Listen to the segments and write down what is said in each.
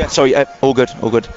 Yeah, sorry, all good, all good.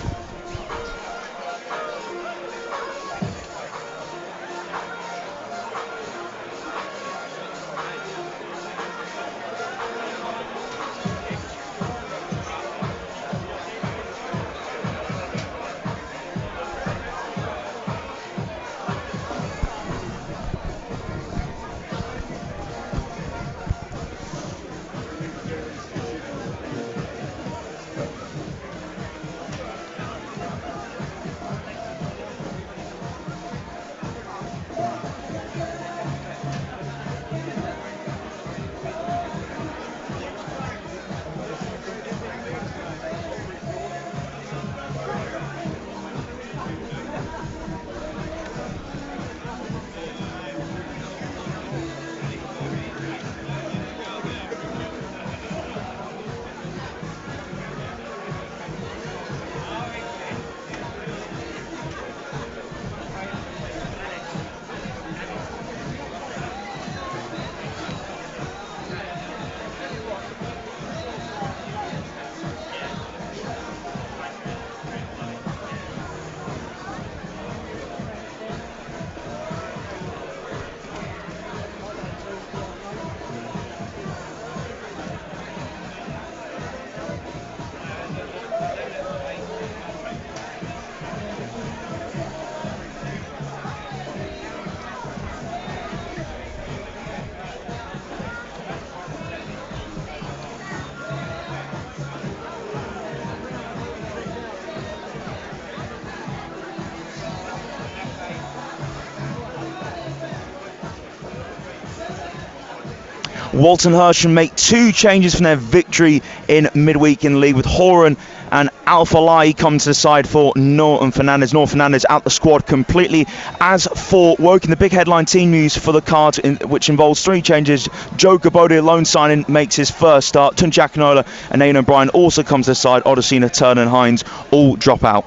Walton Hersham make 2 changes from their victory in midweek in the league, with Horan and Alpha Lai come to the side for Norton Fernandez. Norton Fernandez out the squad completely. As for Woking, the big headline team news for the card, which involves 3 changes. Joe Gabodi, loan signing, makes his first start. Tun Jakanola and Aidan O'Brien also comes to the side. Odysseina, Turner and Hines all drop out.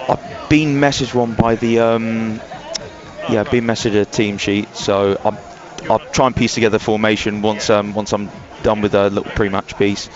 I've been messaged one by the been messaged a team sheet, so I'll try and piece together formation once I'm done with a little pre-match piece.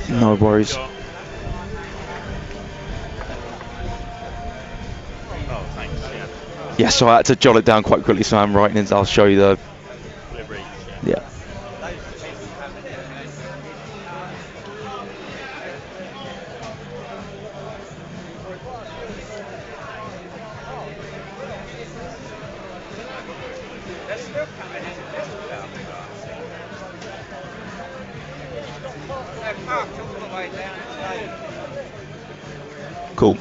No worries. Oh, thanks. Yeah, so I had to jot it down quite quickly, so I'm writing it. I'll show you the. Yeah. Cool.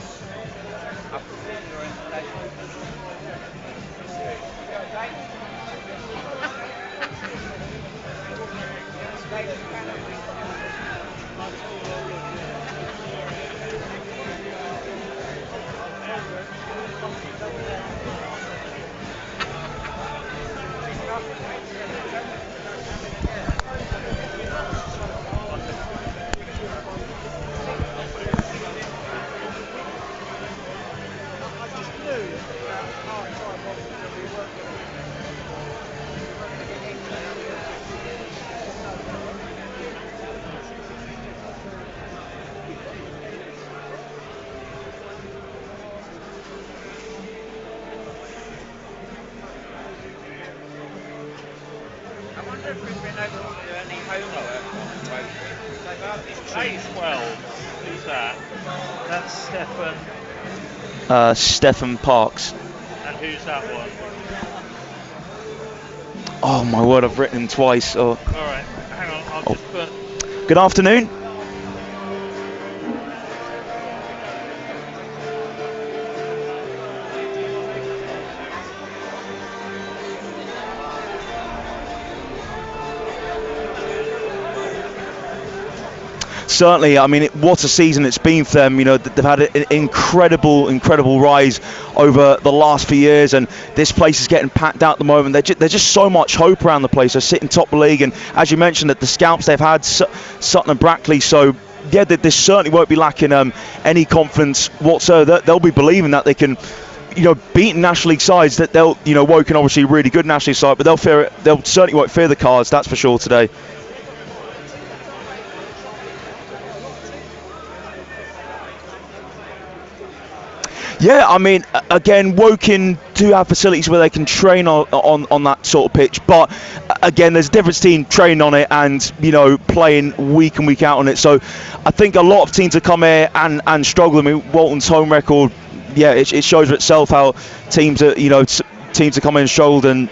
Who's that? That's Stefan. Stefan Parks. And who's that one? Oh my word, I've written him twice. Oh. Alright, hang on, I'll just put... Good afternoon. Certainly, I mean, what a season it's been for them. You know, they've had an incredible rise over the last few years, and this place is getting packed out at the moment. There's just so much hope around the place. They're sitting top of the league, and as you mentioned, that the scalps they've had, Sutton and Brackley. So yeah, they certainly won't be lacking any confidence whatsoever. They'll be believing that they can, you know, beat National League sides. That they'll, you know, Woking obviously a really good National League side, but they'll certainly won't fear the Cards. That's for sure today. Yeah, I mean, again, Woking do have facilities where they can train on that sort of pitch, but again, there's a difference between training on it and, you know, playing week in, week out on it. So I think a lot of teams have come here and struggle. I mean, Walton's home record, yeah, it shows itself how teams are coming and struggled, and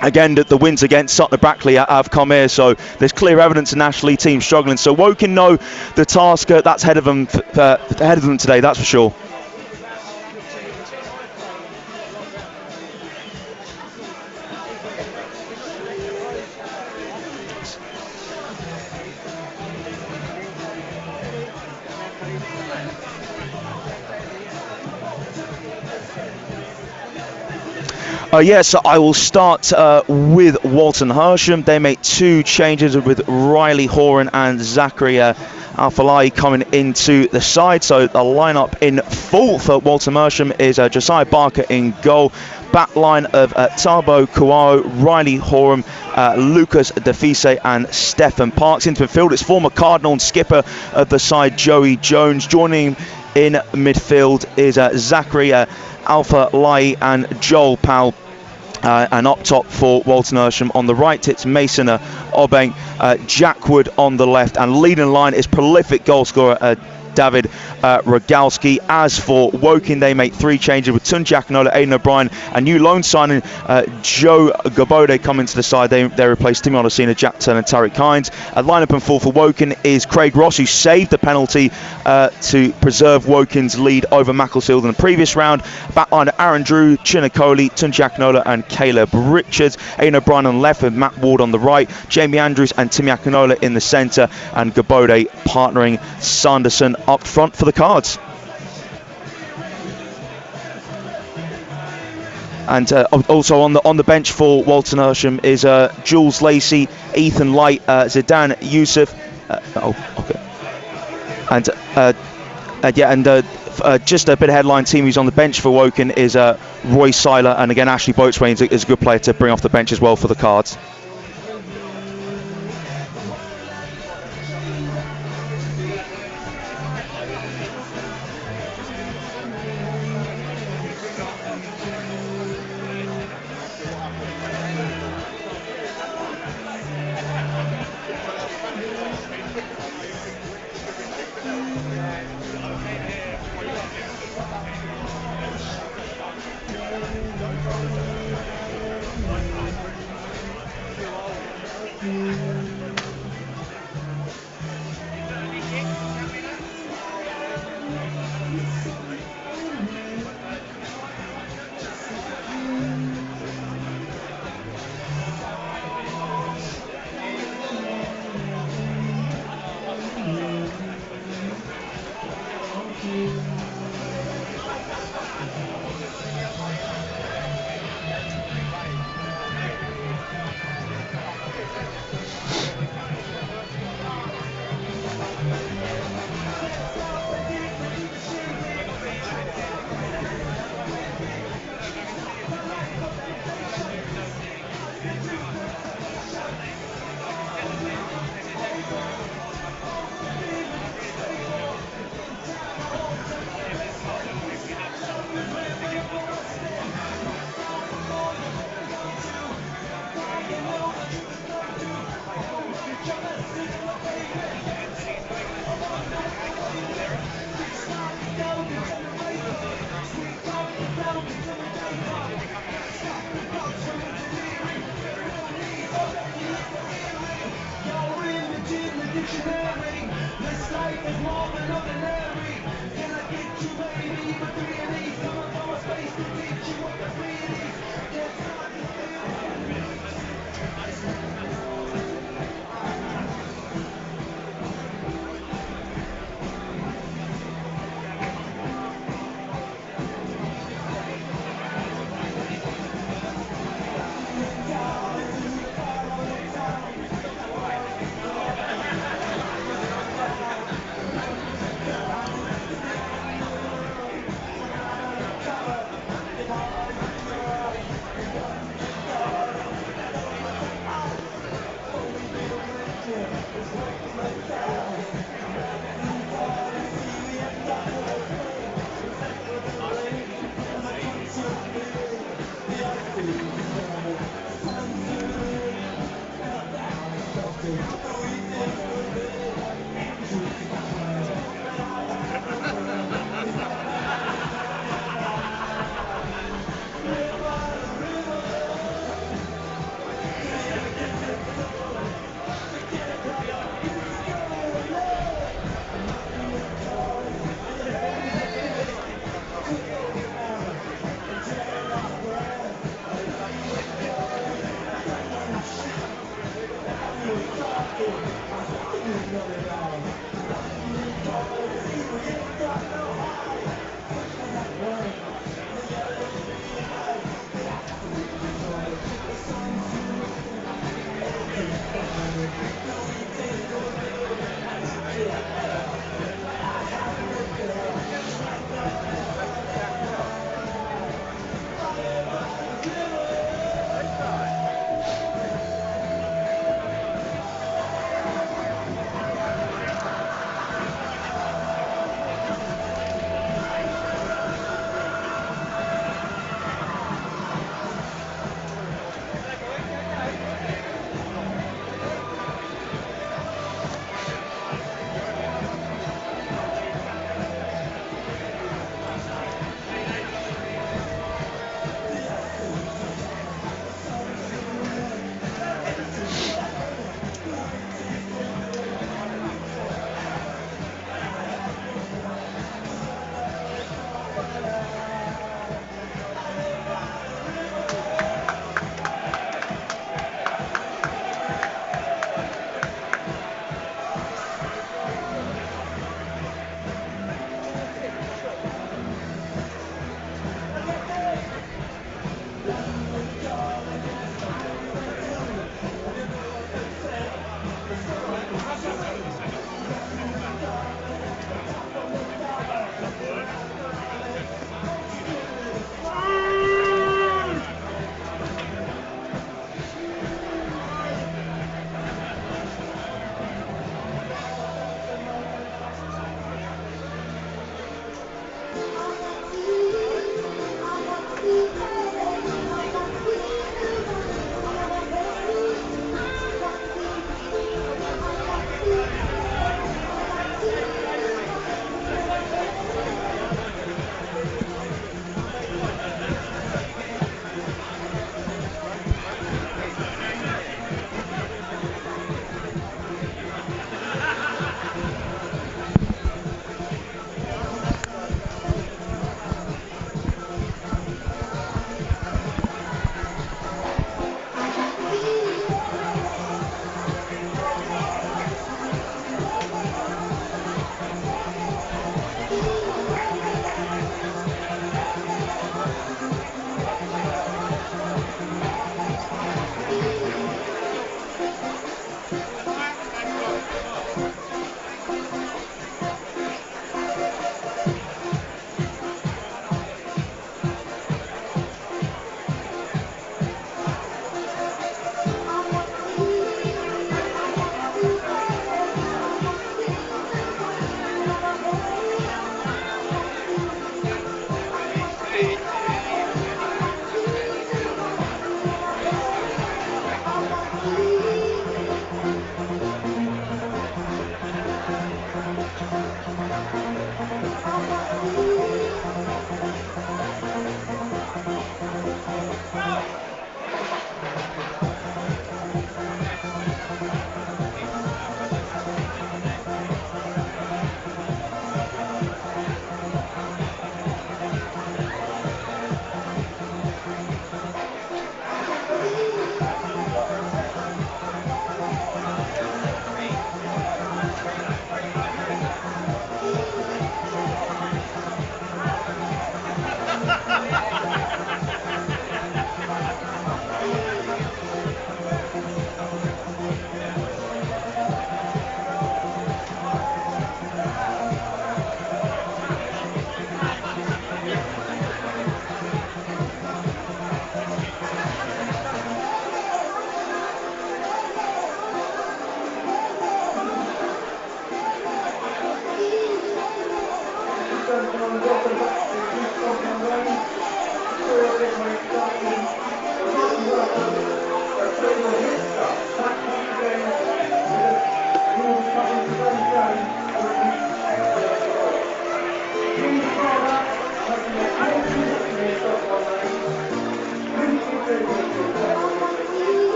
again, the wins against Sutton and Brackley have come here, so there's clear evidence of National League teams struggling. So Woking know the task that's ahead of them today, that's for sure. So I will start with Walton Hersham. They make two changes with Riley Horan and Zachary Alfalai coming into the side. So the lineup in full for Walton Hersham is Josiah Barker in goal. Back line of Tabo Kuao, Riley Horan, Lucas Defise and Stefan Parks. Into midfield, it's former Cardinal and skipper of the side, Joey Jones. Joining in midfield is Zachary Alpha Lai and Joel Powell. And up top for Walton Hersham on the right, it's Mason Obeng, Jack Wood on the left, and leading line is prolific goal scorer David Rogalski. As for Woking, they make three changes with Tun Giacanola, Aidan O'Brien, and new loan signing Joe Gabode coming to the side. They replace Timmy Olasina, Jack Turner and Tariq Hines. A lineup in full for Woking is Craig Ross, who saved the penalty to preserve Woking's lead over Macclesfield in the previous round. Backline Aaron Drew, Chinakoli, Tun Giacanola and Caleb Richards. Aidan O'Brien on the left with Matt Ward on the right. Jamie Andrews and Timmy Giacanola in the centre, and Gabode partnering Sanderson up front for the Cards. And also on the bench for Walton Hersham is Jules Lacey, Ethan Light, Zidane Youssef. Okay. And just a bit of headline team who's on the bench for Woking is Roy Seiler, and again Ashley Boatswain is a good player to bring off the bench as well for the Cards.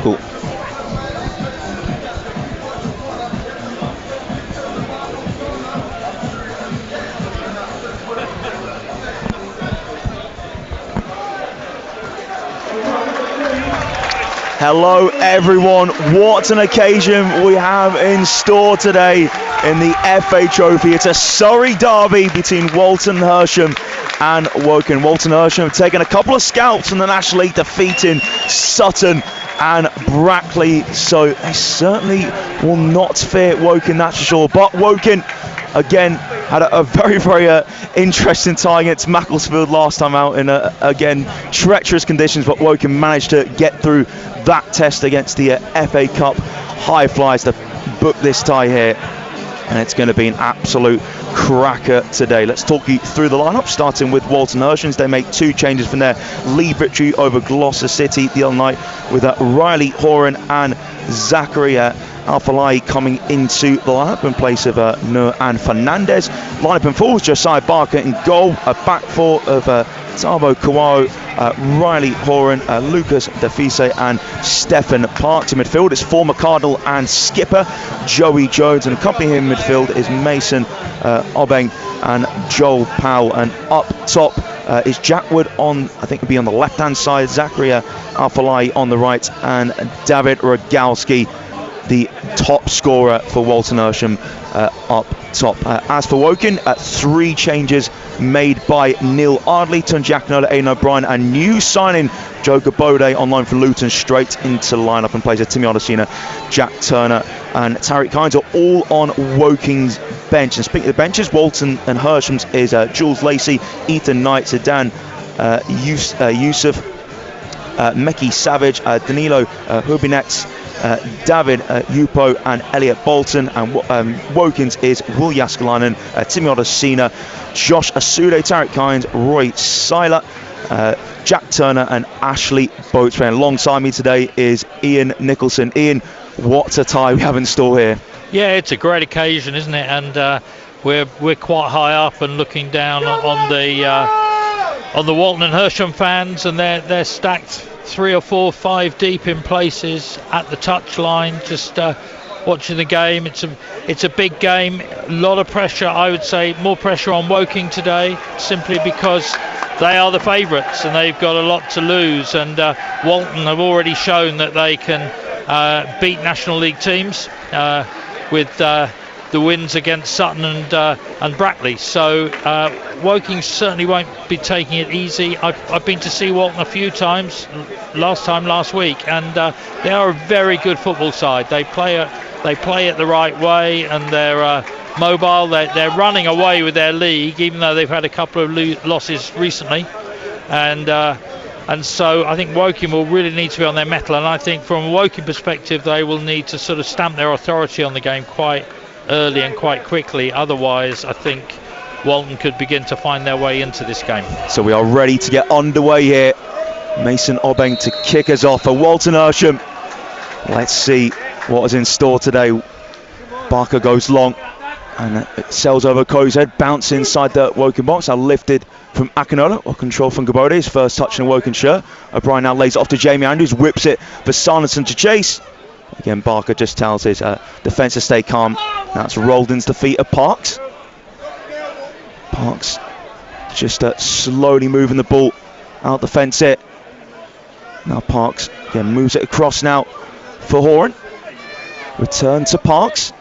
Cool. Hello everyone, what an occasion we have in store today in the FA Trophy. It's a Surrey derby between Walton Hersham and Woking. Walton Hersham have taken a couple of scalps in the National League, defeating Sutton and Brackley, so they certainly will not fear Woking, that's for sure. But Woking again had a very interesting tie against Macclesfield last time out in again treacherous conditions, but Woking managed to get through that test against the FA Cup High Flyers to book this tie here, and it's going to be an absolute cracker today. Let's talk you through the lineup, starting with Walton Hersham. They make 2 changes from their league victory over Gloucester City the other night, with Riley Horan and Zachary Alfalai coming into the lineup in place of Nur and Fernandez. Lineup in forwards, Josiah Barker in goal, a back four of Tabo Kawao, Riley Horan, Lucas Defise and Stephen Parks. In midfield it's former Cardinal and skipper Joey Jones, and accompanying him in midfield is Mason Obeng and Joel Powell, and up top is Jack Wood on, I think, would be on the left hand side, Zachariah Alfalai on the right, and David Rogalski, the top scorer for Walton Hersham, up top. As for Woking, 3 changes made by Neil Ardley. Turned Jack Nola, Aidan O'Brien and new signing Joe Gabode on loan from Luton straight into the lineup in place of Timmy Odesina, Jack Turner and Tariq Hines are all on Woking's bench. And speaking of the benches, Walton and Hersham's is Jules Lacey, Ethan Knight, Zidane Yusuf, Meki Savage, Danilo Hubinets, David Yupo and Elliot Bolton, and Woking's is Will Yaskalainen, Timmy Odesina, Josh Asude, Tariq Hines, Roy Seiler, Jack Turner and Ashley Boatswain. Alongside me today is Ian Nicholson. Ian, what a tie we have in store here. Yeah, it's a great occasion, isn't it? And we're quite high up and looking down on the Walton and Hersham fans, and they're stacked 3 or 4, 5 deep in places at the touchline, just watching the game. It's a big game, a lot of pressure. I would say more pressure on Woking today, simply because they are the favourites and they've got a lot to lose, and Walton have already shown that they can beat National League teams with the wins against Sutton and Brackley. So Woking certainly won't be taking it easy. I've been to see Walton a few times, last week, and they are a very good football side. They play it the right way, and they're mobile. They're running away with their league, even though they've had a couple of losses recently. And so I think Woking will really need to be on their mettle, and I think from a Woking perspective they will need to sort of stamp their authority on the game quite early and quite quickly. Otherwise I think Walton could begin to find their way into this game. So we are ready to get underway here. Mason Obeng to kick us off for Walton Hersham. Let's see what is in store today. Barker goes long and it sails over Coe's head, bounce inside the Woking box, now lifted from Akinola, or control from Gabode, his first touch in a Woking shirt. O'Brien now lays it off to Jamie Andrews, whips it for Sanderson to chase. Again, Barker just tells his defence to stay calm. Now it's rolled into the feet of Parks. Parks just slowly moving the ball out the fence here. Now Parks again moves it across now for Horan. Return to Parks.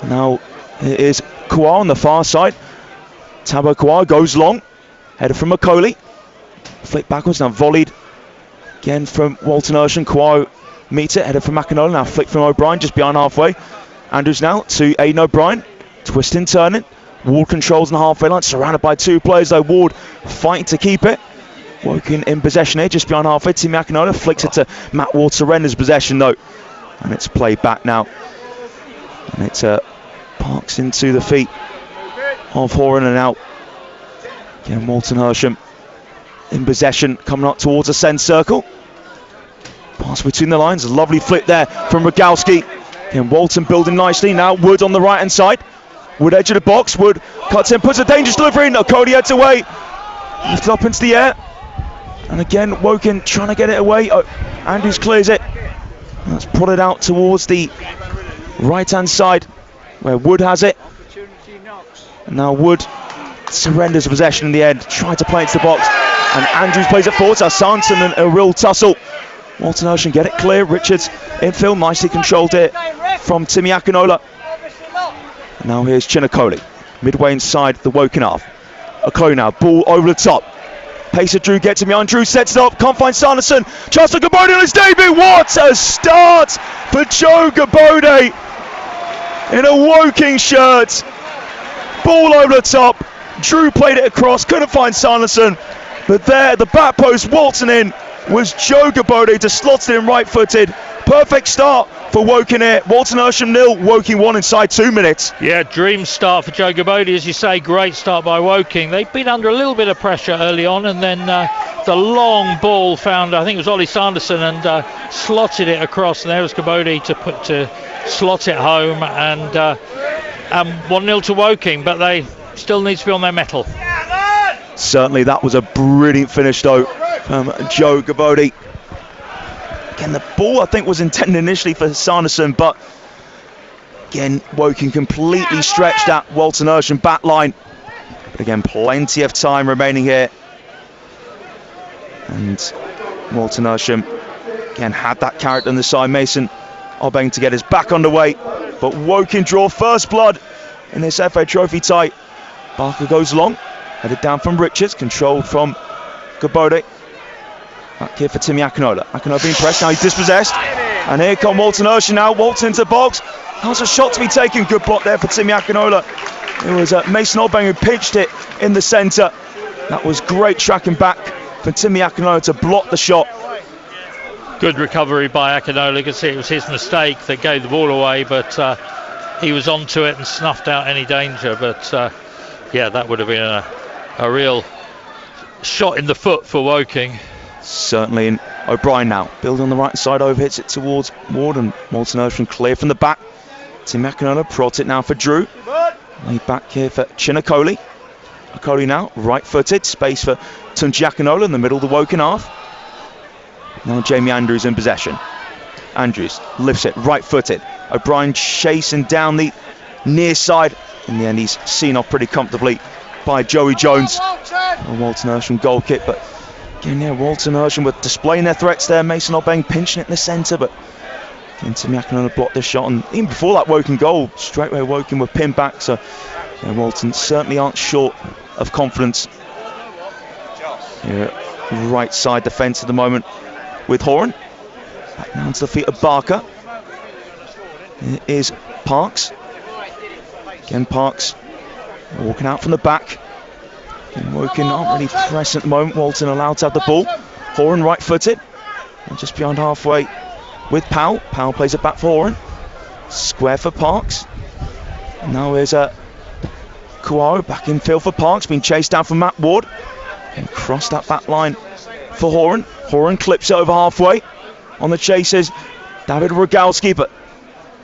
Now it is Kawar on the far side. Tabo Kawar goes long, header from Macaulay. Flick backwards, now volleyed again from Walton Hersham. Kawar meets it, header from Akinola, now flick from O'Brien just behind halfway. Andrews now to Aidan O'Brien, twisting, turning. Ward controls on the halfway line, surrounded by 2 players though. Ward fighting to keep it. Woking in possession here, just behind halfway. Timmy Akinola flicks it to Matt Ward, surrenders possession though. And it's played back now. And it's Parks into the feet of Horan and out. Again, Walton Hersham in possession, coming up towards the centre circle. Pass between the lines, a lovely flip there from Rogalski. Again, Walton building nicely. Now Wood on the right hand side. Wood edge of the box. Wood cuts in, puts a dangerous delivery in. Cody heads away. Lifted up into the air. And again, Woking trying to get it away. Andrews clears it. That's prodded out towards the right-hand side where Wood has it. And now Wood surrenders possession in the end, tried to play into the box, and Andrews plays it forward to Sanson, and a real tussle. Walton Hersham get it clear. Richards infield, nicely controlled it from Timmy Akinola. And now here's Chinakoli, midway inside the Woking half. Akolo now, ball over the top. Pacer Drew gets him, Drew sets it up, can't find Sanderson. Chance for Gabode on his debut. What a start for Joe Gabode in a Woking shirt. Ball over the top. Drew played it across, couldn't find Sanderson. But there, the back post, Walton in, was Joe Gabode to slot it in right-footed. Perfect start for Woking here. Walton Hersham 0, Woking 1 inside 2 minutes. Yeah, dream start for Joe Gabode, as you say. Great start by Woking. They've been under a little bit of pressure early on, and then the long ball found, I think it was Ollie Sanderson, and slotted it across. And there was Gabode to slot it home, and 1-0 to Woking, but they still need to be on their mettle. Certainly, that was a brilliant finish though from Joe Gabode. Again, the ball I think was intended initially for Sanderson, but again, Woking completely stretched that Walton Hersham back line. But again, plenty of time remaining here. And Walton Hersham again had that character on the side. Mason Obeng to get his back underway, but Woking draw first blood in this FA Trophy tie. Barker goes long, headed down from Richards, controlled from Gabode. Back here for Timmy Akinola. Akinola being pressed, now he's dispossessed. And here come Walton Hersham now. Walton into the box. That was a shot to be taken. Good block there for Timmy Akinola. It was Mason Obeng who pitched it in the centre. That was great tracking back for Timmy Akinola to block the shot. Good recovery by Akinola. You can see it was his mistake that gave the ball away, but he was onto it and snuffed out any danger. But yeah, that would have been a real shot in the foot for Woking. Certainly, and O'Brien now building on the right side, over hits it towards Ward, and Walton Hersham clear from the back. Tim Akinola prods it now for Drew. Laid back here for Chinakoli. Akoli now right footed, space for Tunji Akinola in the middle of the Woking half. Now Jamie Andrews in possession. Andrews lifts it right footed. O'Brien chasing down the near side. In the end, he's seen off pretty comfortably by Joey Jones. A Walton Hersham goal kick, but again, yeah, Walton Hersham were displaying their threats there. Mason Obeng pinching it in the centre, but again, Timmy Akinola blocked this shot, and even before that Woking goal, straight away Woking were pinned back. So yeah, Walton certainly aren't short of confidence. Yeah, right side defence at the moment with Horan. Back down to the feet of Barker. Here is Parks. Again, Parks walking out from the back. And Woking aren't really pressing at the moment. Walton allowed to have the ball. Horan right footed. And just beyond halfway with Powell. Powell plays it back for Horan. Square for Parks. And now here's Kuaro back in field for Parks. Being chased down from Matt Ward. And cross that back line for Horan. Horan clips it over halfway. On the chase is David Rogalski, but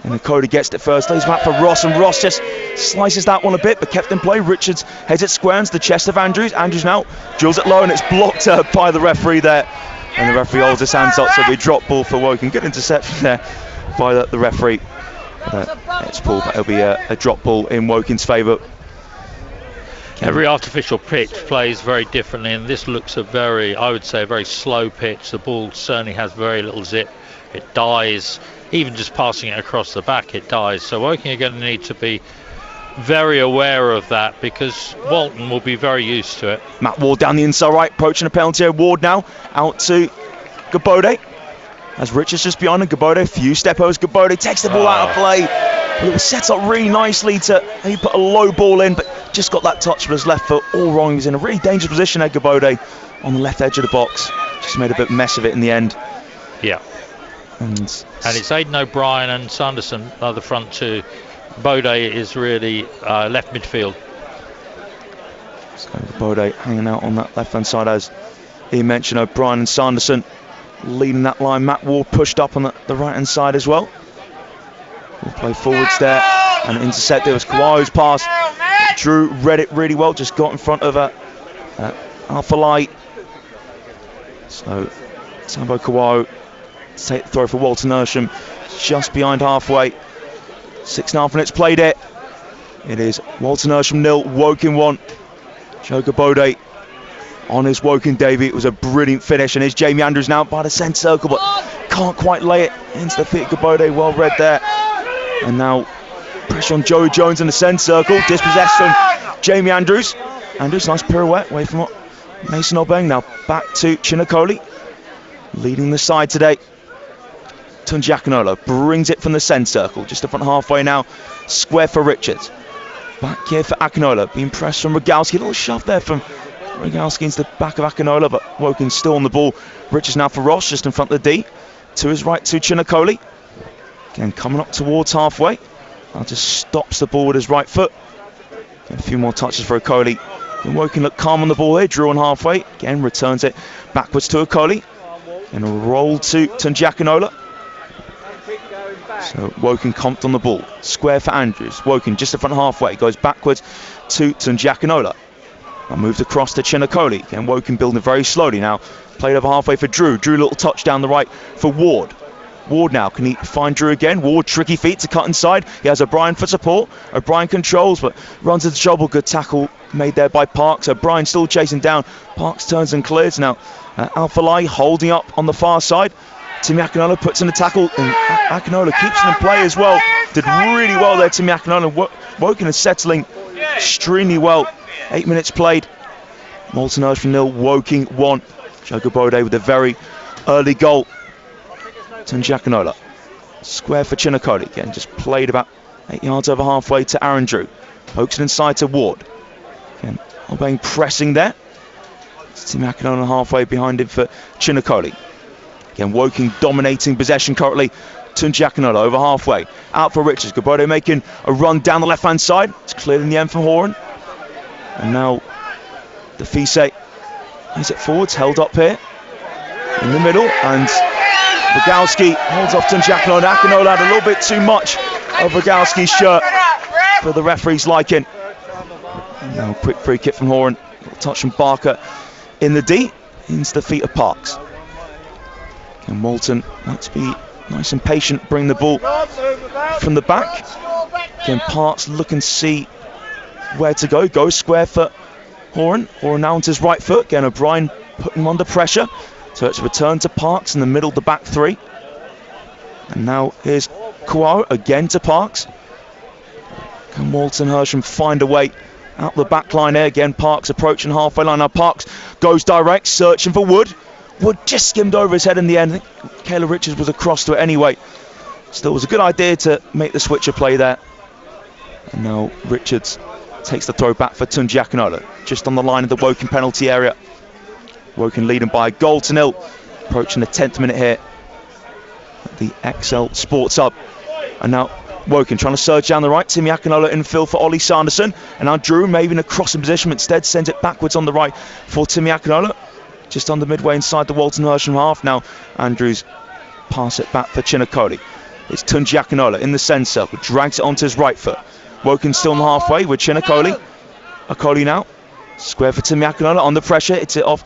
and Cody gets it first, lays back for Ross, and Ross just slices that one a bit, but kept in play. Richards heads it square into the chest of Andrews. Andrews now drills it low, and it's blocked by the referee there. And the referee holds his hands up, so we drop ball for Woking. Good interception there by the referee. It's pulled, but it'll be a drop ball in Woking's favour. Every artificial pitch plays very differently, and this looks I would say, a very slow pitch. The ball certainly has very little zip. It dies. Even just passing it across the back, it dies. So Woking are going to need to be very aware of that, because Walton will be very used to it. Matt Ward down the inside right, approaching a penalty. Ward now out to Gabode. As Richards just behind him, Gabode, a few step overs. Gabode takes the ball out of play. It was set up really nicely to he put a low ball in, but just got that touch with his left foot all wrong. He was in a really dangerous position at Gabode on the left edge of the box. Just made a bit of a mess of it in the end. Yeah. And it's Aidan O'Brien and Sanderson are the front two. Bode is really left midfield. So Bode hanging out on that left hand side, as he mentioned. O'Brien and Sanderson leading that line. Matt Ward pushed up on the right hand side as well. We'll play forwards there, and intercept. There was Kawao's pass. Drew read it really well, just got in front of Alpha Light. So Sambo Kawao to take the throw for Walton Hersham, just behind halfway. 6.5 minutes played it. It is Walton Hersham 0, Woking 1. Joe Gabode on his Woking debut. It was a brilliant finish, and here's Jamie Andrews now by the centre circle, but can't quite lay it into the feet of Gabode. Well read there. And now pressure on Joey Jones in the centre circle. Dispossessed from Jamie Andrews. Andrews, nice pirouette away from Mason Obeng. Now back to Chinakoli, leading the side today. Tunji Akinola brings it from the centre circle, just up front halfway now. Square for Richards. Back here for Akinola, being pressed from Rogalski. A little shove there from Rogalski into the back of Akinola, but Woking still on the ball. Richards now for Ross, just in front of the D. To his right to Chinakoli. Again, coming up towards halfway. Now just stops the ball with his right foot. Again, a few more touches for Okoli. And Woking look calm on the ball here, drawn halfway. Again, returns it backwards to Okoli. And a roll to Tunji Akinola. So Woking comped on the ball. Square for Andrews. Woking just in front halfway. Goes backwards to Tunji Akinola. Now moved across to Chinakoli. Again, Woking building very slowly now. Played over halfway for Drew. Drew little touch down the right for Ward. Ward now, can he find Drew again? Ward, tricky feet to cut inside. He has O'Brien for support. O'Brien controls, but runs into trouble. Good tackle made there by Parks. O'Brien still chasing down. Parks turns and clears now. Alphalai holding up on the far side. Timmy Akinola puts in the tackle, and Akinola keeps it in play as well. Did really well there, Timmy Akinola. Woking is settling extremely well. 8 minutes played. Walton Hersham 0, Woking 1. Joe Gabode with a very early goal. Tunji Akinola. Square for Chinakoli. Again, just played about 8 yards over halfway to Aaron Drew. Pokes it inside to Ward. Again, Obeng pressing there. Timmy Akinola halfway behind him for Chinakoli. Again, Woking dominating possession currently. Tunji Akinola over halfway. Out for Richards. Gabode making a run down the left-hand side. It's cleared in the end from Horan. And now the Fise is it forwards, held up here in the middle, and Rogalski holds off Tunji Akinola. Akinola had a little bit too much of Rogalski's shirt for the referee's liking. And now a quick free kick from Horan. Touch from Barker in the D into the feet of Parks. And Walton had to be nice and patient, bring the ball from the back. Again, Parks look and see where to go. Go square for Horan. Horan now onto his right foot. Again, O'Brien putting him under pressure. So it's a return to Parks in the middle of the back three. And now here's Kouao again to Parks. Can Walton Hersham find a way out the back line there? Again, Parks approaching halfway line. Now Parks goes direct, searching for Wood. Wood just skimmed over his head in the end. I think Kayla Richards was across to it anyway. Still was a good idea to make the switcher play there. And now Richards takes the throw back for Tunji Akinola, just on the line of the Woking penalty area. Woking leading by a goal to 0. Approaching the 10th minute here at the XL Sports Hub. And now Woking trying to surge down the right. Timmy Akinola infield for Ollie Sanderson. And now Drew maybe in a crossing position, but instead sends it backwards on the right for Timmy Akinola. Just under midway inside the Walton Hersham half. Now Andrews pass it back for Chinakoli. It's Tunji Akinola in the centre circle. Drags it onto his right foot. Woking still on the halfway with Chinakoli. Akoli now. Square for Timmy Akinola. Under pressure. It's it off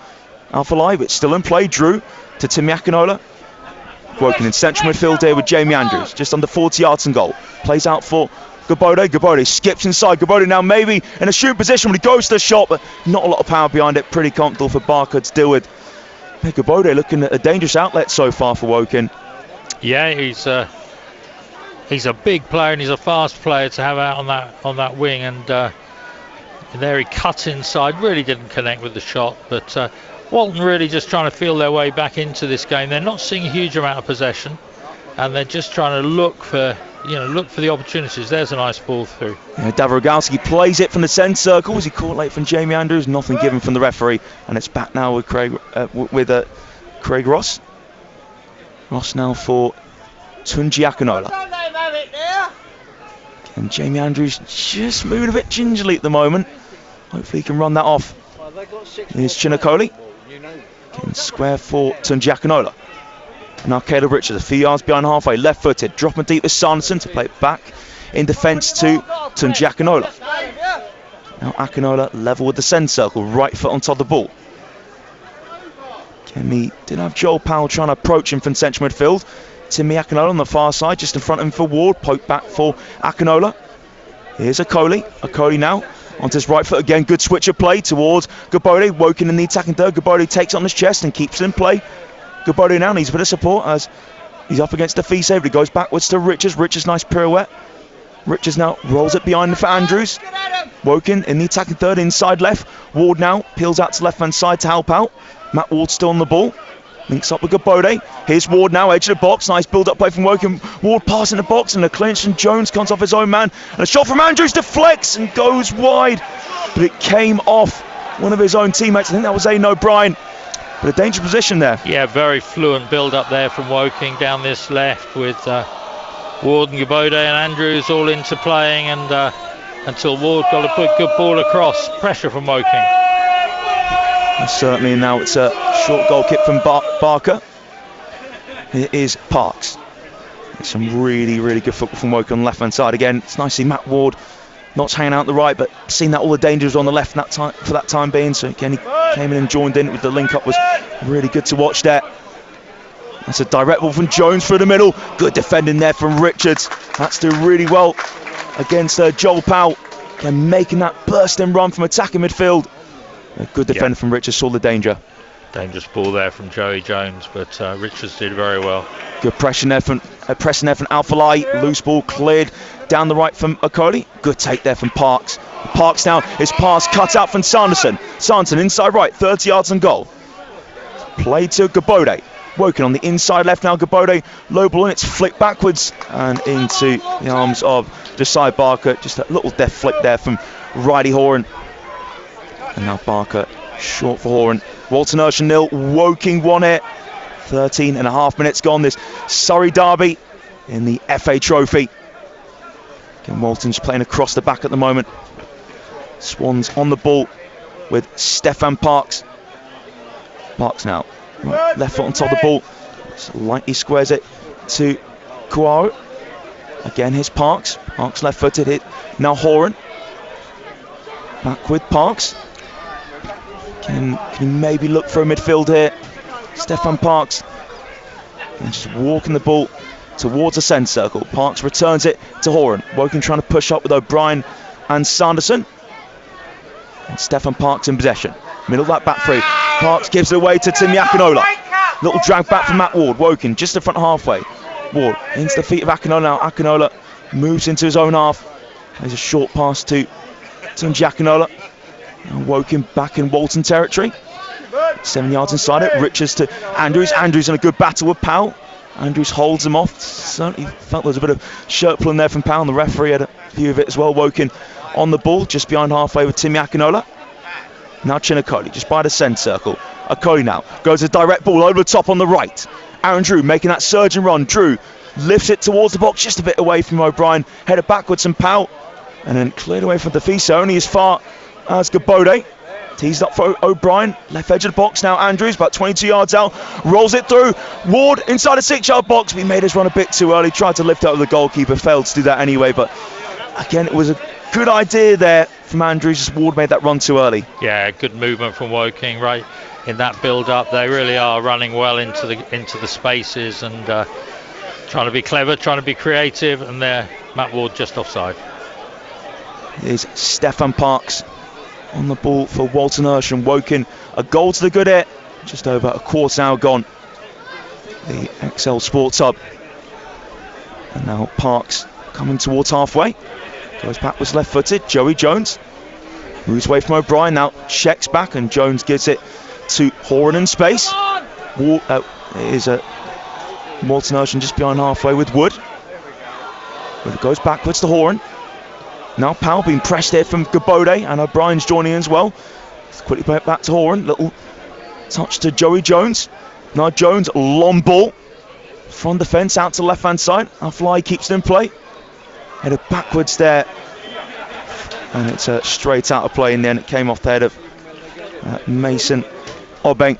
Alphalai, but still in play. Drew to Timmy Akinola. Woking in central midfield here with Jamie Andrews. Just under 40 yards and goal. Plays out for Gabode. Gabode skips inside. Gabode now maybe in a shoot position when he goes to the shot, but not a lot of power behind it. Pretty comfortable for Barker to deal with. Hey, Gabode looking at a dangerous outlet so far for Woking. Yeah, he's a big player and he's a fast player to have out on that wing, and there he cut inside. Really didn't connect with the shot, but Walton really just trying to feel their way back into this game. They're not seeing a huge amount of possession, and they're just trying to look for the opportunities. There's a nice ball through. Yeah, Davrogowski plays it from the centre circle. Was he caught late from Jamie Andrews? Nothing given from the referee, and it's back now with Craig Ross. Ross now for Tunji Akinola. And Jamie Andrews just moving a bit gingerly at the moment. Hopefully he can run that off. Here's Chinakoli. Can square for Tunji Akinola. Now Caleb Richards a few yards behind halfway, left footed, dropping deep with Sanderson to play it back in defence to Tunji Akinola. Now Akinola level with the centre circle, right foot on top of the ball. He did have Joel Powell trying to approach him from central midfield. Timmy Akinola on the far side, just in front of him for Ward. Poke back for Akinola. Here's Okoli now onto his right foot again. Good switch of play towards Gabode. Woking in the attacking third. Gabode takes it on his chest and keeps it in play. Gabode now needs a bit of support as he's up against the Fise, but he goes backwards to Richards. Richards, nice pirouette. Richards now rolls it behind for Andrews. Woking in the attacking third, inside left. Ward now peels out to left hand side to help out. Matt Ward still on the ball. Links up with Gabode. Here's Ward now, edge of the box. Nice build-up play from Woking. Ward passing the box and a clinch, and Jones comes off his own man. And a shot from Andrews deflects and goes wide. But it came off one of his own teammates. I think that was Aidan O'Brien. But a dangerous position there. Yeah, very fluent build-up there from Woking down this left with Ward and Gabode and Andrews all into playing, and until Ward got a good ball across. Pressure from Woking. And certainly now it's a short goal kick from Barker. It is Parks. It's some really, really good football from Woking on the left-hand side. Again, it's nice to see Matt Ward not hanging out the right, but seeing that all the dangers on the left for that time being. So again, he came in and joined in with the link-up. Was really good to watch there. That's a direct ball from Jones through the middle. Good defending there from Richards. That's doing really well against Joel Powell. Again, making that bursting run from attacking midfield. A good defender from Richards, saw the danger. Dangerous ball there from Joey Jones, but Richards did very well. Good pressing there from Alphalai. Loose ball cleared down the right from Okoli. Good take there from Parks. Parks now, his pass cut out from Sanderson. Sanderson inside right, 30 yards and goal. Play to Gabode. Woking on the inside left now. Gabode, low ball, and it's flicked backwards and into the arms of Josiah Barker. Just a little deft flick there from Riley Horan. And now Barker short for Horan. Walton Hersham 0, Woking 1 here. 13 and a half minutes gone. This Surrey derby in the FA Trophy. Again, Walton's playing across the back at the moment. Swans on the ball with Stefan Parks. Parks now. Right, left foot on top of the ball. Slightly squares it to Kuaro. Again, here's Parks. Parks left footed hit. Now Horan. Back with Parks. Can he maybe look for a midfield here? Stefan Parks. And just walking the ball towards the centre circle. Parks returns it to Horan. Woking trying to push up with O'Brien and Sanderson. And Stefan Parks in possession. Middle of that back three. Parks gives it away to Timmy Akinola. Little drag back from Matt Ward. Woking just in front halfway. Ward into the feet of Akinola now. Akinola moves into his own half. There's a short pass to Tunji Akinola. And Woking back in Walton territory. 7 yards inside it. Richards to Andrews. Andrews in a good battle with Powell. Andrews holds him off. Certainly felt there was a bit of shirt pulling there from Powell. And the referee had a view of it as well. Woking on the ball just behind halfway with Timmy Akinola. Now Okoli just by the centre circle. Okoli now goes a direct ball over the top on the right. Aaron Drew making that surge and run. Drew lifts it towards the box, just a bit away from O'Brien. Headed backwards and Powell. And then cleared away from the Fisa, only as far as Gabode. Teased up for O'Brien. Left edge of the box now. Andrews about 22 yards out. Rolls it through. Ward inside the 6-yard box. But he made his run a bit too early. Tried to lift up the goalkeeper. Failed to do that anyway. But again, it was a good idea there from Andrews. Just Ward made that run too early. Yeah, good movement from Woking right in that build-up. They really are running well into the spaces and trying to be clever, trying to be creative. And there, Matt Ward just offside. Here's Stefan Parks on the ball for Walton Hersham. Woking a goal to the good here. Just over a quarter hour gone. The XL Sports Hub. And now Parks coming towards halfway. Goes backwards left footed. Joey Jones moves away from O'Brien. Now checks back and Jones gives it to Horan in space. It is a Walton Hersham just behind halfway with Wood. Wood goes backwards to Horan. Now Powell being pressed here from Gabode and O'Brien's joining in as well. Let's quickly play it back to Horan. Little touch to Joey Jones. Now Jones, long ball. From defence out to the left hand side. Alfly keeps it in play. Headed backwards there. And it's straight out of play in the end. It came off the head of Mason Obeng.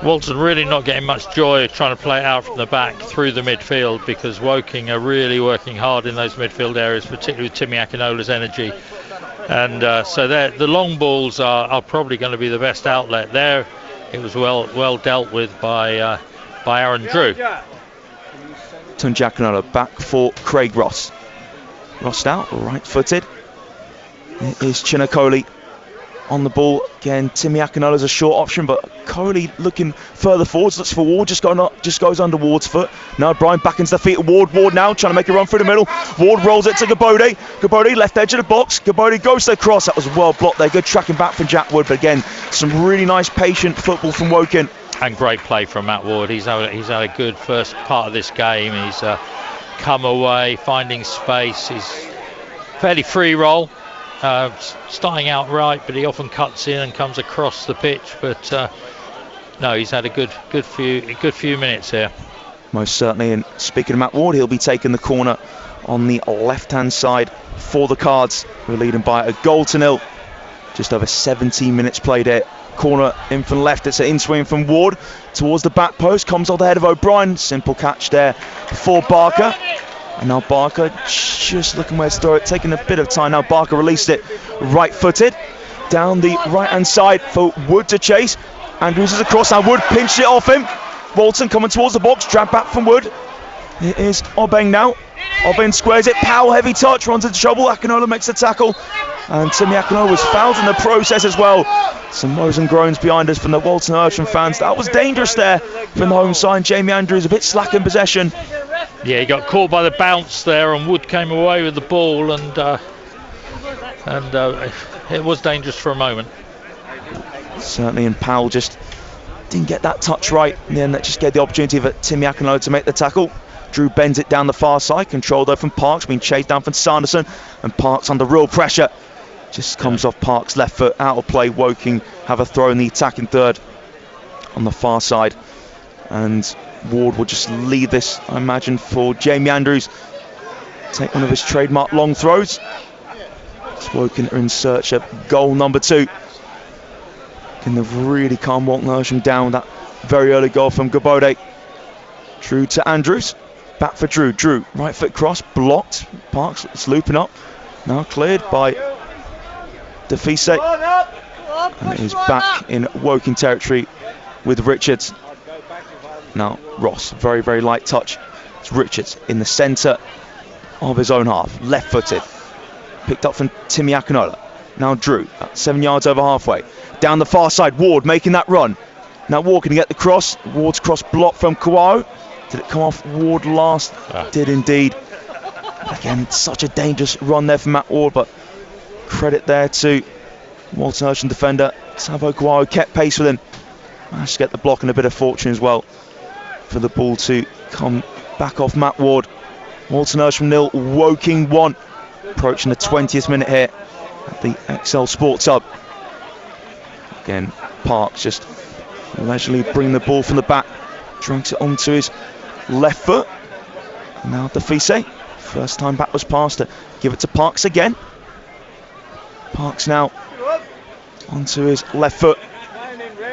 Walton really not getting much joy trying to play it out from the back through the midfield, because Woking are really working hard in those midfield areas, particularly with Timmy Akinola's energy. And so the long balls are probably going to be the best outlet. They're it was well dealt with by Aaron Drew. Tunjakanolo back for Craig Ross. Ross now, right-footed. It is Chinakoli on the ball. Again, Timmy Akinola's a short option, but Coley looking further forwards, looks for Ward, just goes under Ward's foot. Now Brian back into the feet of Ward. Ward now trying to make a run through the middle. Ward rolls it to Gabode. Gabode left edge of the box. Gabode goes to the cross. That was well blocked there. Good tracking back from Jack Wood, but again, some really nice patient football from Woking. And great play from Matt Ward. He's had a good first part of this game. He's come away, finding space. He's fairly free roll. Starting out right, but he often cuts in and comes across the pitch. But no, he's had a good few minutes here. Most certainly. And speaking of Matt Ward, he'll be taking the corner on the left-hand side for the Cards. We're leading by a goal to nil. Just over 17 minutes played here. Corner in from left. It's an in-swing from Ward towards the back post. Comes off the head of O'Brien. Simple catch there for Barker. And now Barker just looking where to throw it, taking a bit of time. Now Barker released it right-footed down the right-hand side for Wood to chase. Andrews is across. Now Wood pinched it off him. Walton coming towards the box, dragged back from Wood. It is Obeng now. Obeng squares it. Powell, heavy touch, runs into trouble. Akinola makes the tackle. And Timmy Akinola was fouled in the process as well. Some moans and groans behind us from the Walton Hersham fans. That was dangerous there from the home side. Jamie Andrews a bit slack in possession. Yeah, he got caught by the bounce there, and Wood came away with the ball, and it was dangerous for a moment. Certainly, and Powell just didn't get that touch right. In the end, that just gave the opportunity for Timmy Akinola to make the tackle. Drew bends it down the far side, controlled though from Parks, being chased down from Sanderson, and Parks under real pressure. Just comes off Parks' left foot, out of play. Woking have a throw in the attacking third on the far side. And Ward will just lead this, I imagine, for Jamie Andrews. Take one of his trademark long throws. Woking are in search of goal number 2. Can they've really calm Walton Hersham down. That very early goal from Gabode. Drew to Andrews. Back for Drew. Drew, right foot cross, blocked. Parks is looping up. Now cleared by Defise. And it is back in Woking territory with Richards. Now Ross, very, very light touch. It's Richards in the centre of his own half, left-footed. Picked up from Timmy Akinola. Now Drew, 7 yards over halfway. Down the far side, Ward making that run. Now Ward can get the cross. Ward's cross blocked from Kawao. Did it come off Ward last? Did indeed. Again, such a dangerous run there from Matt Ward, but credit there to Walton Hersham defender Savo Kawao. Kept pace with him. Managed to get the block and a bit of fortune as well for the ball to come back off Matt Ward. Walton Hersham 0, Woking 1. Approaching the 20th minute here at the XL Sports Hub. Again, Parks just leisurely bringing the ball from the back, drinks it onto his left foot. Now Defise, first time back was passed to give it to Parks again. Parks now onto his left foot.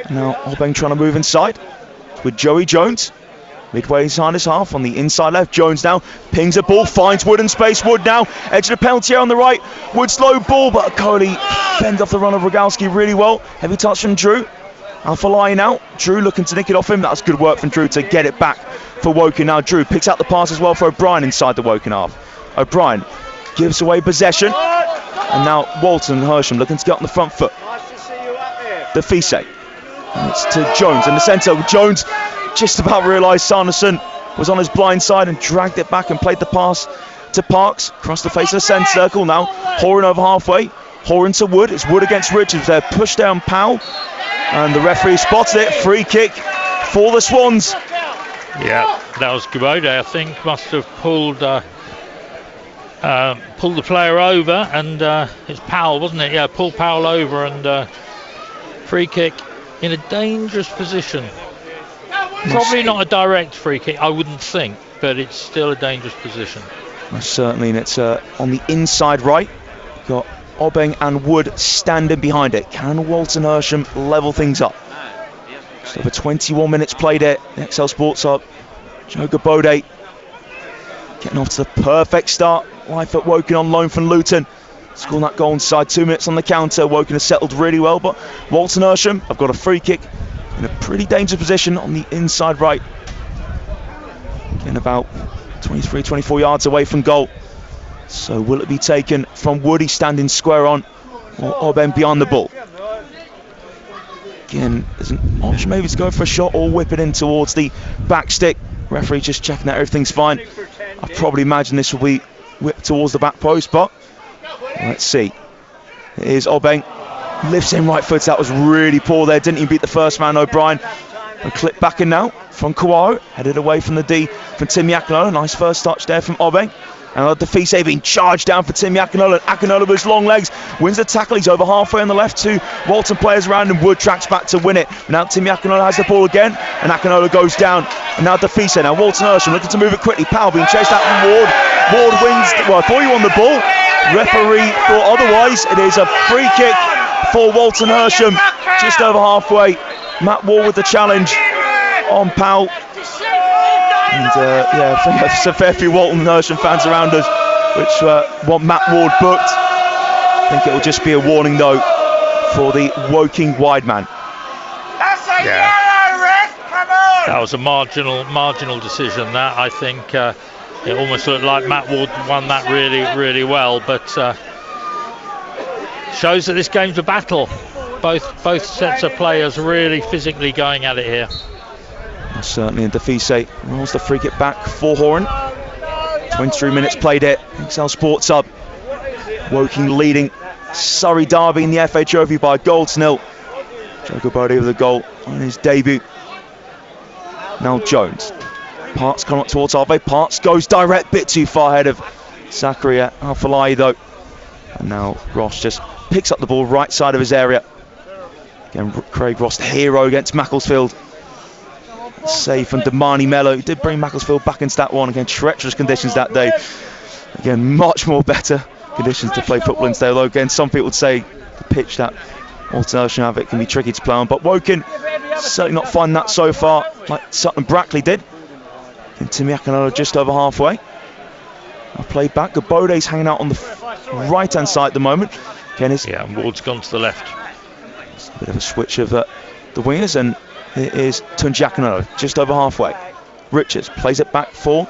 Now Obeng trying to move inside with Joey Jones. Midway inside his half on the inside left. Jones now pings a ball, finds Wood in space. Wood now edge of the penalty area on the right. Wood slow ball, but Coley fends off the run of Rogalski really well. Heavy touch from Drew. Alphalai now. Drew looking to nick it off him. That was good work from Drew to get it back for Woking. Now Drew picks out the pass as well for O'Brien inside the Woking half. O'Brien gives away possession. And now Walton and Hersham looking to get on the front foot. Defise. It's to Jones in the centre. Jones just about realised Sanderson was on his blind side and dragged it back and played the pass to Parks. Across the face of the centre circle now. Horan over halfway. Horan to Wood. It's Wood against Richards there. Push down Powell. And the referee spots it. Free kick for the Swans. Yeah, that was Gabode, I think. Must have pulled the player over. And it's Powell, wasn't it? Yeah, pulled Powell over and free kick in a dangerous position. Probably not a direct free kick, I wouldn't think, but it's still a dangerous position. Certainly, and it's on the inside right. Got Obeng and Wood standing behind it. Can Walton Hersham level things up? Just over 21 minutes played it. The XL Sports Hub. Joe Gabode getting off to the perfect start. Life at Woking on loan from Luton. Scoring that goal inside 2 minutes on the counter. Woking has settled really well, but Walton Hersham have got a free kick in a pretty dangerous position on the inside right. Again, about 23, 24 yards away from goal. So will it be taken from Woody standing square on, or Oben beyond the ball? Again, there's an option maybe to go for a shot or whip it in towards the back stick. Referee just checking that everything's fine. I probably imagine this will be whipped towards the back post, but let's see. Here's Oben, lifts in right foot. That was really poor there. Didn't even beat the first man, O'Brien. And clip back in now from Kawau, headed away from the D from Tim Yakinola. Nice first touch there from Oben. And Defise being charged down for Tim Yakinola. Akinola with his long legs wins the tackle. He's over halfway on the left. Two Walton players around him. Wood tracks back to win it. Now Tim Yakinola has the ball again, and Akinola goes down. And now Defise. Now Walton Hersham looking to move it quickly. Powell being chased out from Ward. Ward wins. Well, I thought he won the ball. Referee thought otherwise. It is a free kick for Walton Hersham. Just over halfway. Matt Ward with the challenge on Powell. And yeah, I think there's a fair few Walton Hersham fans around us which want Matt Ward booked. I think it will just be a warning though for the Woking wide man. Yeah. That was a marginal decision. That I think it almost looked like Matt Ward won that really well, but shows that this game's a battle. Both sets of players really physically going at it here. Certainly, and Defise rolls the free kick back for Horan. 23 minutes played it. XL Sports Hub. Woking leading Surrey Derby in the FA Trophy by a goal to nil. Joe Gabodi with a goal on his debut. Now Jones. Parks coming up towards halfway. Parks goes direct, bit too far ahead of Zakaria Al-Falai though. And now Ross just picks up the ball right side of his area. Again, Craig Ross, the hero against Macclesfield. Save from Damani Mello. He did bring Macclesfield back into that one. Again, treacherous conditions that day. Again, much more better conditions to play football in today. Although, again, some people would say the pitch that Walton Hersham have, it can be tricky to play on. But Woking certainly not finding that so far, like Sutton Brackley did. And Tim Yakinola just over halfway. I'll play back. Gabode's hanging out on the right-hand side at the moment. Again, and Ward's gone to the left. It's a bit of a switch of the wingers, and it is Tunji Akinola just over halfway. Richards plays it back for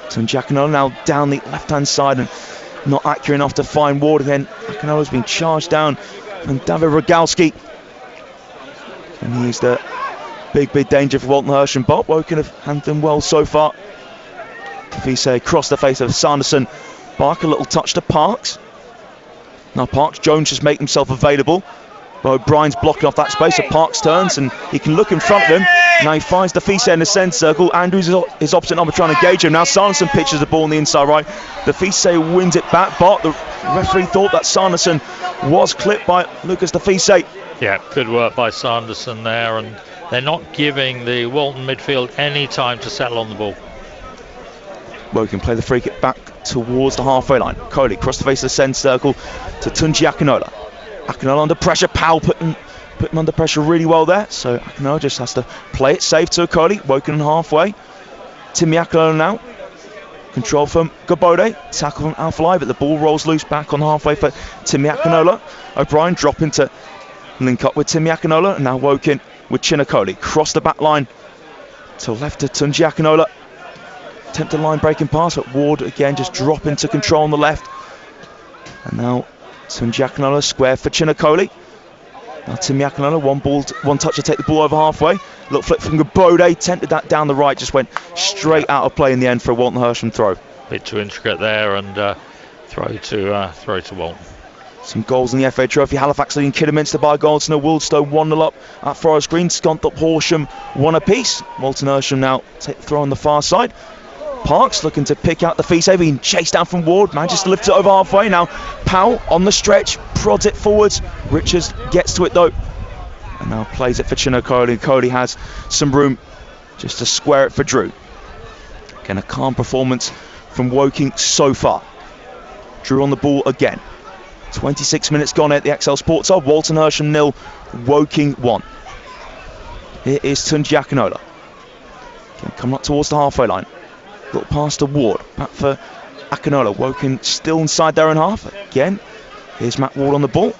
Tunji Akinola, now down the left-hand side and not accurate enough to find Ward again. Akinola's been charged down, and David Rogalski. And he's the big danger for Walton Hersham, but Woking have handled him well so far. Defise across the face of Sanderson. Bark a little touch to Parks. Now Parks, Jones just make himself available. But O'Brien's blocking off that space, so Parks turns and he can look in front of him. Now he finds Defise in the centre circle. Andrews is opposite number trying to engage him. Now Sanderson pitches the ball on the inside right. Defise wins it back, but the referee thought that Sanderson was clipped by Lucas Defise. Yeah, good work by Sanderson there, and they're not giving the Walton midfield any time to settle on the ball. Woking play the free kick back towards the halfway line. Coley across the face of the centre circle to Tunji Akinola. Akinola under pressure. Powell put him under pressure really well there. So Akinola just has to play it safe to Coley. Woking halfway. Timmy Akinola now. Control from Gabode. Tackle from Al-Falai, but the ball rolls loose back on halfway for Timmy Akinola. O'Brien dropping to link up with Timmy Akinola. And now Woking with Chinakoli. Cross the back line to left to Tunji Akinola. Attempted line breaking pass, but Ward again just dropping to control on the left. And now Tunji Akinola square for Chinakoli. Now Timmy Akinola, one touch to take the ball over halfway. Little flip from Gabode, tempted that down the right, just went straight out of play in the end for a Walton Hersham throw. Bit too intricate there, and throw to Walton. Some goals in the FA Trophy. Halifax leading Kidderminster by a goal to no. Woolstone 1-0 up at Forest Green. Scunthorpe, Horsham 1 apiece. Walton Hersham now take the throw on the far side. Parks looking to pick out Defise, being chased down from Ward, manages to lift it over halfway. Now Powell on the stretch, prods it forwards. Richards gets to it though, and now plays it for Chinakoli. Cody has some room just to square it for Drew. Again, a calm performance from Woking so far. Drew on the ball again. 26 minutes gone at the XL Sports Hub. Walton Hersham 0, Woking 1. Here is Tunji Akinola. Coming up towards the halfway line. Little pass to Ward, back for Akinola. Woking still inside their own half. Again, here's Matt Ward on the ball.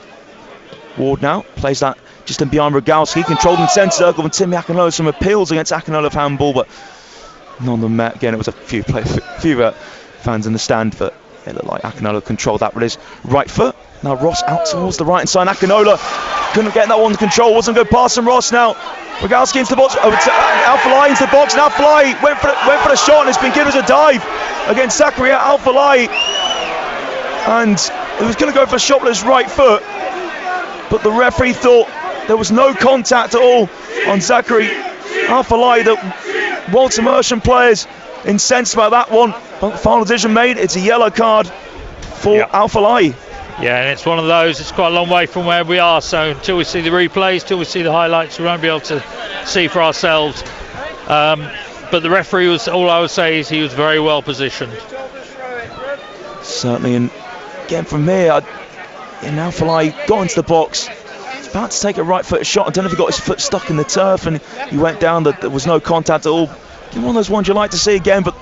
Ward now plays that just in behind Rogalski, controlled in centre circle, and Timmy Akinola. Some appeals against Akinola for handball, but none of them met. Again, it was a few fans in the stand, but it looked like Akinola controlled that with his right foot. Now Ross out towards the right hand side. Akinola couldn't get that one to control. Wasn't good pass from Ross. Now Rogalski into the box. Over to Al-Falai into the box. Now Falai went for the shot, and it's been given as a dive against Zachary Al-Falai. And he was going to go for a shot with his right foot, but the referee thought there was no contact at all on Zachary Al-Falai. The Walton Hersham players incensed about that one, but the final decision made. It's a yellow card for Al-Falai. Yeah, and it's one of those, it's quite a long way from where we are, so until we see the replays, till we see the highlights, we won't be able to see for ourselves. But the referee was, all I would say is he was very well positioned. Certainly, and again from here, Al-Falai got into the box, about to take a right foot shot. I don't know if he got his foot stuck in the turf and he went down, there was no contact at all. One of those ones you like to see again, but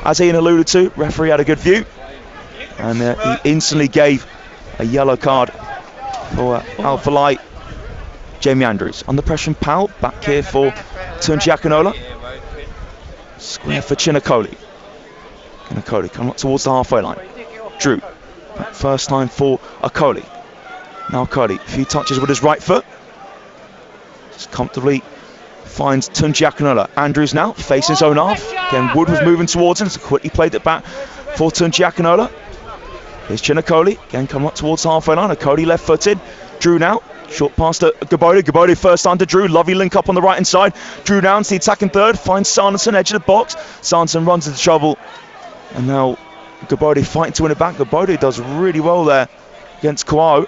as Ian alluded to, referee had a good view, and he instantly gave a yellow card for Al-Falai. Jamie Andrews under pressure from Powell, back here for Tunji Akinola. Square for Chinakoli. Chinakoli coming up towards the halfway line. Drew, back first time for Akoli. Now Akoli, a few touches with his right foot. Just comfortably finds Tunji Akinola. Andrews now facing his own half. Again, Wood was moving towards him, so quickly played it back for Tunji Akinola. Here's Chinakoli, again coming up towards the halfway line. Akoli left footed. Drew now, short pass to Gabode. Gabode first time to Drew. Lovely link up on the right hand side. Drew down to the attacking third, finds Sanderson, edge of the box. Sanderson runs into trouble. And now Gabode fighting to win it back. Gabode does really well there against Kouao.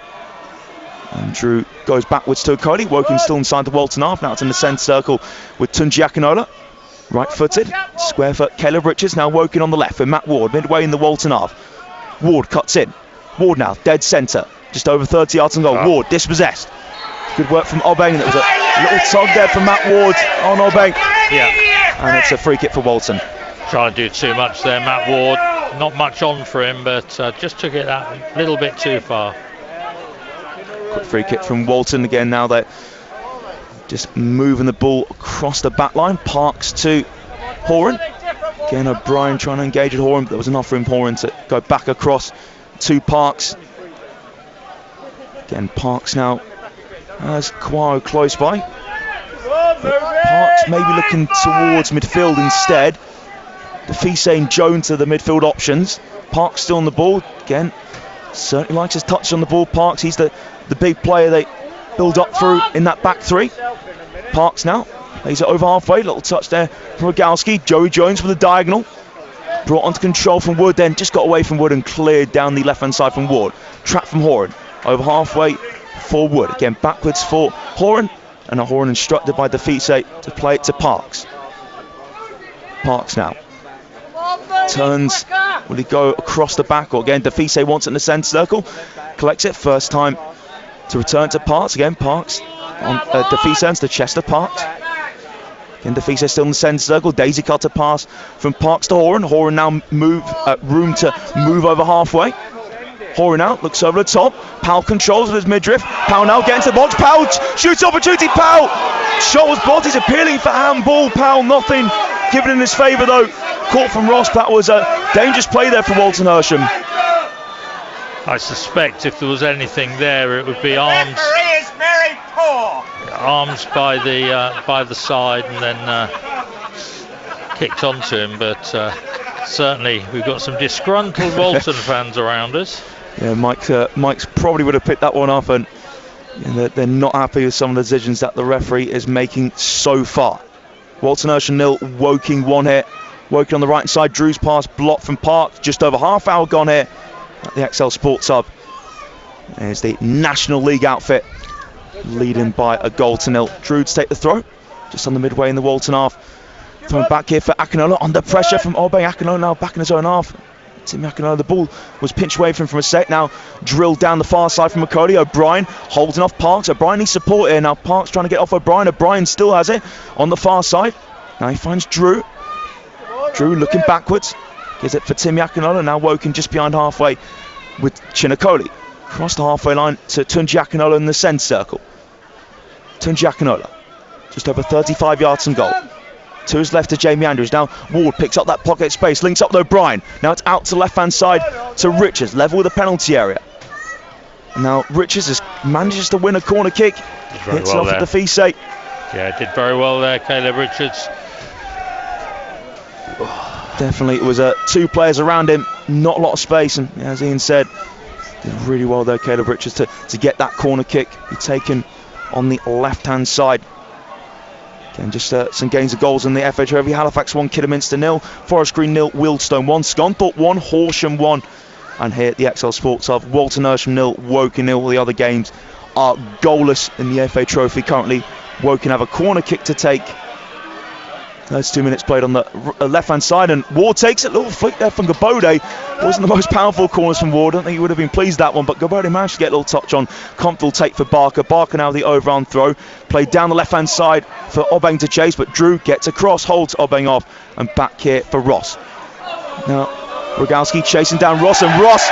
And Drew goes backwards to Akoli. Woking still inside the Walton half. Now it's in the centre circle with Tunji Akinola. Right footed. Square foot. Caleb Richards now Woking on the left with Matt Ward midway in the Walton half. Ward cuts in. Ward now dead centre. Just over 30 yards on goal. Ward dispossessed. Good work from Obeng. There was a little tug there from Matt Ward on Obeng. Yeah. And it's a free kick for Walton. Trying to do too much there, Matt Ward. Not much on for him, but just took it that little bit too far. Quick free kick from Walton again. Now they're just moving the ball across the back line. Parks to Horan. Again, O'Brien trying to engage with Horan, but there was enough room for Horan to go back across to Parks. Again, Parks now has Kouao close by. But Parks maybe looking towards midfield instead. Defise and Jones are the midfield options. Parks still on the ball. Again, certainly likes his touch on the ball. Parks, he's the big player they build up through in that back three. Parks now. He's over halfway, little touch there from Rogalski. Joey Jones with a diagonal. Brought onto control from Wood, then just got away from Wood and cleared down the left-hand side from Ward. Trap from Horan. Over halfway for Wood. Again, backwards for Horan. And Horan instructed by Defise to play it to Parks. Parks now. Turns. Will he go across the back? Or again, Defise wants it in the centre circle. Collects it. First time to return to Parks. Again, Parks on Defise ends to Chester Parks. Again, Defise still in the centre circle. Daisy cutter pass from Parks to Horan. Horan now room to move over halfway. Horan out, looks over the top. Powell controls with his midriff. Powell now getting to the box. Powell shoots opportunity. Powell shot was blocked. He's appealing for handball. Powell nothing given in his favour though. Caught from Ross. That was a dangerous play there for Walton Hersham. I suspect if there was anything there, it would be arms. Arms by the side and then kicked onto him. But certainly we've got some disgruntled Walton fans around us. Yeah, Mike's probably would have picked that one up, and they're not happy with some of the decisions that the referee is making so far. Walton Hersham 0, Woking 1 here. Woking on the right side. Drew's pass blocked from Park. Just over half hour gone here at the XL Sports Hub. There's the National League outfit leading by a goal to 0. Drew to take the throw. Just on the midway in the Walton half. Throwing back here for Akinola under pressure from Obeng. Akinola now back in his own half. Timmy Akinola, the ball was pinched away from him for a sec. Now drilled down the far side from McCody. O'Brien holding off Parks. O'Brien needs support here. Now Parks trying to get off O'Brien. O'Brien still has it on the far side. Now he finds Drew. Drew looking backwards. Gives it for Timmy Akinola. Now Woking just behind halfway with Chinakoli. Across the halfway line to Tunji Akinola in the centre circle. Tunji Akinola. Just over 35 yards from goal. To his left to Jamie Andrews. Now Ward picks up that pocket space, links up with O'Brien. Now it's out to left hand side to Richards, level with the penalty area. And now Richards manages to win a corner kick. Hits well off there. at the Fise. Yeah, did very well there, Caleb Richards. Definitely, it was two players around him, not a lot of space, and as Ian said, did really well there, Caleb Richards, to get that corner kick. Be taken on the left hand side. Again, just some gains of goals in the FA Trophy. Halifax 1, Kidderminster 0, Forest Green 0, Wealdstone 1, Scunthorpe 1, Horsham 1. And here at the XL Sports Hub, Walton Hersham 0, Woking 0. The other games are goalless in the FA Trophy currently. Woking have a corner kick to take. There's 2 minutes played on the left hand side, and Ward takes it. Little flick there from Gabode. Wasn't the most powerful corners from Ward. I don't think he would have been pleased with that one, but Gabode managed to get a little touch on. Comfortable take for Barker. Barker now the overarm throw. Played down the left hand side for Obeng to chase, but Drew gets across, holds Obeng off, and back here for Ross. Now Rogalski chasing down Ross, and Ross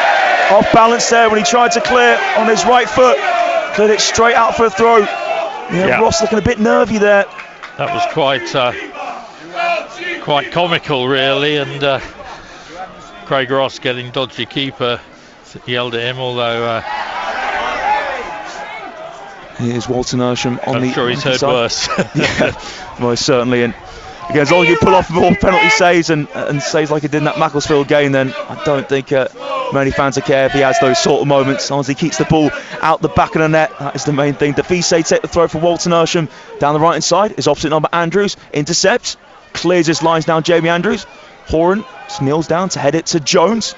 off balance there when he tried to clear on his right foot. Cleared it straight out for a throw. Yeah. Ross looking a bit nervy there. That was quite comical, really, and Craig Ross getting dodgy keeper yelled at him, although here's Walton Hersham on the. I'm sure he's heard side. worse. Yeah, most certainly. And again, as long as you pull off more penalty saves and saves like he did in that Macclesfield game, then I don't think many fans will care if he has those sort of moments. As long as he keeps the ball out the back of the net, that is the main thing. Defise take the throw for Walton Hersham down the right hand side. His opposite number Andrews intercepts, clears his lines down. Jamie Andrews. Horan kneels down to head it to Jones.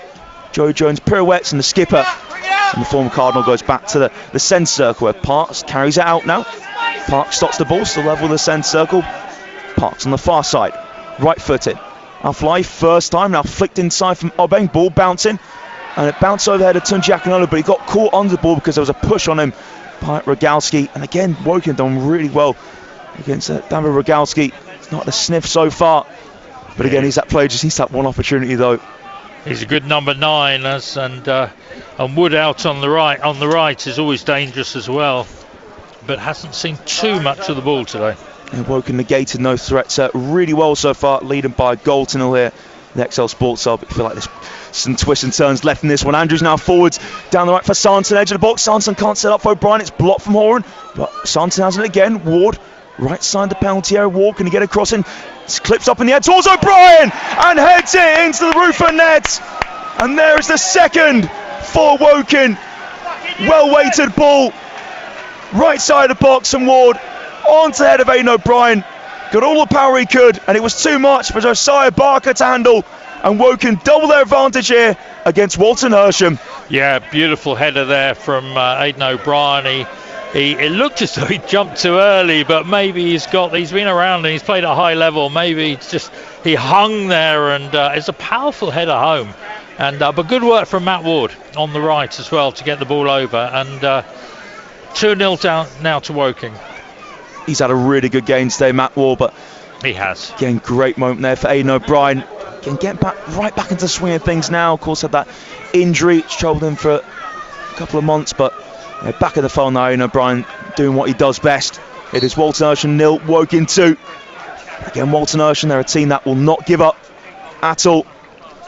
Joe Jones pirouettes, and the skipper and the former Cardinal goes back to the centre circle where Parks carries it out now. Parks stops the ball, still level with the centre circle. Parks on the far side, right footed. Al-Fly first time, now flicked inside from Obeng, ball bouncing, and it bounced over the head of Tunji Akinola, but he got caught under the ball because there was a push on him by Rogalski. And again, Woking done really well against Damir Rogalski. He's not had a sniff so far, but again, he's that player, just needs that one opportunity though. He's a good number 9, and Wood out on the right is always dangerous as well, but hasn't seen too much of the ball today. And Woking negated no threats really well so far, leading by a goal to 0 here. The XL Sports Hub. I feel like there's some twists and turns left in this one. Andrews now forwards down the right for Sanson, edge of the box. Sanson can't set up for O'Brien. It's blocked from Horan, but Sanson has it again. Ward right side the penalty area. Ward, can he get across in? Clips up in the air towards O'Brien and heads it into the roof of net. And there is the second for Woking. Well weighted ball right side of the box, and Ward onto the head of Aidan O'Brien. Got all the power he could, and it was too much for Josiah Barker to handle. And Woking double their advantage here against Walton Hersham. Yeah, beautiful header there from Aidan O'Brien. It looked as though he jumped too early, but maybe he's been around and he's played at a high level. Maybe it's just he hung there, and it's a powerful header home. And but good work from Matt Ward on the right as well to get the ball over. And 2-0 down now to Woking. He's had a really good game today, Matt Ward, but he has. Again, great moment there for Aidan O'Brien. Again, getting right back into the swing of things now. Of course, had that injury, it's troubled him for a couple of months, but back in the fold now, Aidan O'Brien doing what he does best. It is Walton Hersham 0, Woking 2. Again, Walton Hersham, they're a team that will not give up at all.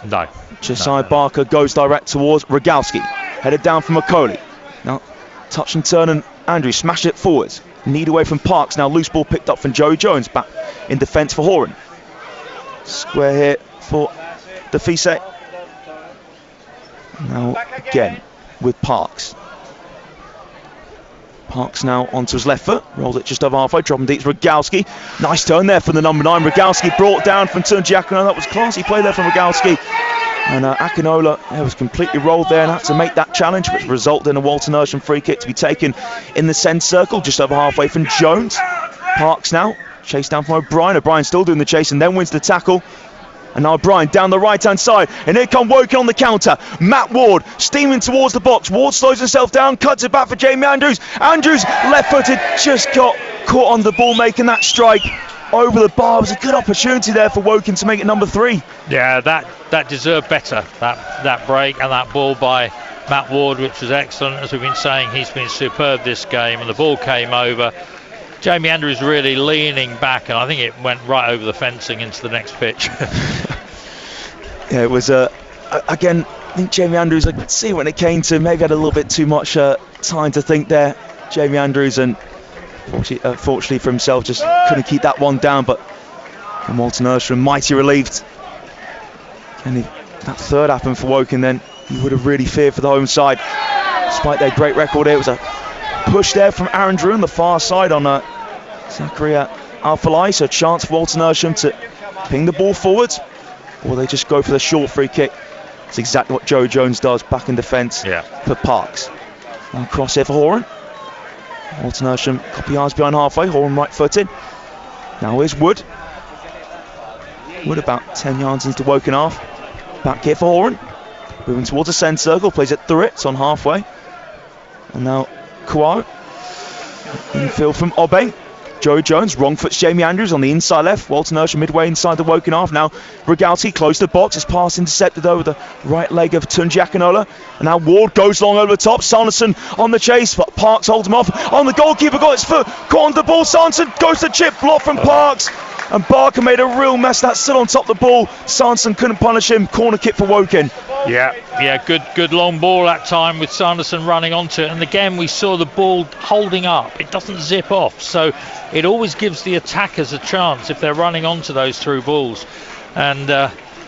No. Josiah Barker goes direct towards Rogalski. Headed down from Macaulay. Now, touch and turn, and Andrews smashed it forwards. Need away from Parks. Now loose ball picked up from Joe Jones. Back in defence for Horan. Square here for Defise. Now again with Parks. Parks now onto his left foot. Rolls it just over halfway. Dropping deep to Rogalski. Nice turn there from the number 9. Rogalski brought down from Tunji Akinola. That was classy play there from Rogalski. And Akinola was completely rolled there and had to make that challenge, which resulted in a Walton Hersham free kick to be taken in the centre circle, just over halfway from Jones. Parks now, chased down from O'Brien. O'Brien still doing the chase and then wins the tackle. And now O'Brien down the right-hand side. And here come Woking on the counter. Matt Ward steaming towards the box. Ward slows himself down, cuts it back for Jamie Andrews. Andrews, left-footed, just got caught on the ball making that strike over the bar. It was a good opportunity there for Woking to make it number 3. Yeah, that deserved better, that break and that ball by Matt Ward, which was excellent. As we've been saying, he's been superb this game, and the ball came over. Jamie Andrews really leaning back, and I think it went right over the fencing into the next pitch. Yeah, it was again. I think Jamie Andrews, I could see when it came to maybe had a little bit too much time to think there. Jamie Andrews, and fortunately for himself, just couldn't keep that one down. But Walton Hersham mighty relieved. And if that third happened for Woking, then you would have really feared for the home side. Despite their great record here, it was a push there from Aaron Drew on the far side on Zachary Alfalai. So a chance for Walton Hersham to ping the ball forwards, or they just go for the short free kick. It's exactly what Joe Jones does, back in defence for Parks. Now cross here for Horan. Walton Hersham a couple yards behind halfway. Horan right footed. Now here's Wood. Wood about 10 yards into Woking half. Back here for Horan. Moving towards the centre circle. Plays it through it. It's on halfway. And now Kawau. Infield from Obeng. Joe Jones, wrong foots Jamie Andrews on the inside left. Walton Hersham midway inside the Woking half. Now Regalti close to the box. His pass intercepted over the right leg of Tunji Akinola. And now Ward goes long over the top. Sanderson on the chase, but Parks holds him off. On the goalkeeper, got his foot caught on the ball. Sanderson goes to chip, block from Parks. And Barker made a real mess. That's still on top of the ball. Sanderson couldn't punish him. Corner kick for Woking. Yeah, good long ball that time with Sanderson running onto it. And again, we saw the ball holding up. It doesn't zip off. So it always gives the attackers a chance if they're running onto those through balls. And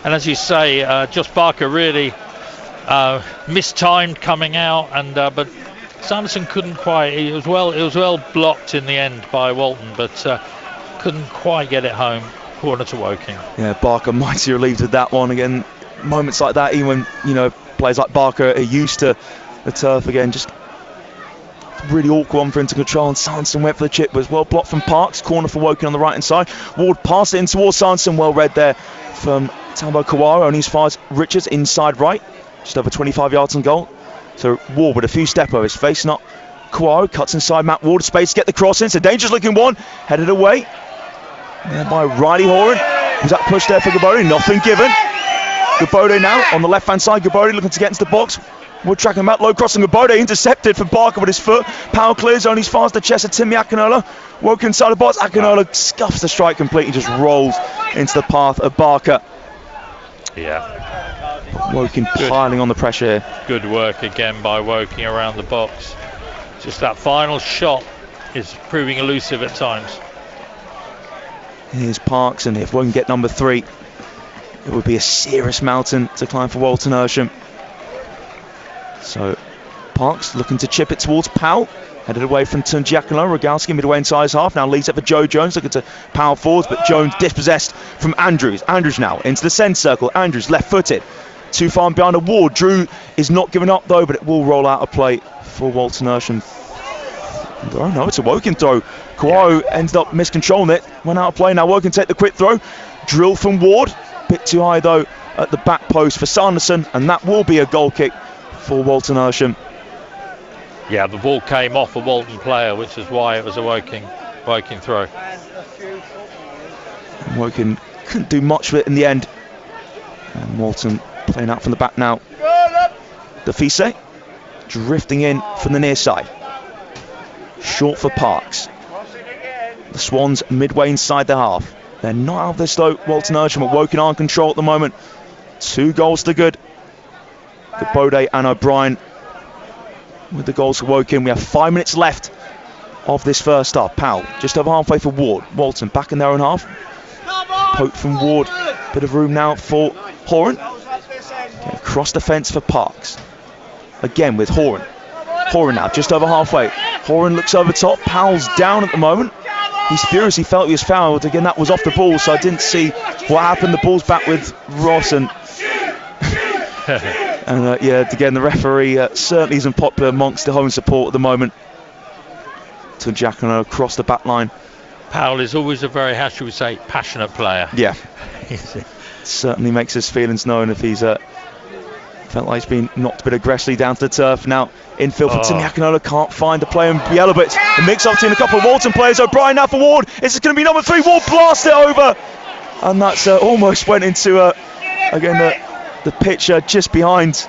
as you say, Josh Barker really mistimed coming out. And but Sanderson couldn't quite. It was well blocked in the end by Walton, but couldn't quite get it home. Corner to Woking. Yeah, Barker mighty relieved with that one. Again, moments like that, even when players like Barker are used to the turf again, just really awkward one for him to control. And Sanderson went for the chip, was well blocked from Parks. Corner for Woking on the right hand side. Ward passed it in towards Sanderson, well read there from Tambo Kawara, only as far as Richards inside right, just over 25 yards on goal. So Ward with a few step overs, facing up Kawara, cuts inside Matt Ward, space to get the cross in. It's a dangerous looking one, headed away there by Riley Horan. Was that push there for Gabodi? Nothing given. Gabodi now on the left hand side. Gabodi looking to get into the box. Wood tracking him out, low crossing. Gabodi intercepted from Barker with his foot. Powell clears only as far as the chest of Timmy Akinola. Woken inside the box. Akinola scuffs the strike completely, just rolls into the path of Barker. Yeah. Woking piling on the pressure here. Good work again by Woking around the box. Just that final shot is proving elusive at times. Here's Parks, and if Woking get number 3, it would be a serious mountain to climb for Walton Hersham. So Parks looking to chip it towards Powell, headed away from Tunji Akinola. Rogalski midway inside his half, now leads it for Joe Jones, looking to power forwards, but Jones dispossessed from Andrews. Andrews now into the centre circle. Andrews left footed, too far behind a Ward. Drew is not giving up though, but it will roll out of play for Walton Hersham. Oh no, it's a Woking throw. Kawau ended up miscontrolling it, went out of play. Now Woking take the quick throw, drill from Ward, bit too high though at the back post for Sanderson, and that will be a goal kick for Walton Hersham. Yeah, the ball came off a Walton player, which is why it was a Woking throw. And Woking couldn't do much with it in the end. And Walton playing out from the back now. Defise drifting in from the near side. Short for Parks. The Swans midway inside the half. They're not out of this though, Walton Hersham, but Woking are in control at the moment. 2 goals to good. Bode and O'Brien with the goals for Woking. We have 5 minutes left of this first half. Powell just over halfway for Ward. Walton back in their own half. Poke from Ward. Bit of room now for Horan. Okay, across the fence for Parks. Again with Horan. Horan now just over halfway. Horan looks over top. Powell's down at the moment. He's furious. He felt he was fouled. Again, that was off the ball, so I didn't see what happened. The ball's back with Ross, and again, the referee certainly isn't popular amongst the home support at the moment. To Jackano across the back line. Powell is always a very, how should we say, passionate player. Yeah. Certainly makes his feelings known if he's felt like he's been knocked a bit aggressively down to the turf. Now infield for Timmy Akinola, can't find the play, and Biela, but the mix-up between a couple of Walton players. O'Brien now for Ward. Is it going to be number 3? Ward blast it over, and that's almost went into again the pitch just behind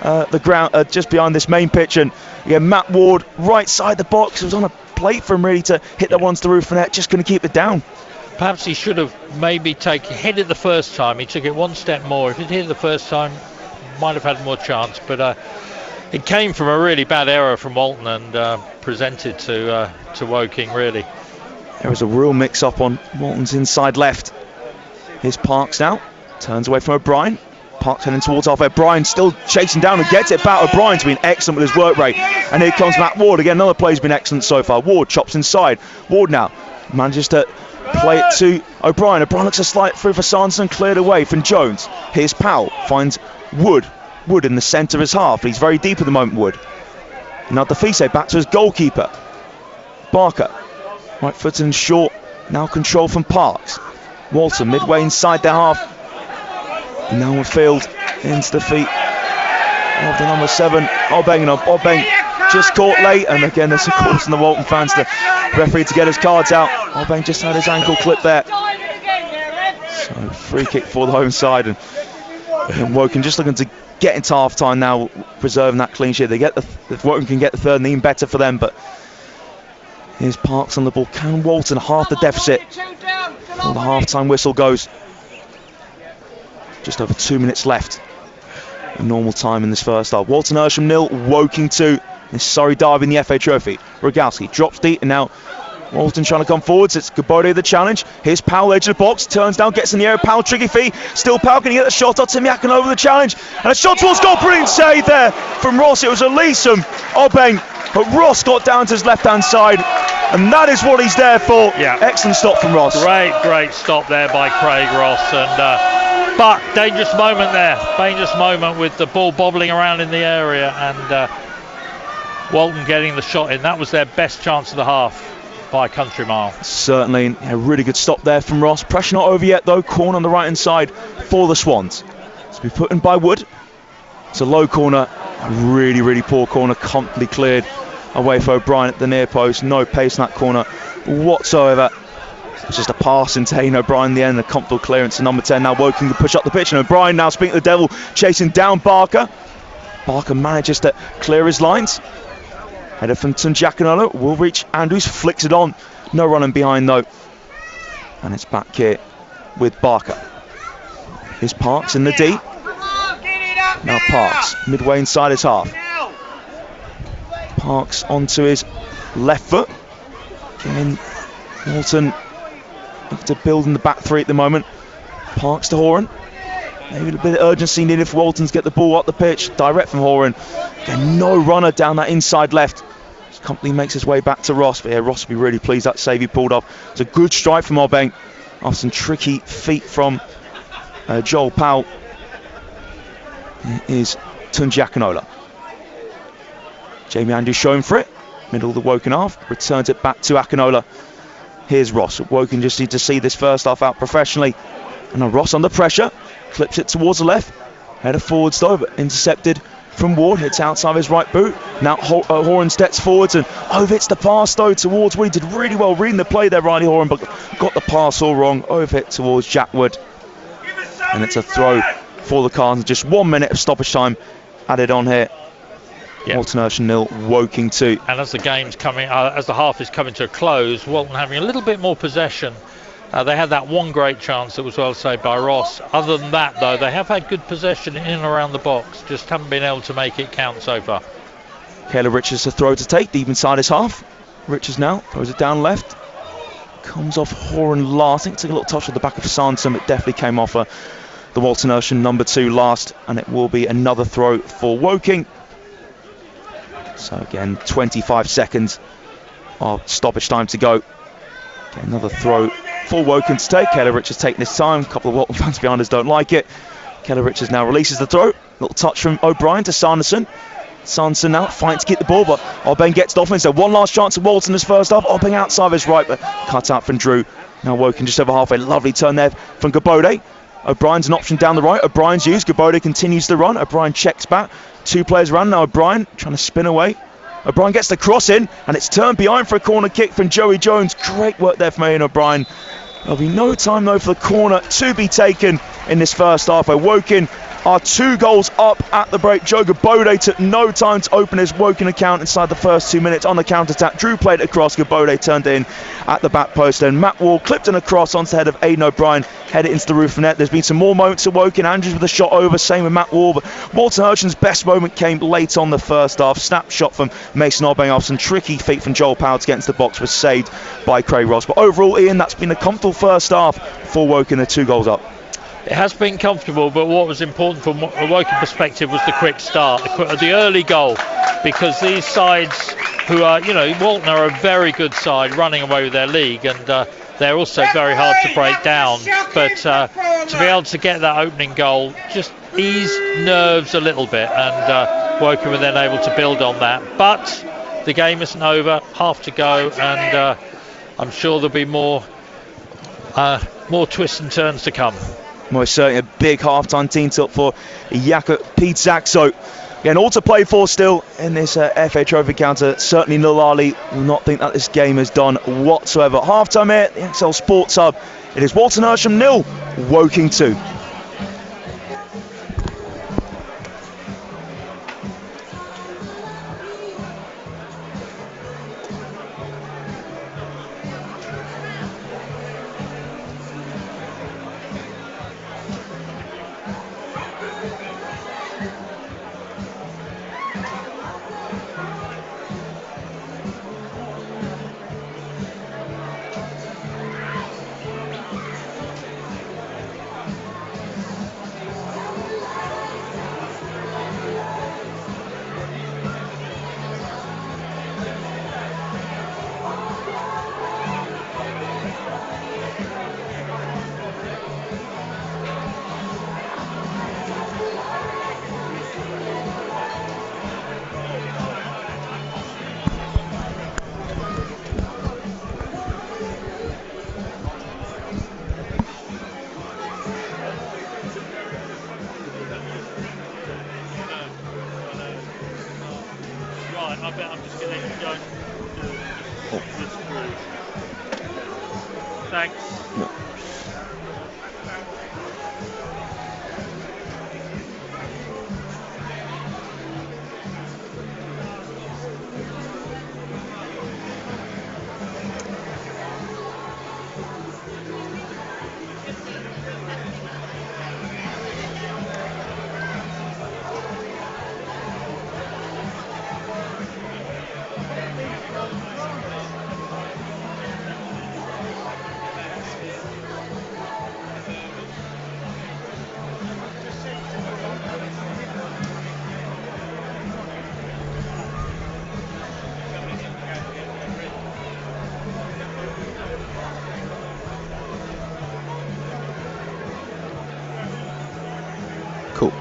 the ground, just behind this main pitch. And again, Matt Ward right side the box. It was on a plate for him really to hit that one to the roof of the net. Just going to keep it down. Perhaps he should have maybe hit it the first time. He took it one step more. If he'd hit it the first time, might have had more chance. But it came from a really bad error from Walton and presented to Woking, really. There was a real mix-up on Walton's inside left. Here's Parks now. Turns away from O'Brien. Parks heading towards half. O'Brien still chasing down and gets it back. O'Brien's been excellent with his work rate. And here comes Matt Ward. Again, another play's been excellent so far. Ward chops inside. Ward now manages to play it to O'Brien. O'Brien looks a slight through for Sanson, cleared away from Jones. Here's Powell, finds Wood. Wood in the centre of his half. He's very deep at the moment, Wood. Now Defise back to his goalkeeper. Barker, right foot and short. Now control from Parks. Walton midway inside their half. Now on field into the feet of the number 7, Obeng. Obeng just caught late, and again there's a call from the Walton fans to referee to get his cards out. Obeng just had his ankle clipped there. So free kick for the home side, and Woking just looking to get into half time now, preserving that clean sheet. If Woking can get the third, and even better for them. But here's Parks on the ball. Can Walton half the deficit before the half-time whistle goes? Just over 2 minutes left. A normal time in this first half. Walton Hersham 0, Woking 2. This Surrey derby in the FA Trophy. Rogalski drops deep, and now Walton trying to come forwards. It's Gabode the challenge. Here's Powell, edge of the box, turns down, gets in the air. Powell, tricky feet. Still Powell, can he get the shot? Timiakan over the challenge, and a shot towards goal. Brilliant save there from Ross. It was Elise Obeng, but Ross got down to his left-hand side, and that is what he's there for. Yeah. Excellent stop from Ross. Great stop there by Craig Ross, and but dangerous moment there. Dangerous moment with the ball bobbling around in the area, and Walton getting the shot in. That was their best chance of the half by a country mile. Certainly a really good stop there from Ross. Pressure not over yet though. Corner on the right hand side for the Swans. To be put in by Wood. It's a low corner. A really poor corner. Comfortably cleared away for O'Brien at the near post. No pace in that corner whatsoever. It's just a pass into Hayden O'Brien in the end. A comfortable clearance to number 10. Now Woking to push up the pitch, and O'Brien now speaking to the devil, chasing down Barker. Barker manages to clear his lines. Header from Tunjakanolo will reach Andrews, flicks it on. No running behind though. And it's back here with Barker. Here's Parks in the D. Now Parks, midway inside his half. Parks onto his left foot. Again, Walton to build in the back three at the moment. Parks to Horan. Maybe a bit of urgency needed for Walton to get the ball up the pitch. Direct from Horan. Again, no runner down that inside left. Company makes his way back to Ross, but yeah, Ross will be really pleased that save he pulled off. It's a good strike from Obeng after some tricky feet from Joel Powell. It is Tunjakanola. Jamie Andrews showing for it. Middle of the Woking half. Returns it back to Akinola. Here's Ross. Woking just need to see this first half out professionally. And now Ross under pressure. Clips it towards the left. Header forwards though, but intercepted from Ward. Hits outside his right boot. Now Horan steps forwards and overhits the pass though towards Wood. He did really well reading the play there, Riley Horan, but got the pass all wrong. Overhit towards Jack Wood. And it's a throw for the Cardinals. Just 1 minute of stoppage time added on here. Yep. Walton Hersham 0, Woking 2. And as the game's coming, as the half is coming to a close, Walton having a little bit more possession. They had that one great chance that was well saved by Ross. Other than that, though, they have had good possession in and around the box. Just haven't been able to make it count so far. Caleb Richards a throw to take, deep inside his half. Richards now throws it down left. Comes off Horan last. I think took a little touch at the back of Sanson, but definitely came off the Walton Hersham number 2 last. And it will be another throw for Woking. So again, 25 seconds of stoppage time to go. Okay, another throw for Woking to take. Caleb Richards taking his time. A couple of Walton fans behind us don't like it. Caleb Richards now releases the throw. Little touch from O'Brien to Sanderson. Sanderson now fighting to keep the ball, but Obeng gets it off. So one last chance at Walton this first half. Obeng outside of his right, but cut out from Drew. Now Woking just over halfway. Lovely turn there from Gabode. O'Brien's an option down the right. O'Brien's used. Gabode continues to run. O'Brien checks back. 2 players run. Now O'Brien trying to spin away. O'Brien gets the cross in, and it's turned behind for a corner kick from Joey Jones. Great work there from Ian O'Brien. There'll be no time though for the corner to be taken in this first half. Woking are 2 goals up at the break. Joe Gabode took no time to open his Woking account inside the first 2 minutes on the counter-attack. Drew played it across, Gabode turned it in at the back post, and Matt Ward clipped an across onto the head of Aidan O'Brien, headed into the roof of net. There's been some more moments at Woking. Andrews with a shot over, same with Matt Ward, but Walton Hersham's best moment came late on the first half. Snap shot from Mason Obbing off some tricky feet from Joel Powell to get into the box, was saved by Craig Ross. But overall, Ian, that's been a comfortable first half for Woking. They're 2 goals up. It has been comfortable, but what was important from a Woking perspective was the quick start, the early goal, because these sides who are, Walton are a very good side running away with their league, and they're also very hard to break down. But to be able to get that opening goal just eased nerves a little bit, and Woking were then able to build on that. But the game isn't over, half to go, and I'm sure there'll be more twists and turns to come. Most certainly a big half-time team up for Jakob Pete Saxo. Again, all to play for still in this FA Trophy counter. Certainly Null Ali will not think that this game is done whatsoever. Half-time here at the XL Sports Hub. It is Walton Hersham 0, Woking 2. I bet I'm just going to go this through. Thanks. No. Cool.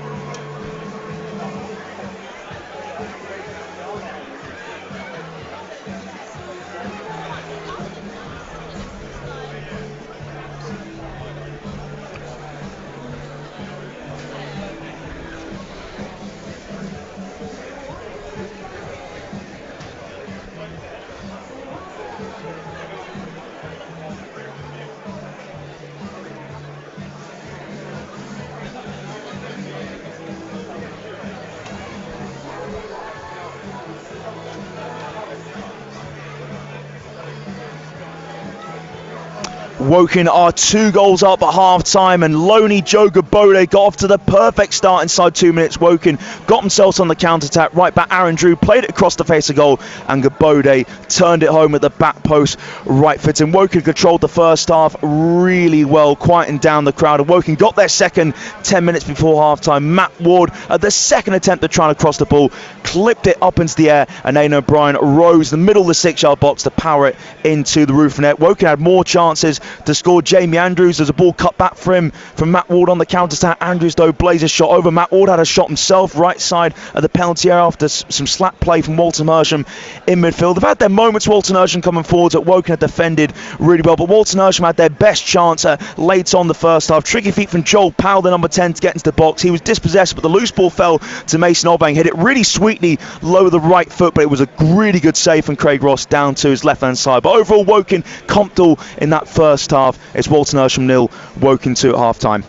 Woking are 2 goals up at half-time, and lonely Joe Gabode got off to the perfect start inside 2 minutes. Woking got themselves on the counter-attack. Right back, Aaron Drew played it across the face of goal, and Gabode turned it home at the back post, right foot. And Woking controlled the first half really well, quieting down the crowd. And Woking got their second 10 minutes before half-time. Matt Ward, at the second attempt at trying to cross the ball, clipped it up into the air, and Aidan O'Brien rose the middle of the 6-yard box to power it into the roof net. Woking had more chances to score. Jamie Andrews, there's a ball cut back for him from Matt Ward on the counter-attack. Andrews though blazes a shot over. Matt Ward had a shot himself right side of the penalty area after some slack play from Walton Hersham in midfield. They've had their moments, Walton Hersham coming forwards, at Woking had defended really well, but Walton Hersham had their best chance late on the first half. Tricky feet from Joel Powell, the number 10, to get into the box. He was dispossessed, but the loose ball fell to Mason Obbing, hit it really sweetly low the right foot, but it was a really good save from Craig Ross down to his left hand side. But overall, Woking comfortable in that first half. It's Walton Hersham 0, Woking 2 at half time.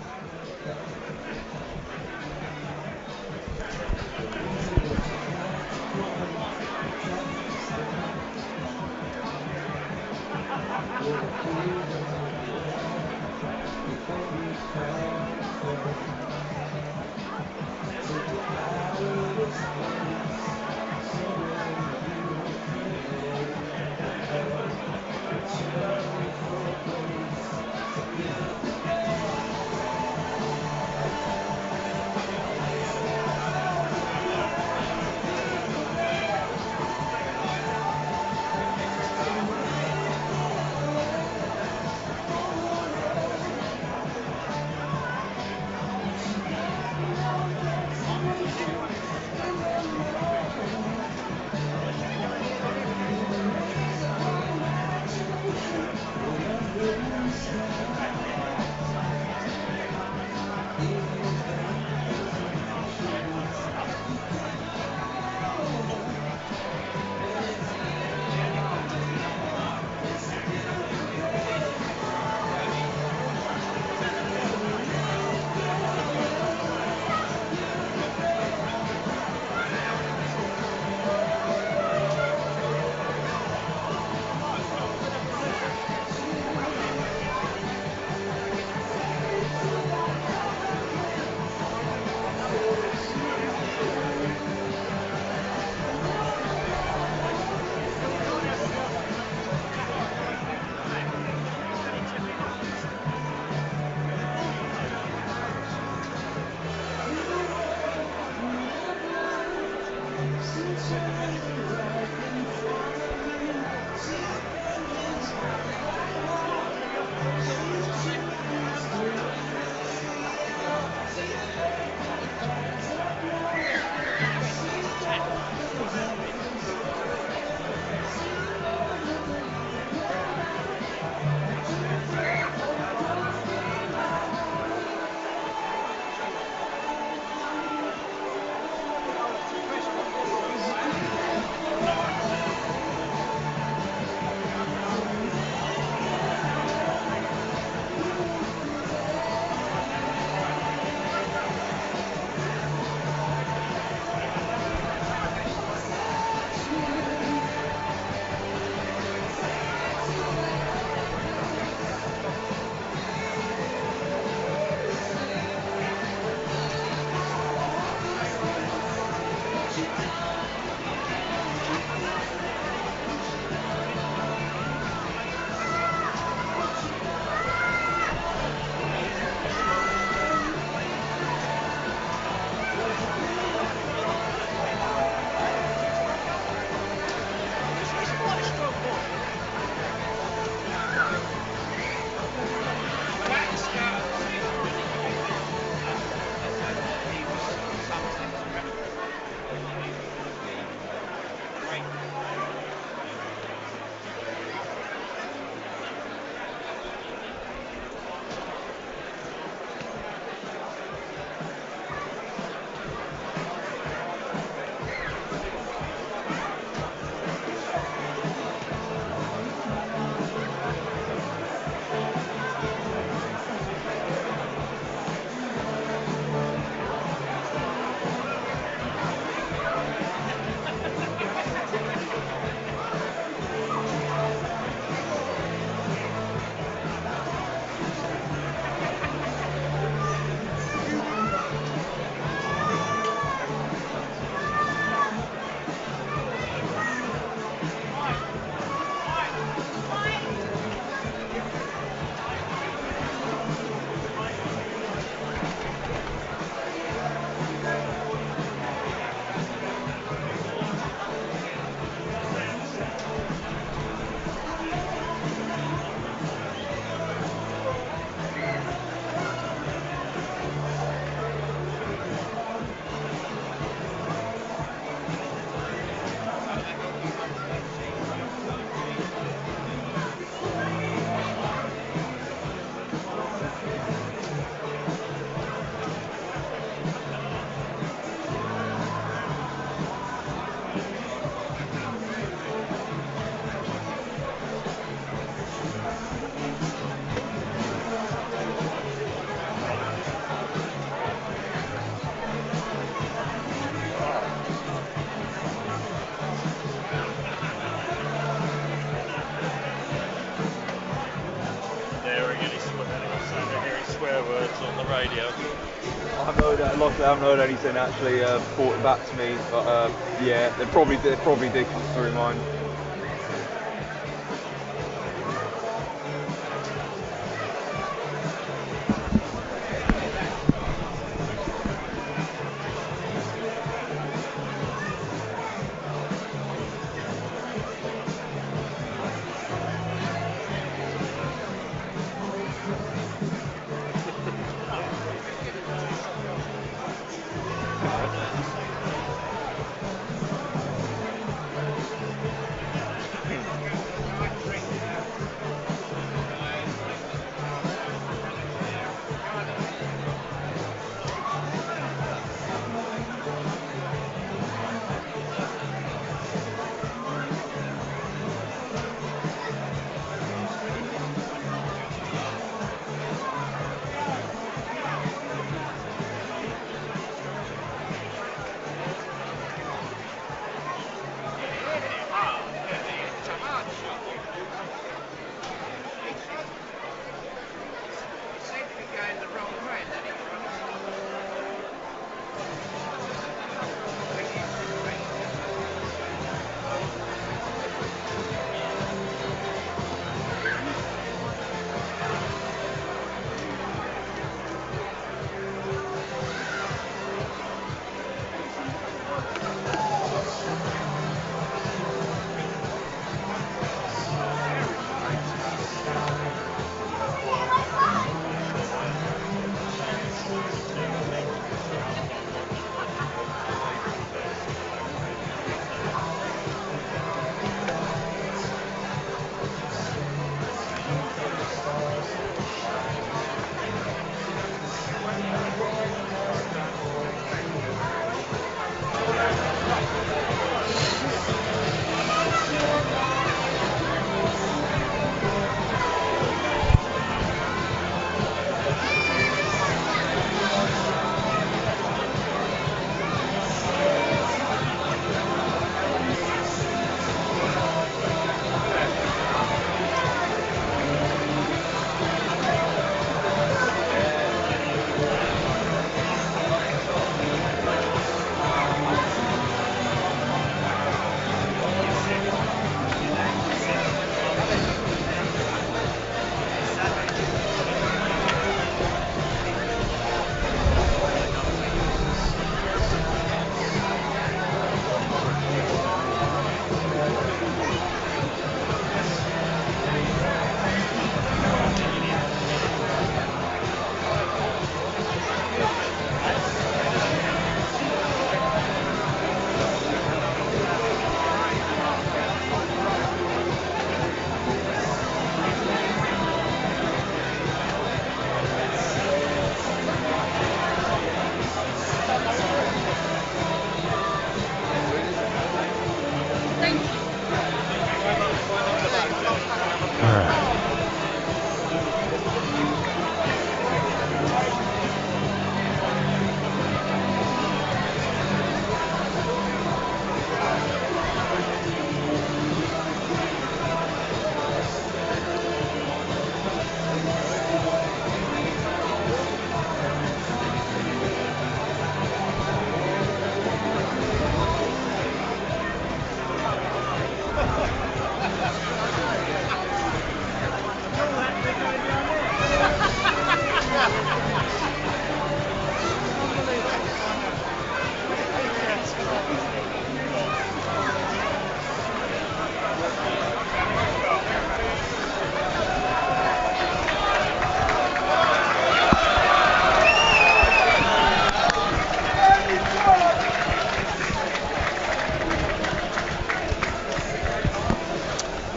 on the radio. Luckily, I haven't heard anything actually brought it back to me, but yeah, they probably did come through mine.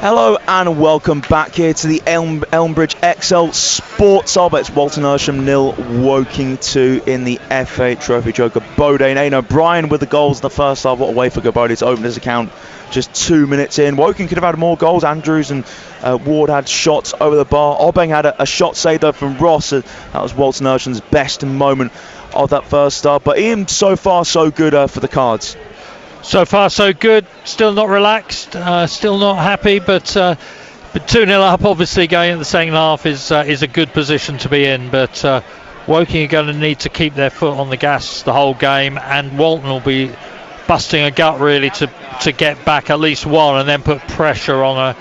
Hello and welcome back here to the Elmbridge XL Sports Hub. It's Walton Hersham 0, Woking 2 in the FA Trophy. Joe Gabode, Aidan O'Brien with the goals in the first half. What a way for Gabode to open his account just 2 minutes in. Woking could have had more goals. Andrews and Ward had shots over the bar. Obeng had a shot saved though from Ross. That was Walton Hersham's best moment of that first half. But Ian, so far so good for the Cards. So far so good, still not relaxed, still not happy, but 2-0 up obviously going in the second half is a good position to be in, but Woking are going to need to keep their foot on the gas the whole game, and Walton will be busting a gut really to get back at least one and then put pressure on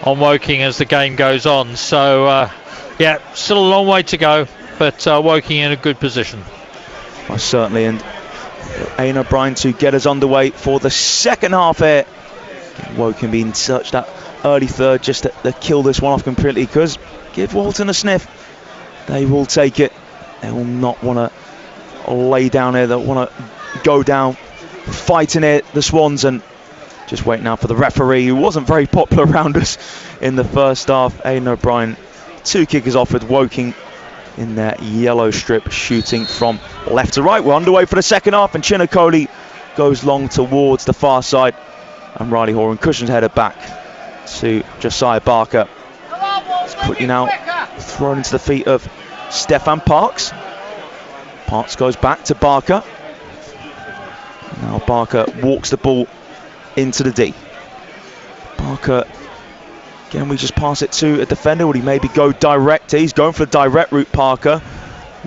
Woking as the game goes on. So yeah, still a long way to go, but Woking in a good position. Well, certainly, and Aidan O'Brien to get us underway for the second half here. Woking being such that early third just to kill this one off completely, because give Walton a sniff, they will take it. They will not want to lay down here, they'll want to go down fighting it, the Swans, and just wait now for the referee, who wasn't very popular around us in the first half. Aidan O'Brien, 2 kickers off with Woking in their yellow strip, shooting from left to right. We're underway for the second half, and Chinakoli goes long towards the far side, and Riley Horan cushions header back to Josiah Barker. It's quickly now thrown into the feet of Stefan Parks. Parks goes back to Barker. Now Barker walks the ball into the D. Barker, again, we just pass it to a defender. Would he maybe go direct? He's going for the direct route, Parker.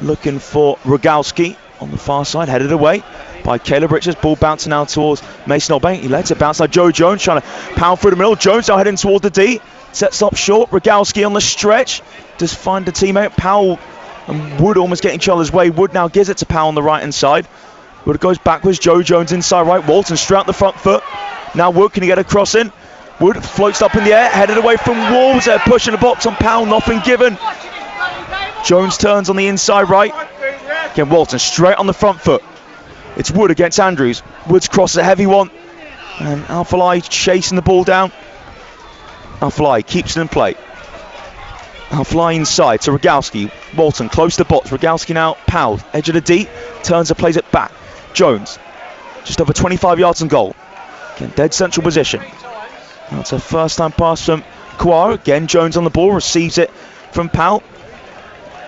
Looking for Rogalski on the far side, headed away by Caleb Richards. Ball bouncing now towards Mason O'Bank. He lets it bounce like Joe Jones, trying to pound through the middle. Jones now heading towards the D. Sets up short. Rogalski on the stretch. Does find a teammate. Powell and Wood almost getting each other's way. Wood now gives it to Powell on the right hand side. Wood goes backwards. Joe Jones inside right. Walton straight out the front foot. Now Wood, can he get a cross in? Wood floats up in the air, headed away from Wolves. They're pushing the box on Powell, nothing given. Jones turns on the inside right. Again, Walton straight on the front foot. It's Wood against Andrews. Wood's cross is a heavy one, and Alfalai chasing the ball down. Alfalai keeps it in play. Alfalai inside to Rogalski. Walton close to the box. Rogalski now, Powell, edge of the D, turns and plays it back. Jones, just over 25 yards on goal. Again, dead central position. Now it's a first time pass from Kawara. Again, Jones on the ball, receives it from Powell.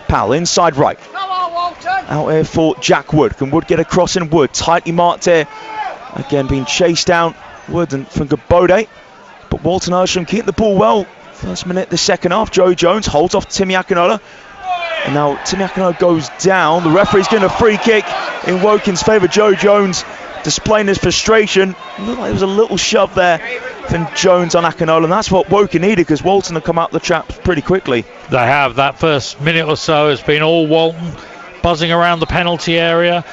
Powell inside right. Out here for Jack Wood. Can Wood get a cross in? Wood tightly marked here. Again, being chased down. Wood and from Gabode. But Walton Hersham keep the ball well. First minute, the second half. Joe Jones holds off Timmy Akinola. And now Timmy Akinola goes down. The referee's getting a free kick in Woking's favour. Joe Jones displaying his frustration. Looked like there was a little shove there from Jones on Akinola, and that's what Woking needed, because Walton have come out the traps pretty quickly. They have. That first minute or so has been all Walton, buzzing around the penalty area.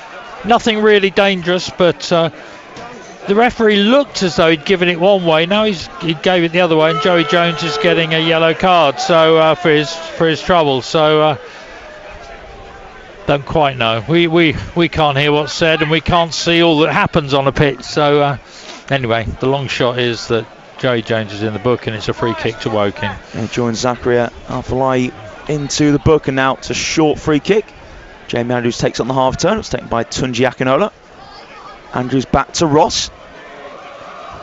Nothing really dangerous, but the referee looked as though he'd given it one way. Now he gave it the other way, and Joey Jones is getting a yellow card for his trouble. So don't quite know. We can't hear what's said, and we can't see all that happens on a pitch. So anyway, the long shot is that Joey Jones is in the book, and it's a free kick to Woking. And joins Zakaria Alfalai into the book, and now it's a short free kick. Jamie Andrews takes on the half turn. It's taken by Tunji Akinola. Andrews back to Ross.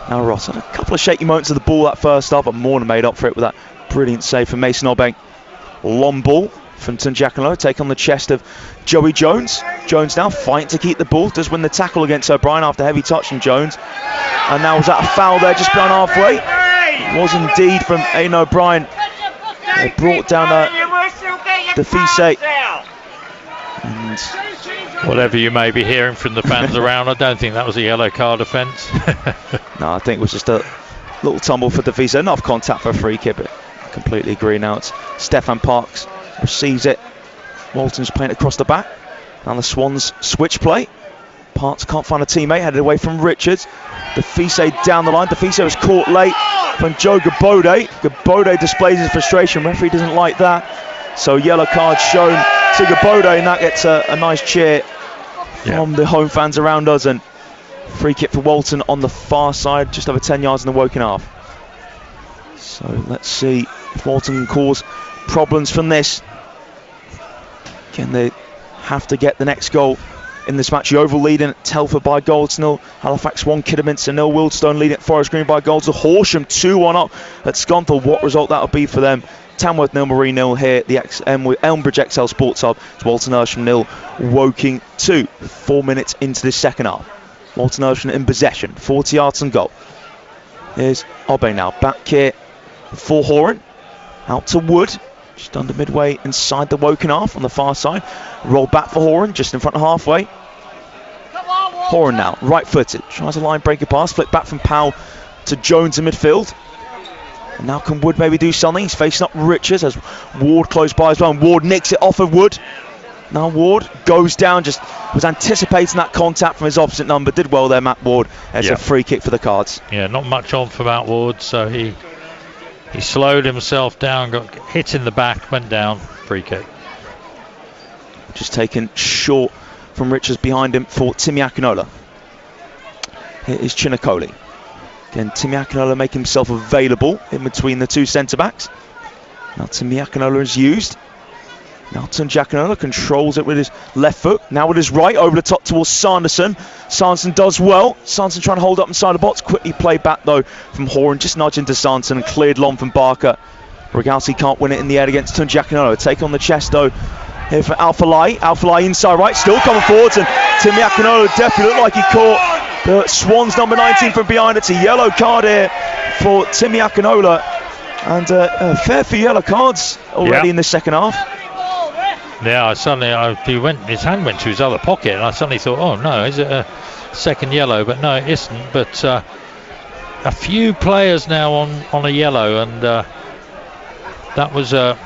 Now Ross had a couple of shaky moments of the ball that first half, but more than made up for it with that brilliant save from Mason Obank. Long ball from Tunji Akinola, take on the chest of Joey Jones. Jones now fighting to keep the ball, does win the tackle against O'Brien after heavy touch from Jones. And now was that a foul there just beyond halfway? It was indeed from Aidan O'Brien. They brought down Defise. And whatever you may be hearing from the fans around, I don't think that was a yellow card offence. No, I think it was just a little tumble for Defise. Enough contact for a free kick, but I completely agree now. It's Stefan Parks receives it. Walton's playing it across the back. Now the Swans switch play. Parks can't find a teammate, headed away from Richards. Defise down the line. Defise was caught late from Joe Gabode. Gabode displays his frustration. Referee doesn't like that. So yellow card shown to Gabode, and that gets a nice cheer from the home fans around us. And free kick for Walton on the far side, just over 10 yards in the Woking half. So let's see if Walton can cause problems from this. Can they have to get the next goal in this match? Yeovil leading at Telford by goals 0. Halifax 1, Kidderminster 0. Wildstone leading at Forest Green by goals. Horsham 2-1 up at Scunthorpe. What result that'll be for them? Tamworth 0, Marine 0 here at the Elmbridge XL Sports Hub. It's Walton Hersham 0, Woking 2. 4 minutes into this second half. Walton Hersham in possession, 40 yards on goal. Here's Obe now, back here for Horan. Out to Wood. Just under midway inside the Woking half on the far side. Roll back for Horan, just in front of halfway. Horan now, right-footed. Tries a line breaker pass, flip back from Powell to Jones in midfield. And now can Wood maybe do something? He's facing up Richards as Ward close by as well. And Ward nicks it off of Wood. Now Ward goes down, just was anticipating that contact from his opposite number. Did well there, Matt Ward. It's a free kick for the Cards. Yeah, not much on for Matt Ward, so he slowed himself down, got hit in the back, went down, free kick. Just taken short from Richards behind him for Timmy Akinola. Here is Chinakoli. Again, Timmy Akinola making himself available in between the two centre-backs. Now Timmy Akinola is used. Now Tunji Akinola controls it with his left foot. Now with his right, over the top towards Sanderson. Sanderson does well. Sanderson trying to hold up inside the box. Quickly played back though from Horan. Just nudging to Sanderson and cleared long from Barker. Rogalski can't win it in the air against Tunji Akinola. Take on the chest though here for Alpha Lai. Alpha Lai inside right, still coming forwards. And Timmy Akinola definitely looked like he caught the Swans number 19 from behind. It's a yellow card here for Timmy Akinola. And a fair few yellow cards already in the second half. Yeah, his hand went to his other pocket, and I suddenly thought, oh no, is it a second yellow? But no, it isn't. But a few players now on a yellow, and that was a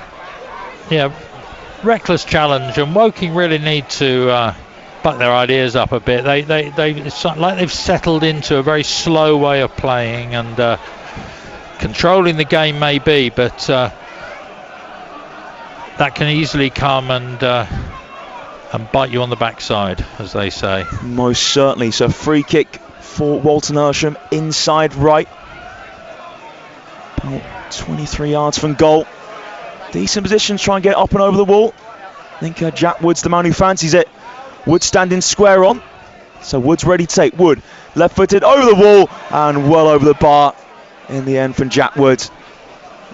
reckless challenge. And Woking really need to buck their ideas up a bit. It's like they've settled into a very slow way of playing and controlling the game maybe, but that can easily come and bite you on the backside, as they say. Most certainly. So free kick for Walton Hersham inside right. About 23 yards from goal. Decent positions, try and get up and over the wall. I think Jack Wood's the man who fancies it. Wood standing square on. So Wood's ready to take. Wood left-footed over the wall and well over the bar in the end from Jack Wood.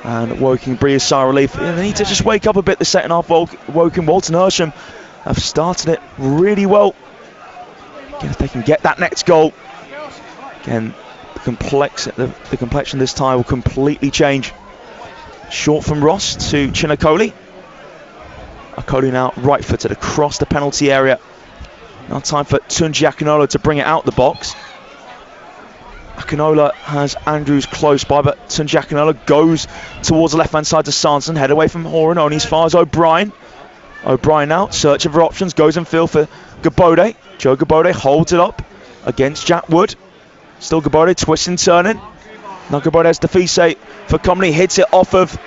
And Woking breathe a sigh of relief. They need to just wake up a bit the second half. Woking, Walton Hersham have started it really well. Again, if they can get that next goal, again, the complexion this tie will completely change. Short from Ross to Chinakoli. Akoli now right-footed across the penalty area. Now time for Tunji Akinola to bring it out the box. Akinola has Andrews close by, but Tunji Akinola goes towards the left-hand side to Sanson. Head away from Horan, only as far as O'Brien. O'Brien now searching for options, goes in field for Gabode. Joe Gabode holds it up against Jack Wood. Still Gabode twisting, turning. Now Gabode has Defise for Comley, hits it off of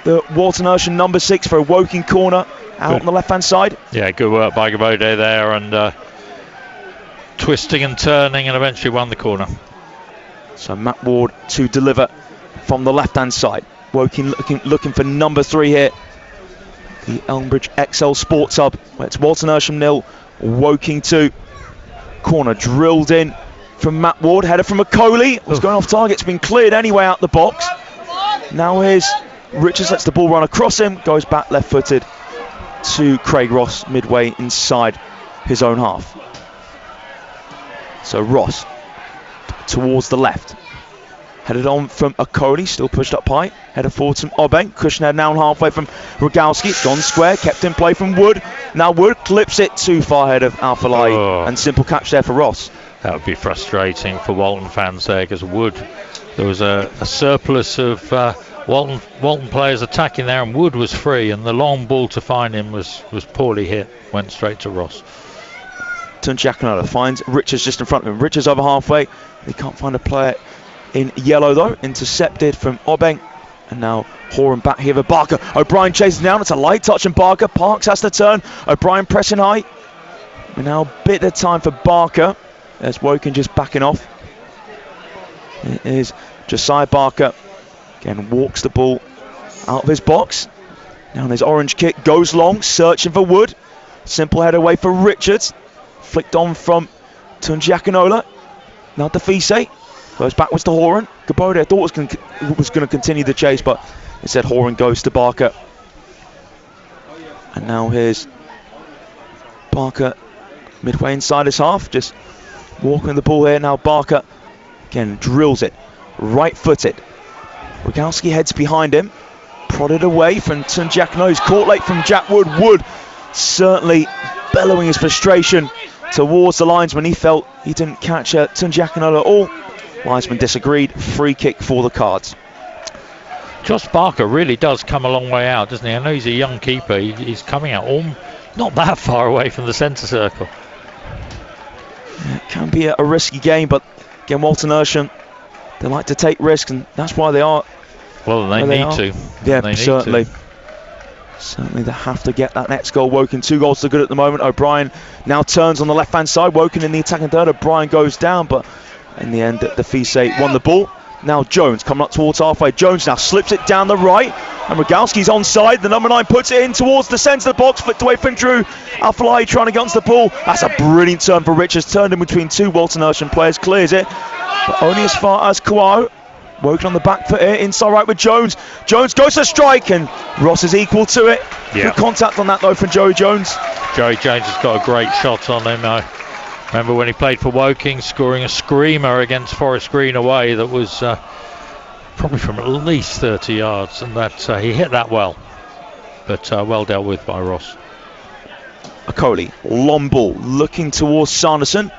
the Walton Hersham number 6 for a Woking corner out on the left-hand side. Yeah, good work by Gabode there, and twisting and turning, and eventually won the corner. So Matt Ward to deliver from the left-hand side. Woking looking for number 3 here. The Elmbridge XL Sports Hub, where it's Walton Hersham 0, Woking 2. Corner drilled in from Matt Ward. Header from Akoli. Was going off target. It's been cleared anyway out the box. Now here's Richards, lets the ball run across him. Goes back left-footed to Craig Ross midway inside his own half. So Ross towards the left. Headed on from Akoli, still pushed up high. Headed forward from Obeng. Kushner now halfway from Rogalski. It's gone square, kept in play from Wood. Now Wood clips it too far ahead of Alpha Lai, and simple catch there for Ross. That would be frustrating for Walton fans there, because Wood, there was a surplus of Walton players attacking there, and Wood was free, and the long ball to find him was poorly hit, went straight to Ross. Tunji Akinola finds Richards just in front of him. Richards over halfway. They can't find a player in yellow though. Intercepted from Obeng. And now Horan back here for Barker. O'Brien chases down. It's a light touch and Barker. Parks has to turn. O'Brien pressing high. And now a bit of time for Barker. There's Woking just backing off. It is Josiah Barker. Again, walks the ball out of his box. Now his orange kit goes long, searching for Wood. Simple head away for Richards. Flicked on from Tunji Akinola. Now Defise goes backwards to Horan. Gabode, I thought was going to continue the chase, but instead Horan goes to Barker. And now here's Barker midway inside his half, just walking the ball here. Now Barker again drills it, right-footed. Rogalski heads behind him. prodded away from Tunjackano. He's caught late from Jack Wood. Wood certainly bellowing his frustration towards the linesman. He felt he didn't catch Tunjackano at all. Linesman disagreed. Free kick for the Cards. Josh Barker really does come a long way out, doesn't he? I know he's a young keeper. He's coming out not that far away from the centre circle. Yeah, it can be a risky game, but again, Walton Hersham, they like to take risks, and that's why they are. Well, they need to. Yeah, they certainly. Certainly they have to get that next goal. Woking 2 goals to good at the moment. O'Brien now turns on the left-hand side. Woking in the attacking third. O'Brien goes down, but in the end, the Fise won the ball. Now Jones coming up towards halfway. Jones now slips it down the right, and Rogalski's onside. The number 9 puts it in towards the centre of the box, flicked away from Drew. Alfalai trying to get onto the ball. That's a brilliant turn for Richards. Turned in between 2 Walton Hersham players, clears it, but only as far as Kawau. Woking on the back foot here, inside right with Jones. Jones goes to strike, and Ross is equal to it. Yeah. Good contact on that though from Joey Jones. Joey Jones has got a great shot on him. I remember when he played for Woking, scoring a screamer against Forest Green away that was probably from at least 30 yards, and that he hit that well, but well dealt with by Ross. Okoli, long ball, looking towards Sanderson.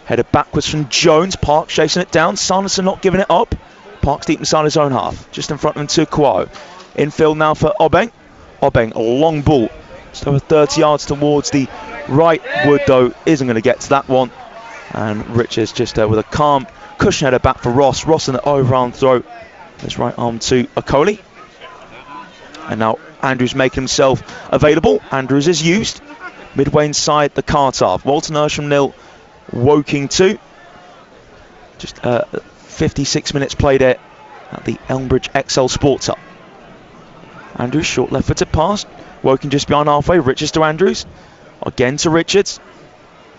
Headed backwards from Jones. Park chasing it down. Sanderson not giving it up. Park's deep inside his own half, just in front of him to Kawau. Infield now for Obeng. Obeng, a long ball, just over 30 yards towards the right. Wood, though, isn't going to get to that one. And Richards just with a calm cushion header back for Ross. Ross in the overarm throw. His right arm to Okoli. And now Andrews making himself available. Andrews is used. Midway inside the Cards half. Walton Hersham 0, Woking 2. Just 56 minutes played at the Elmbridge XL Sports Hub. Andrews, short left-footed pass. Woking just behind halfway. Richards to Andrews. Again to Richards.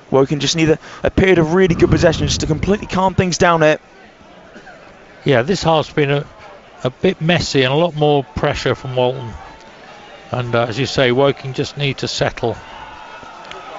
Woking just need a period of really good possession just to completely calm things down here. Yeah, this half's been a bit messy and a lot more pressure from Walton. And as you say, Woking just need to settle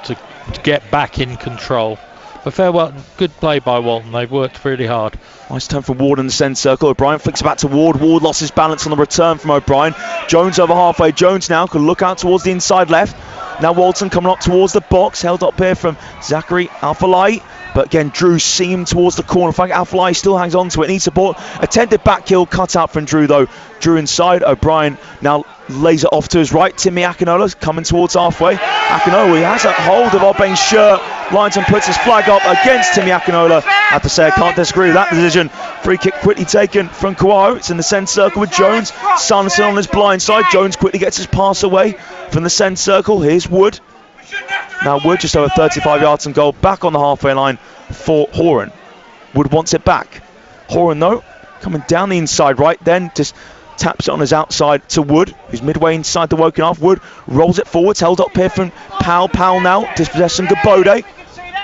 to get back in control. But farewell, good play by Walton. They've worked really hard. Nice turn from Ward in the centre circle. O'Brien flicks back to Ward. Ward lost his balance on the return from O'Brien. Jones over halfway. Jones now can look out towards the inside left. Now Walton coming up towards the box. Held up here from Zachary Alfalai. But again, Drew seamed towards the corner. In fact, Alfalai still hangs on to it. Needs support. Attempted back heel. Cut out from Drew though. Drew inside. O'Brien now lays it off to his right. Timmy Akinola's coming towards halfway. Akinola, he has a hold of Obeng's shirt. Linesman puts his flag up against Timmy Akinola. I have to say I can't disagree with that decision. Free kick quickly taken from Kawau. It's in the centre circle with Jones. Sanderson on his blind side. Jones quickly gets his pass away from the centre circle. Here's Wood. Now Wood just over 35 yards and goal. Back on the halfway line for Horan. Wood wants it back. Horan though, coming down the inside right, then just taps it on his outside to Wood, who's midway inside the Woking half. Wood rolls it forwards, held up here from Powell. Powell now dispossessing Gabode.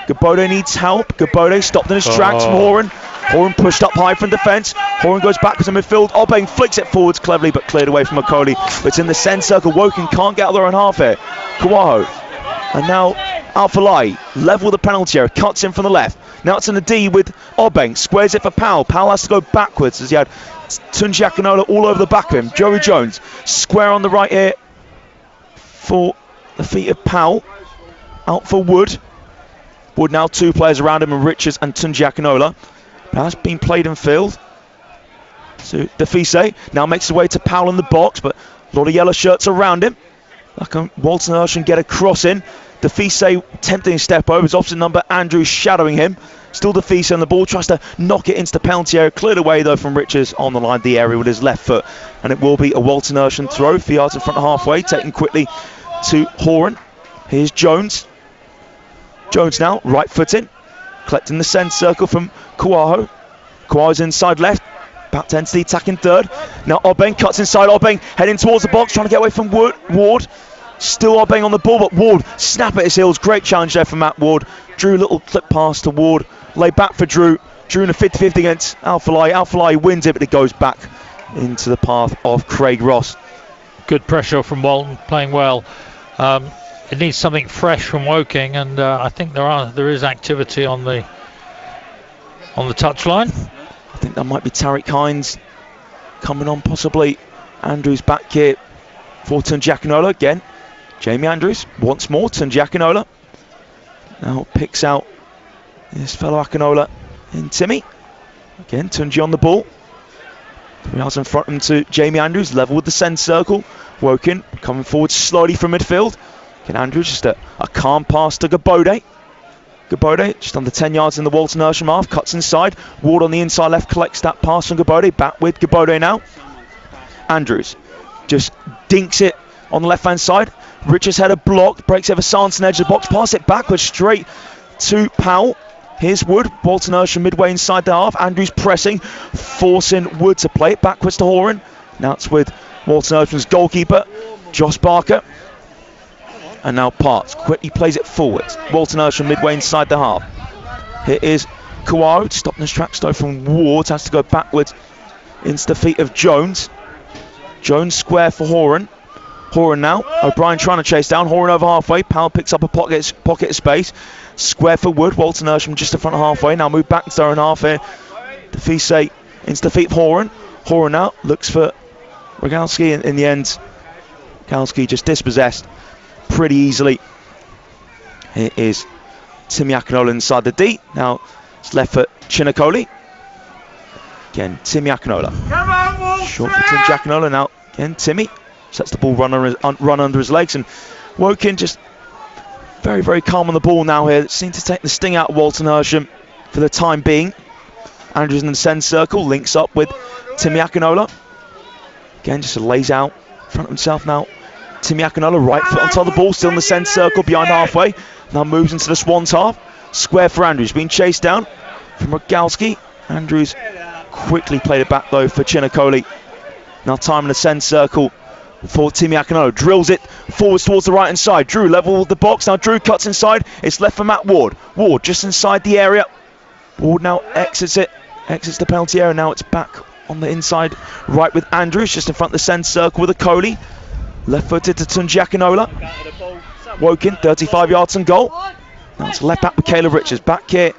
Gabode needs help. Gabode stopped in his tracks from Horan. Horan pushed up high from defence. Horan goes backwards in midfield. Obeng flicks it forwards cleverly, but cleared away from Okoli. But it's in the centre circle. Woking can't get out their own half here. Kawaho. And now Alfalai, level the penalty area, cuts in from the left. Now it's in the D with Obeng, squares it for Powell. Powell has to go backwards as he had Tunji Akinola all over the back of him. Joey Jones, square on the right here for the feet of Powell. Out for Wood. Wood now 2 players around him, and Richards and Tunji Akinola. That's been played in field. So Defise now makes his way to Powell in the box, but a lot of yellow shirts around him. Like Walton Hersham get a cross in. Defise tempting a step over. His opposite number, Andrews, shadowing him. Still Defise on the ball. Tries to knock it into the penalty area. Cleared away, though, from Richards on the line of the area with his left foot. And it will be a Walton Hersham throw. 3 yards in front of halfway. Taken quickly to Horan. Here's Jones. Jones now, right foot in. Collecting the centre circle from Kuaho. Kuaho's inside left. Back to enter the attacking third. Now Obeng cuts inside. Obeng heading towards the box, trying to get away from Ward. Still Obeng on the ball, but Ward snap at his heels. Great challenge there from Matt Ward. Drew, little clip pass to Ward. Lay back for Drew. Drew in a 50-50 against Alfalai. Alfalai wins it, but it goes back into the path of Craig Ross. Good pressure from Walton, playing well. It needs something fresh from Woking, and I think there is activity on the touchline. I think that might be Tariq Hines coming on possibly Andrews back here for Tungiakinola again. Jamie Andrews once more. Tungiakinola now picks out his fellow Akinola in Timmy. Again, Tunji on the ball. 3 yards in front of him to Jamie Andrews, level with the centre circle. Woking coming forward slowly from midfield. Again, Andrews just a calm pass to Gabode. Gabode just under 10 yards in the Walton Hersham half, cuts inside. Ward on the inside left collects that pass from Gabode. Back with Gabode now. Andrews just dinks it on the left hand side. Richards header blocked, breaks over Sanson edge of the box, pass it backwards straight to Powell. Here's Wood, Walton Hersham midway inside the half. Andrews pressing, forcing Wood to play it backwards to Horan. Now it's with Walton Hersham's goalkeeper, Josh Barker. And now Parts quickly plays it forwards. Walton Hersham midway inside the half. Here is Kawau, stopping his tracks though from Ward, has to go backwards into the feet of Jones. Jones square for Horan. Horan now, O'Brien trying to chase down, Horan over halfway, Powell picks up a pocket of space. Square for Wood, Walton Hersham just in front of halfway, now move back into their own half here. Defise into the feet of Horan. Horan now looks for Rogalski, in the end, Rogalski just dispossessed pretty easily. Here is Timmy Akinola inside the D, now it's left for Chinakoli. Again, Timmy Akinola. Short for Tim Akinola now, again, Timmy. Sets the ball run under his legs, and Woking just very, very calm on the ball now here. Seems to take the sting out of Walton Hersham for the time being. Andrews in the centre circle, links up with Timmy Akinola. Again, just lays out in front of himself now. Timmy Akinola, right foot on top of the ball, still in the centre circle, behind halfway. Now moves into the Swans half. Square for Andrews, being chased down from Rogalski. Andrews quickly played it back though for Chinakoli. Now time in the centre circle for Timmy Akinola, drills it forwards towards the right hand side. Drew level with the box, now Drew cuts inside, it's left for Matt Ward. Ward just inside the area. Ward now exits the penalty area, now it's back on the inside right with Andrews, just in front of the centre circle with a Coley. Left footed to Tunji Akinola. Woking, 35 yards and goal. Now it's left back with Caleb Richards, back here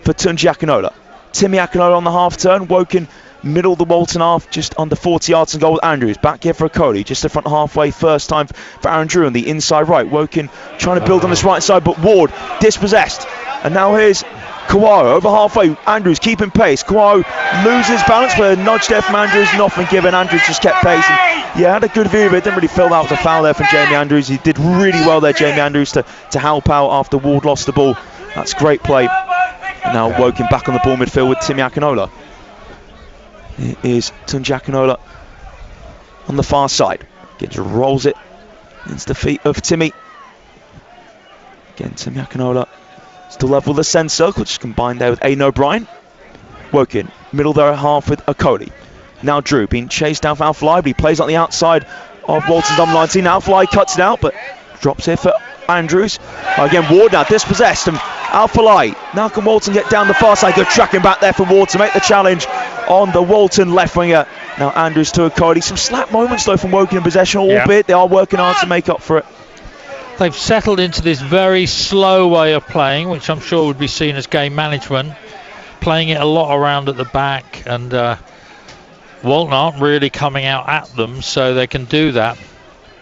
for Tunji Akinola. Timmy Akinola on the half turn, Woking middle of the Walton half, just under 40 yards and goal with Andrews. Back here for a Cody, just in front halfway, first time for Aaron Drew on the inside right. Woking trying to build on this right side, but Ward dispossessed. And now here's Kawau over halfway. Andrews keeping pace. Kawau loses balance, but a nudge there from Andrews, not been given. Andrews just kept pace. And yeah, had a good view of it. Didn't really feel that was a foul there from Jamie Andrews. He did really well there, Jamie Andrews, to help out after Ward lost the ball. That's great play. And now Woking back on the ball midfield with Timmy Akinola. It is Tunji Akinola on the far side. Again, just rolls it into the feet of Timmy. Again, Timmy Akinola still level with the centre circle, just combined there with Aidan O'Brien. Woking, middle there at half with Okoli. Now Drew being chased down for Alfly, but he plays on the outside of Walton's number 19. Alfly cuts it out, but drops here for Andrews. Again, Ward now dispossessed, and Alfly. Now can Walton get down the far side? Good tracking back there for Ward to make the challenge on the Walton left winger. Now Andrews to Okoli. Some slack moments though from Woking in possession, albeit they are working hard to make up for it. They've settled into this very slow way of playing, which I'm sure would be seen as game management. Playing it a lot around at the back, and Walton aren't really coming out at them, so they can do that.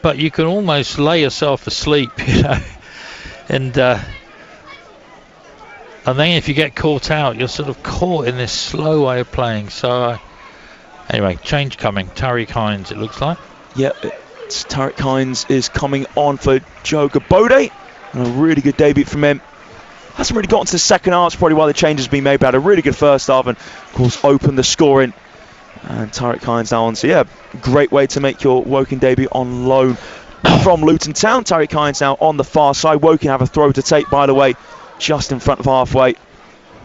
But you can almost lay yourself asleep, you know. And then if you get caught out, you're sort of caught in this slow way of playing. So anyway, change coming. Tariq Hines, it looks like. Yeah, Tariq Hines is coming on for Joe Gabode, and a really good debut from him. Hasn't really gotten to the second half, that's probably why the change has been made, but had a really good first half and of course opened the scoring. And Tariq Hines now on, so yeah, great way to make your Woking debut on loan from Luton Town. Tariq Hines now on the far side. Woking have a throw to take, by the way, just in front of halfway.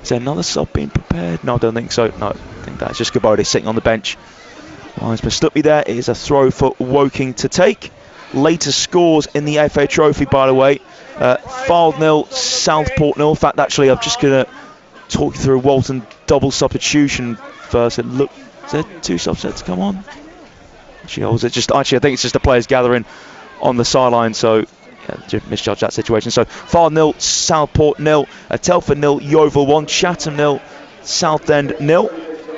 Is there another sub being prepared? No, I don't think so. No, I think that's just Gabode sitting on the bench. Linesman Stuppy there. It is a throw for Woking to take. Later scores in the FA Trophy, by the way. Fylde 0, Southport 0. In fact, actually, I'm just going to talk you through Walton double substitution first. Look, is there two subs set to come on? Actually, or was it just? Actually, I think it's just the players gathering on the sideline. So, yeah, misjudged that situation. So, Fylde 0, Southport 0, Telford 0, Yeovil 1, Chatham 0, Southend 0.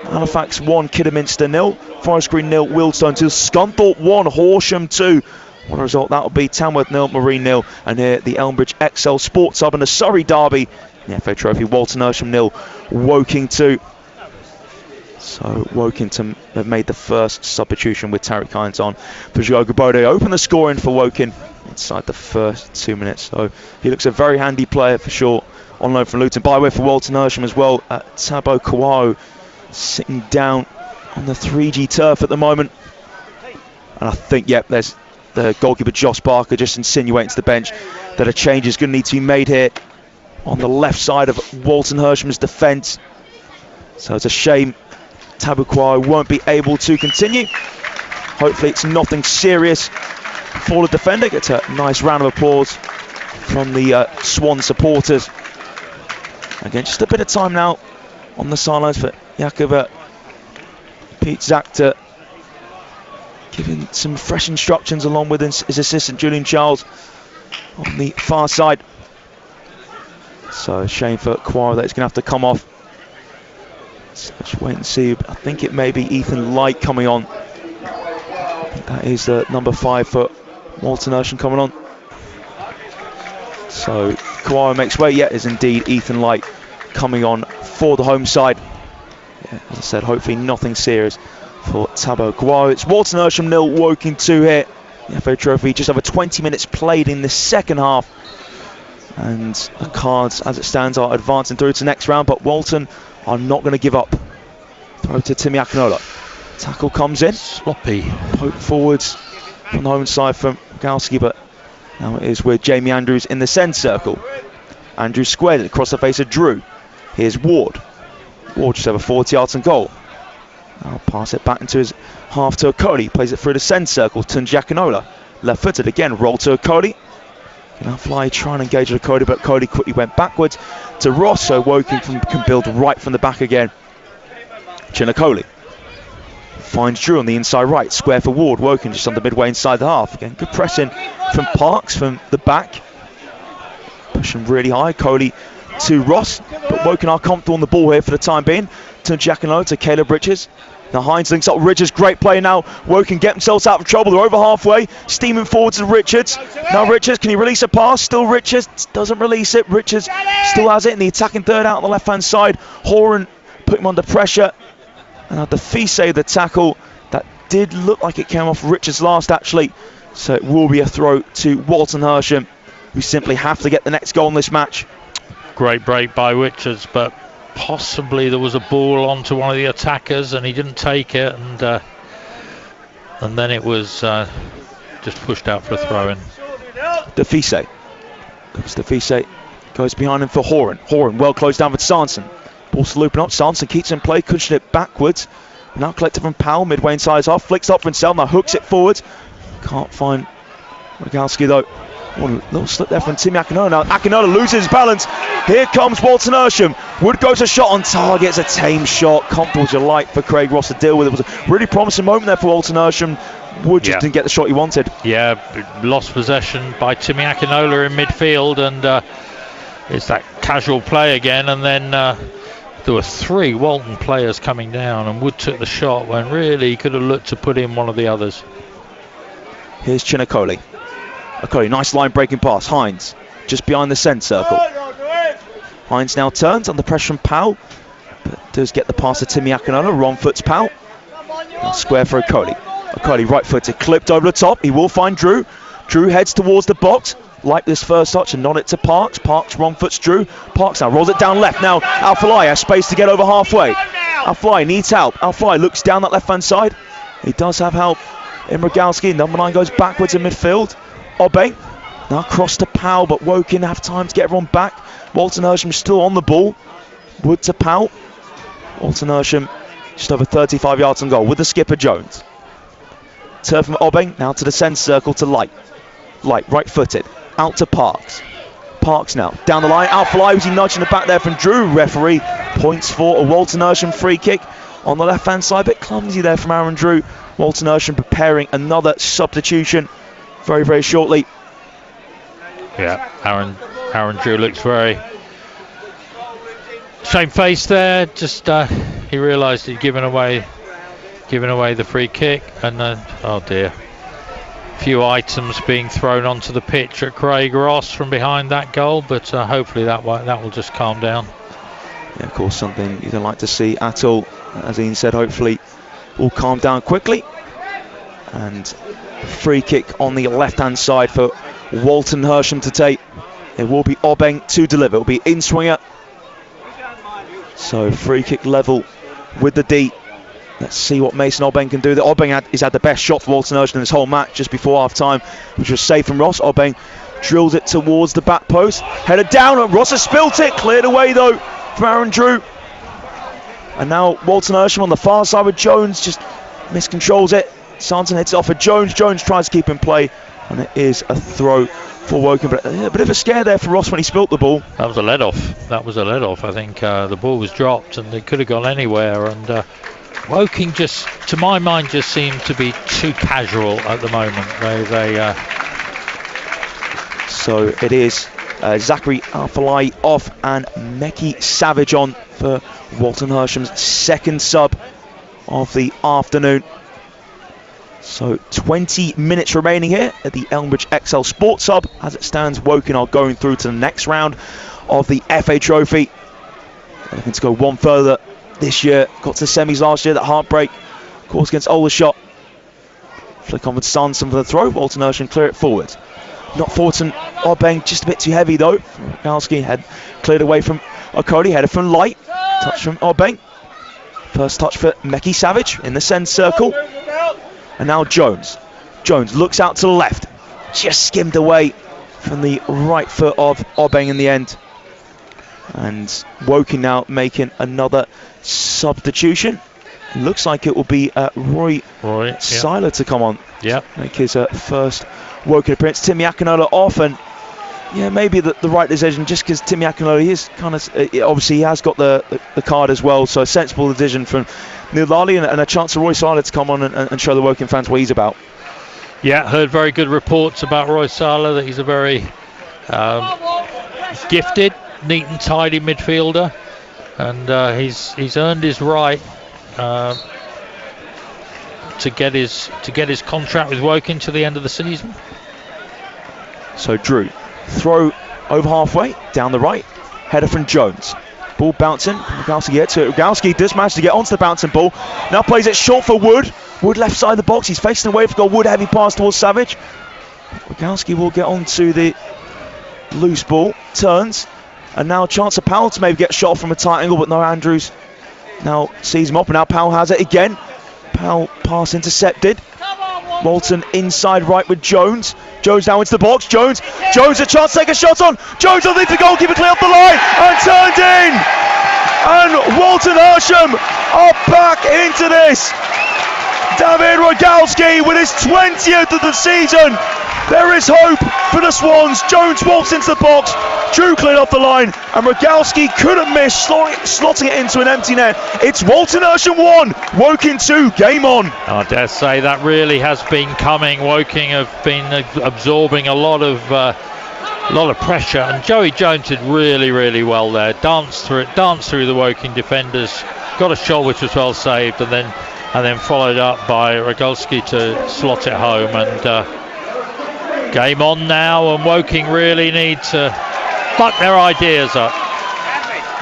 Halifax 1, Kidderminster 0, Forest Green 0, Wealdstone 2, Scunthorpe 1, Horsham 2. What a result that will be. Tamworth 0, Marine 0, and here the Elmbridge XL Sports Hub and the Surrey Derby. The FA Trophy, Walton Hersham 0, Woking 2. So Woking have made the first substitution with Tariq Hines on for Joe Gabode. Open the scoring for Woking inside the first 2 minutes. So he looks a very handy player for sure. On loan from Luton. By way for Walton Hersham as well. Tabo Kawau sitting down on the 3G turf at the moment. And I think, there's the goalkeeper Josh Barker just insinuating to the bench that a change is going to need to be made here on the left side of Walton Hersham's defence. So it's a shame Tabo Kawau won't be able to continue. Hopefully it's nothing serious for the defender. Gets a nice round of applause from the Swan supporters. Again, just a bit of time now on the sidelines for Jakub Pete Zakta, giving some fresh instructions along with his assistant Julian Charles on the far side. So a shame for Kawau that he's going to have to come off. So let's wait and see. I think it may be Ethan Light coming on. I think that is number 5 for Walton Hersham coming on. So Kawau makes way. Is indeed Ethan Light coming on for the home side. As I said, hopefully nothing serious for Tabo Kawau. It's Walton Hersham 0, Woking 2 here. The FA Trophy, just over 20 minutes played in the second half. And the Cards, as it stands, are advancing through to the next round, but Walton are not going to give up. Throw to Timmy Akinola. Tackle comes in. Sloppy. Poke forwards from the home side from Galski, but now it is with Jamie Andrews in the centre circle. Andrews squared it across the face of Drew. Here's Ward. Ward just over 40 yards and goal. I'll pass it back into his half to Okoli. Plays it through the centre circle. Tunji Akinola. Left footed again. Roll to Okoli. Now Fly trying to engage with Okoli, but Okoli quickly went backwards to Ross. So Woking can build right from the back again. Chinakoli finds Drew on the inside right. Square for Ward. Woking just under midway inside the half. Again, good pressing from Parks from the back. Pushing really high. Coley to Ross, but Woking are comfortable on the ball here for the time being. To Giacomo, to Caleb Richards. Now Hines links up with Richards, great play now. Woking get themselves out of trouble, they're over halfway. Steaming forward to Richards. Now Richards, can he release a pass? Still Richards, doesn't release it. Richards still has it in the attacking third out on the left hand side. Horan put him under pressure. And the fee saved the tackle. That did look like it came off Richards last actually. So it will be a throw to Walton Hersham, who simply have to get the next goal in this match. Great break by Richards, but possibly there was a ball onto one of the attackers and he didn't take it, and then it was just pushed out for a throw-in. Defise. Looks Defise. Goes behind him for Horan. Horan well closed down with Sanson. Ball's looping up. Sanson keeps in play, cushion it backwards. Now collected from Powell, midway inside his half. Flicks up for himself, now hooks it forward. Can't find Rogalski though. Oh, a little slip there from Timmy Akinola. Now Akinola loses his balance. Here comes Walton Hersham. Wood goes a shot on target. It's a tame shot. Comfortable as you like for Craig Ross to deal with. It was a really promising moment there for Walton Hersham. Wood just didn't get the shot he wanted. Yeah, lost possession by Timmy Akinola in midfield, and it's that casual play again. And then there were 3 Walton players coming down, and Wood took the shot when really he could have looked to put in one of the others. Here's Chinakoli. Okoli, nice line breaking pass. Hines just behind the centre circle. Hines now turns under pressure from Powell, but does get the pass to Timmy Akinola. Wrong foot's Powell. Now square for Okoli. Okoli right footed, clipped over the top. He will find Drew. Drew heads towards the box. Like this first touch and nod it to Parks. Parks wrong foots Drew. Parks now rolls it down left. Now Al-Falai has space to get over halfway. Al-Falai needs help. Al-Falai looks down that left hand side. He does have help in Rogalski. Number 9 goes backwards in midfield. Obe now cross to Powell, but Woking have time to get everyone back. Walton Hersham still on the ball. Wood to Powell. Walton Hersham just over 35 yards on goal with the skipper Jones. Turn from Obe now to the centre circle to Light. Light right footed out to Parks. Parks now down the line. Al-Falai was he nudging the back there from Drew. Referee points for a Walton Hersham free kick on the left hand side. A bit clumsy there from Aaron Drew. Walton Hersham preparing another substitution very, very shortly. Yeah, Aaron Drew looks very shamefaced there. Just he realised he'd given away the free kick, and oh dear, a few items being thrown onto the pitch at Craig Ross from behind that goal, but hopefully that will just calm down. Yeah, of course, something you don't like to see at all. As Ian said, hopefully will calm down quickly. And free kick on the left-hand side for Walton Hersham to take. It will be Obeng to deliver. It will be in-swinger. So free kick level with the D. Let's see what Mason Obeng can do. Obeng has had the best shot for Walton Hersham in this whole match just before half-time, which was safe from Ross. Obeng drills it towards the back post. Headed down. Ross has spilt it. Cleared away, though, from Aaron Drew. And now Walton Hersham on the far side with Jones. Just miscontrols it. Sanson hits it off of Jones. Jones tries to keep in play. And it is a throw for Woking. But a bit of a scare there for Ross when he spilt the ball. That was a let-off. I think the ball was dropped and it could have gone anywhere. And Woking just, to my mind, just seemed to be too casual at the moment. So it is Zachary Alfalai off and Meki Savage on for Walton Hersham's second sub of the afternoon. So 20 minutes remaining here at the Elmbridge XL Sports Hub. As it stands, Woking are going through to the next round of the FA Trophy. They're looking to go one further this year. Got to the semis last year, that heartbreak, of course, against Aldershot. Flick on with Sanson for the throw. Walton Hersham clear it forward. Not Fortin. Obeng just a bit too heavy though. Rogalski had cleared away from Okoli, headed from Light. Touch from Obeng. First touch for Meki Savage in the centre circle. And now Jones. Jones looks out to the left. Just skimmed away from the right foot of Obeng in the end. And Woking now making another substitution. It looks like it will be Roy Seiler to come on. Yeah. Make his first Woking appearance. Timmy Akinola off, and yeah, maybe the right decision, just because Timmy Akinola, he is kind of obviously he has got the card as well, so a sensible decision from Neil Lally, and a chance for Roy Seiler to come on and show the Woking fans what he's about. Yeah, heard very good reports about Roy Seiler, that he's a very gifted, neat and tidy midfielder, and he's earned his right to get his contract with Woking to the end of the season. So Drew, throw over halfway, down the right, header from Jones. Ball bouncing, Rogalski gets it. Rogalski does manage to get onto the bouncing ball. Now plays it short for Wood. Wood left side of the box, he's facing away for goal. Wood heavy pass towards Savage. Rogalski will get onto the loose ball, turns, and now a chance of Powell to maybe get shot from a tight angle, but no, Andrews now sees him up, and now Powell has it again. Powell pass intercepted. Walton inside right with Jones. Jones now into the box. Jones a chance to take a shot on. Jones will lead the goalkeeper clear off the line and turned in. And Walton Hersham are back into this. David Rogalski with his 20th of the season. There is hope for the Swans. Jones walks into the box. Drew cleared off the line, and Rogalski couldn't miss, slotting it into an empty net. It's Walton Hersham 1, Woking 2, game on. I dare say that really has been coming. Woking have been absorbing a lot of pressure, and Joey Jones did really, really well there. Danced through the Woking defenders, got a shot which was well saved, and then followed up by Rogalski to slot it home. And game on now, and Woking really need to buck their ideas up.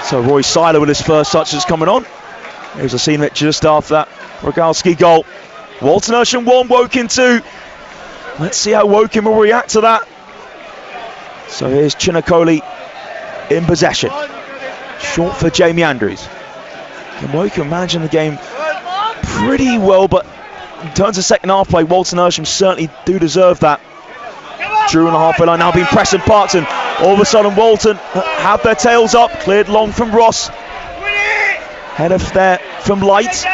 So Roy Seiler with his first touch is coming on. Here's a scene just after that Rogalski goal. Walton Hersham 1, Woking 2. Let's see how Woking will react to that. So here's Chinakoli in possession. Short for Jamie Andrews. And Woking managing the game pretty well, but in terms of second half play, Walton Hersham certainly do deserve that. Drew on the halfway line, now being pressed and parked, and all of a sudden Walton have their tails up. Cleared long from Ross. Header there from Light.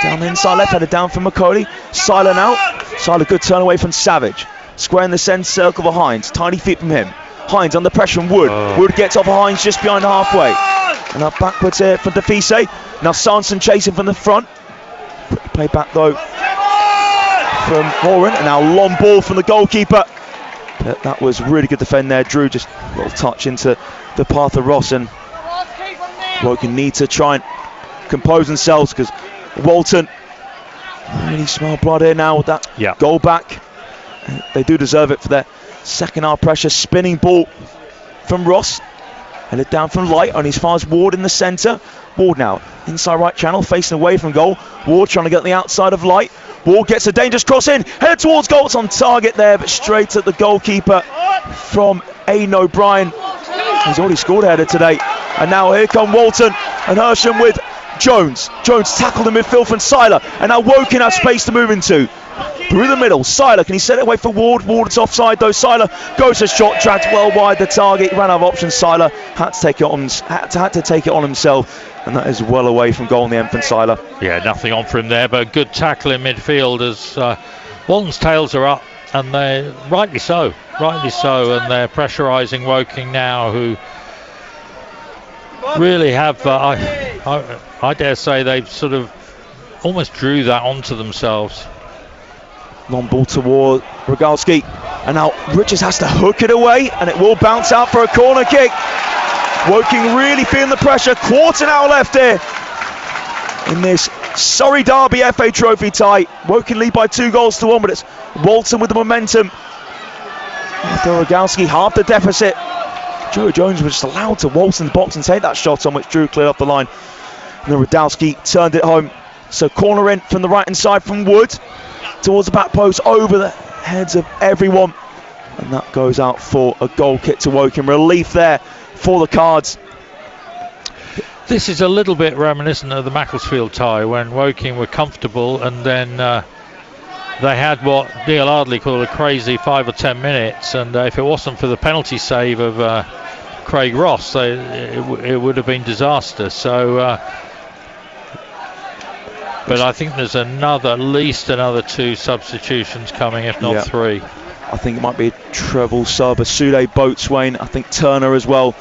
Down the inside left, headed down from McCauley. Seiler now. Seiler, good turn away from Savage. Square in the centre circle for Hines. Tiny feet from him. Hines under pressure from Wood. Wood gets off of Hines just behind the halfway. And now backwards here for Defise. Now Sanson chasing from the front. Quick play back though from Horan. And now long ball from the goalkeeper. That was really good defend there. Drew just a little touch into the path of Ross, and Woking need to try and compose themselves, because Walton really smell blood here now with that goal back. They do deserve it for their second half pressure. Spinning ball from Ross, headed down from Light, only as far as Ward in the centre. Ward now inside right channel, facing away from goal. Ward trying to get on the outside of Light. Ward gets a dangerous cross in, headed towards goal. It's on target there, but straight at the goalkeeper from Aidan O'Brien. He's already scored a header today. And now here come Walton and Hersham with Jones. Jones tackled in midfield from Seiler, and now Woking has space to move into. Through the middle, Seiler, can he set it away for Ward? Ward, it's offside though. Seiler goes to shot, dragged well wide the target. He ran out of options. Seiler had to take it on himself, and that is well away from goal in the end from Seiler. Yeah, nothing on for him there, but a good tackle in midfield as Walton's tails are up, and they're rightly so, and they're pressurising Woking now, who really have, I dare say, they've sort of almost drew that onto themselves. Long ball toward Rogalski, and now Richards has to hook it away, and it will bounce out for a corner kick. Woking really feeling the pressure. Quarter now left here in this Surrey Derby FA Trophy tie. Woking lead by 2-1, but it's Walton with the momentum. After Rogalski, half the deficit. Drew Jones was just allowed to Walton's box and take that shot on, which Drew cleared off the line. And then Rodalski turned it home. So corner in from the right hand side from Wood towards the back post, over the heads of everyone, and that goes out for a goal kick to Woking. Relief there for the Cards. This is a little bit reminiscent of the Macclesfield tie, when Woking were comfortable, and then they had what Neil Ardley called a crazy 5 or 10 minutes, and if it wasn't for the penalty save of Craig Ross, it would have been disaster. So but I think there's at least another 2 substitutions coming, if not 3. I think it might be a treble sub, a Sude Boatswain, I think Turner as well,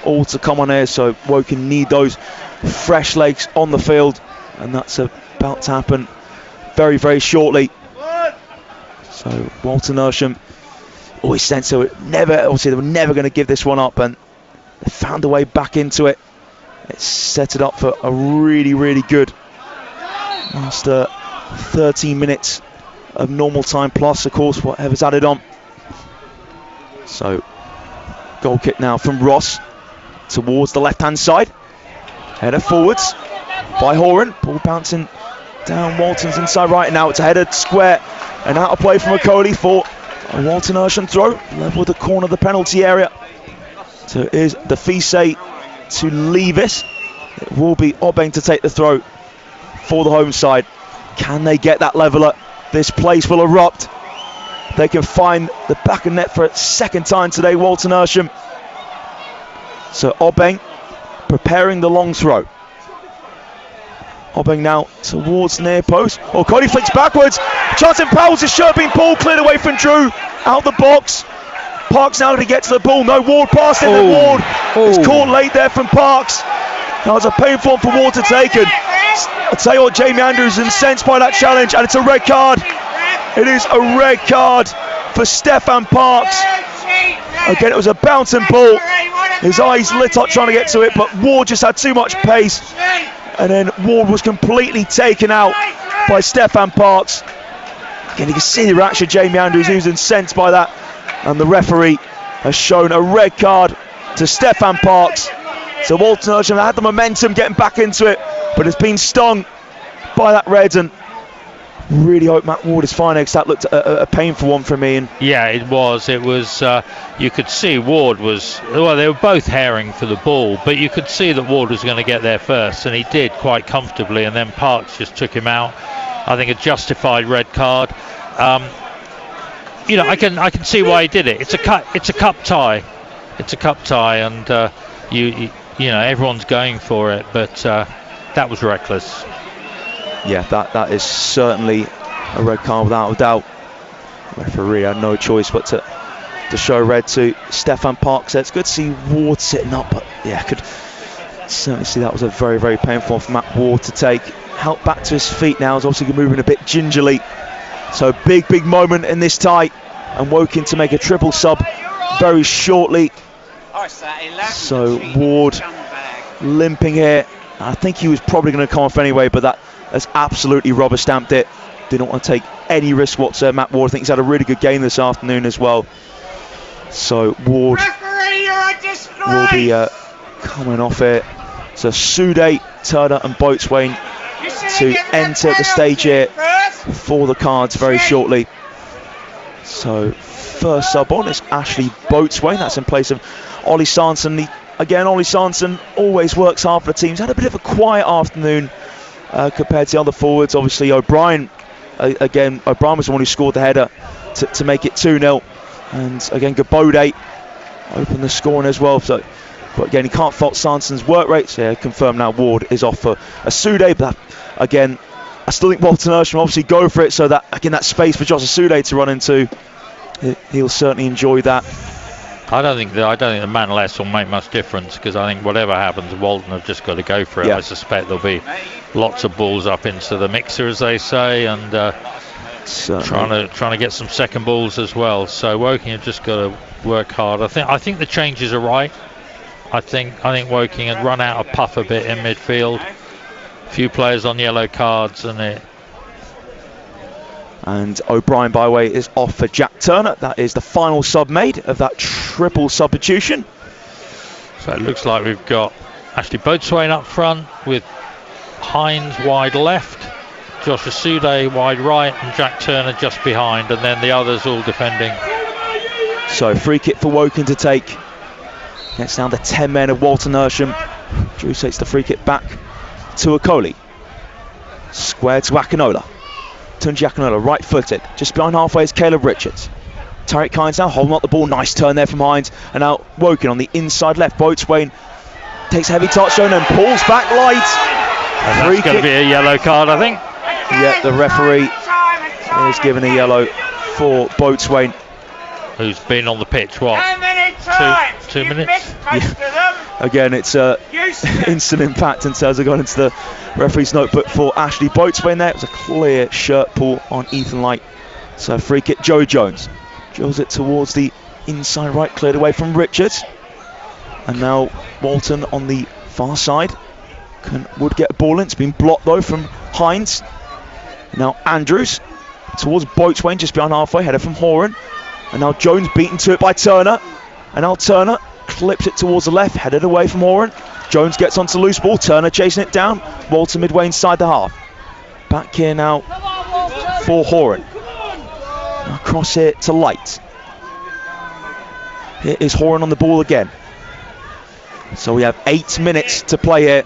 all to come on here. So Woking need those fresh legs on the field, and that's about to happen very, very shortly. So Walton Hersham always sense they were never going to give this one up, and they found a way back into it. It set it up for a really, really good last 13 minutes of normal time, plus of course whatever's added on. So goal kick now from Ross towards the left hand side, header forwards by Horan, ball bouncing down Walton's inside right, and now it's a headed square and out of play from McCauley for a Walton Hersham throw, level with the corner of the penalty area. So it is the Fise to Levis. It will be Obeng to take the throw for the home side. Can they get that leveller? This place will erupt. They can find the back of net for a second time today, Walton Hersham. So Obeng preparing the long throw. Obeng now towards near post. Oh, Cody flicks backwards. Charlton Powell's his shirt being pulled, cleared away from Drew. Out the box. Parks now to get to the ball. No, Ward passed it, and Ward is caught late there from Parks. That was a painful one for Ward to take. And I'll tell you what, Jamie Andrews is incensed by that challenge, and it's a red card. It is a red card for Stefan Parks. Again, it was a bouncing ball. His eyes lit up trying to get to it, but Ward just had too much pace. And then Ward was completely taken out by Stefan Parks. Again, you can see the reaction of Jamie Andrews, who's incensed by that. And the referee has shown a red card to Stefan Parks. So Walton Hersham had the momentum getting back into it, but it's been stung by that red, and really hope Matt Ward is fine, because that looked a painful one for me. And yeah, it was. You could see Ward was, well, they were both herring for the ball, but you could see that Ward was going to get there first, and he did quite comfortably, and then Parks just took him out. I think a justified red card. I can see why he did it. It's a cup tie. It's a cup tie, and you know, everyone's going for it, but that was reckless. Yeah, that is certainly a red card without a doubt. The referee had no choice but to show red to Stefan Parks. It's good to see Ward sitting up, but yeah, I could certainly see that was a very, very painful one for Matt Ward to take. Help back to his feet now. He's obviously moving a bit gingerly. So big moment in this tie, and Woking to make a triple sub very shortly. So Ward limping here I think he was probably going to come off anyway, but that has absolutely rubber stamped it. Didn't want to take any risk whatsoever. Matt Ward, I think he's had a really good game this afternoon as well. So Ward will be coming off it. So Sude, Turner and Boatswain to enter the stage here for the cards very shortly. So first sub on is Ashley Boatswain. That's in place of Ollie Sanson. Again, Ollie Sanson always works hard for the team. He's had a bit of a quiet afternoon compared to the other forwards. Obviously, O'Brien, O'Brien was the one who scored the header to make it 2-0. And again, Gabode opened the scoring as well. So, but again, he can't fault Sanson's work rate. So, yeah, confirmed now Ward is off for a Sude. But that, again, I still think Walton Hersham obviously go for it. So that, again, that space for Joshua Sude to run into, he'll certainly enjoy that. I don't think the man less will make much difference, because I think whatever happens, Walton have just got to go for it. Yeah. I suspect there'll be lots of balls up into the mixer, as they say, and trying to get some second balls as well. So Woking have just got to work hard. I think the changes are right. I think Woking had run out of puff a bit in midfield. A few players on yellow cards, And O'Brien, by the way, is off for Jack Turner. That is the final sub made of that triple substitution. So it looks like we've got Ashley Boatswain up front with Hines wide left, Joshua Sude wide right, and Jack Turner just behind, and then the others all defending. So free kick for Woking to take. Gets down to 10 men of Walton Hersham. Drew takes the free kick back to Okoli. Square to Akinola. Tunji Akinola, right-footed. Just behind halfway is Caleb Richards. Tariq Hines now holding up the ball. Nice turn there from Hines. And now Woking on the inside left. Boatswain takes a heavy touchdown and pulls back light. And that's going to be a yellow card, I think. Yeah, the referee is given a yellow for Boatswain. Who's been on the pitch, what? 2 minutes? Yeah. Again, it's instant impact in terms of going into the referee's notebook for Ashley Boatswain there. It was a clear shirt pull on Ethan Light. So free kick, Joey Jones drills it towards the inside right, cleared away from Richards. And now Walton on the far side would get a ball in. It's been blocked though from Hines. Now Andrews towards Boatswain, just behind halfway, header from Horan. And now Jones beaten to it by Turner. And now Turner clips it towards the left, headed away from Horan. Jones gets onto loose ball, Turner chasing it down. Walton midway inside the half. Back here now for Horan. Now cross here to Light. Here is Horan on the ball again. So we have 8 minutes to play here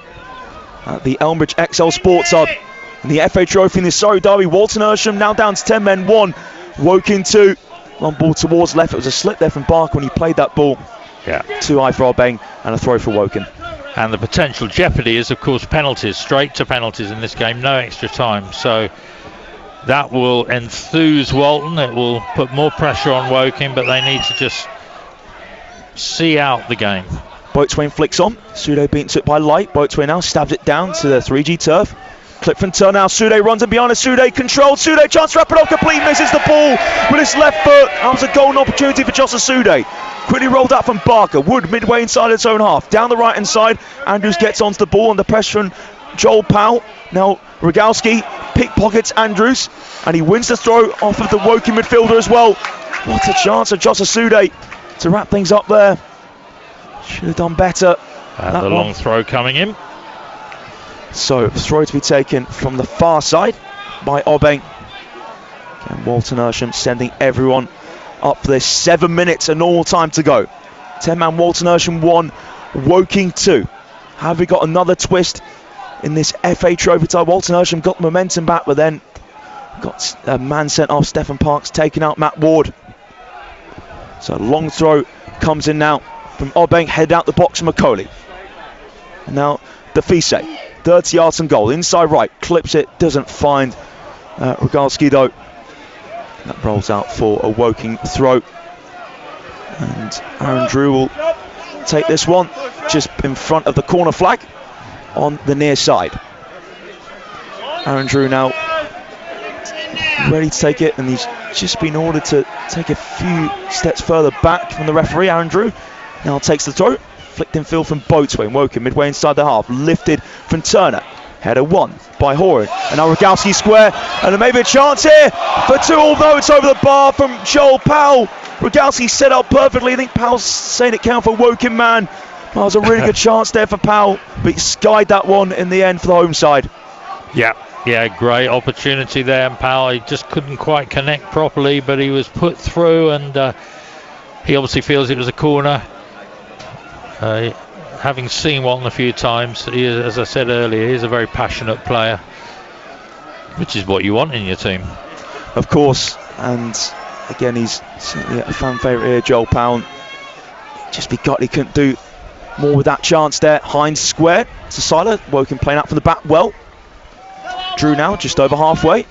at the Elmbridge XL Sports Hub. In the FA Trophy in the Surrey Derby, Walton Hersham now down to 10 men, 1. Woking 2. Long ball towards left. It was a slip there from Barker when he played that ball. Yeah. Too high for Albang, and a throw for Woking. And the potential jeopardy is, of course, penalties. Straight to penalties in this game, no extra time. So that will enthuse Walton. It will put more pressure on Woking, but they need to just see out the game. Boatswain flicks on. Sude beaten to it by Light. Boatswain now stabs it down to the 3G turf. Clip from Turner now. Sude runs in behind. Sude controlled. Sude chance to wrap it up. Complete misses the ball with his left foot. That was a golden opportunity for Joshua Sude. Quickly rolled out from Barker. Wood midway inside its own half. Down the right hand side. Andrews gets onto the ball under pressure from Joel Powell. Now Rogalski pickpockets Andrews, and he wins the throw off of the Woking midfielder as well. What a chance of Joshua Sude to wrap things up there. Should have done better. And the long throw coming in. So throw to be taken from the far side by Obeng. And Walton Hersham sending everyone up for this. 7 minutes, a normal time to go. 10-man Walton Hersham 1, Woking 2. Have we got another twist in this FA Trophy tie? Walton Hersham got the momentum back, but then got a man sent off. Stephen Parks taking out Matt Ward. So a long throw comes in now from Obeng, head out the box from Macaulay. And now Defise. 30 yards and goal, inside right, clips it, doesn't find Rogalski though. That rolls out for a Woking throw. And Aaron Drew will take this one just in front of the corner flag on the near side. Aaron Drew now ready to take it, and he's just been ordered to take a few steps further back from the referee. Aaron Drew now takes the throw. Flicked in field from Boatswain. Woking midway inside the half. Lifted from Turner. Header won by Horan. And now Rogalski square. And there may be a chance here for 2, although it's over the bar from Joel Powell. Rogalski set up perfectly. I think Powell's saying it count for Woking man. Well, there's a really good chance there for Powell, but he skied that one in the end for the home side. Yeah, great opportunity there, and Powell, he just couldn't quite connect properly, but he was put through, and he obviously feels it was a corner. Having seen Walton a few times, he is, as I said earlier, he's a very passionate player, which is what you want in your team. Of course, and again, he's certainly a fan favourite here, Joel Powell. Just he couldn't do more with that chance there. Hines squared to Siler. Woking playing out from the back well. Drew now just over halfway.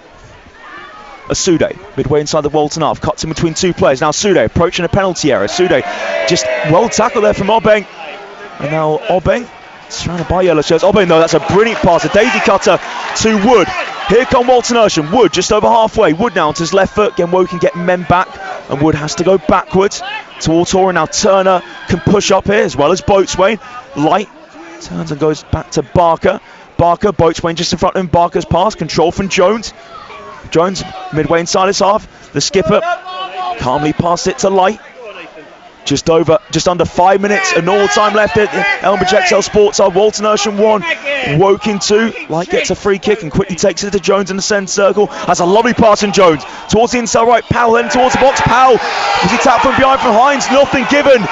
Asude midway inside the Walton half, cuts in between 2 players. Now Asude approaching a penalty area. Asude just well tackled there from Obeng. And now Obeng surrounded by yellow shirts. Obeng though, that's a brilliant pass. A daisy cutter to Wood. Here come Walton Hersham. Wood just over halfway. Wood now to his left foot. Again, Woking getting men back. And Wood has to go backwards towards Horan. Now Turner can push up here as well as Boatswain. Light turns and goes back to Barker. Boatswain just in front of him. Barker's pass. Control from Jones. Jones midway inside his half. The skipper calmly passed it to Light. Just under 5 minutes and all time left at Elmbridge XL Sports. Walton Hersham 1, Woking 2. Light gets a free kick and quickly takes it to Jones in the centre circle. That's a lovely pass from Jones towards the inside right. Powell then towards the box. Powell, was he tapped from behind from Hines? Nothing given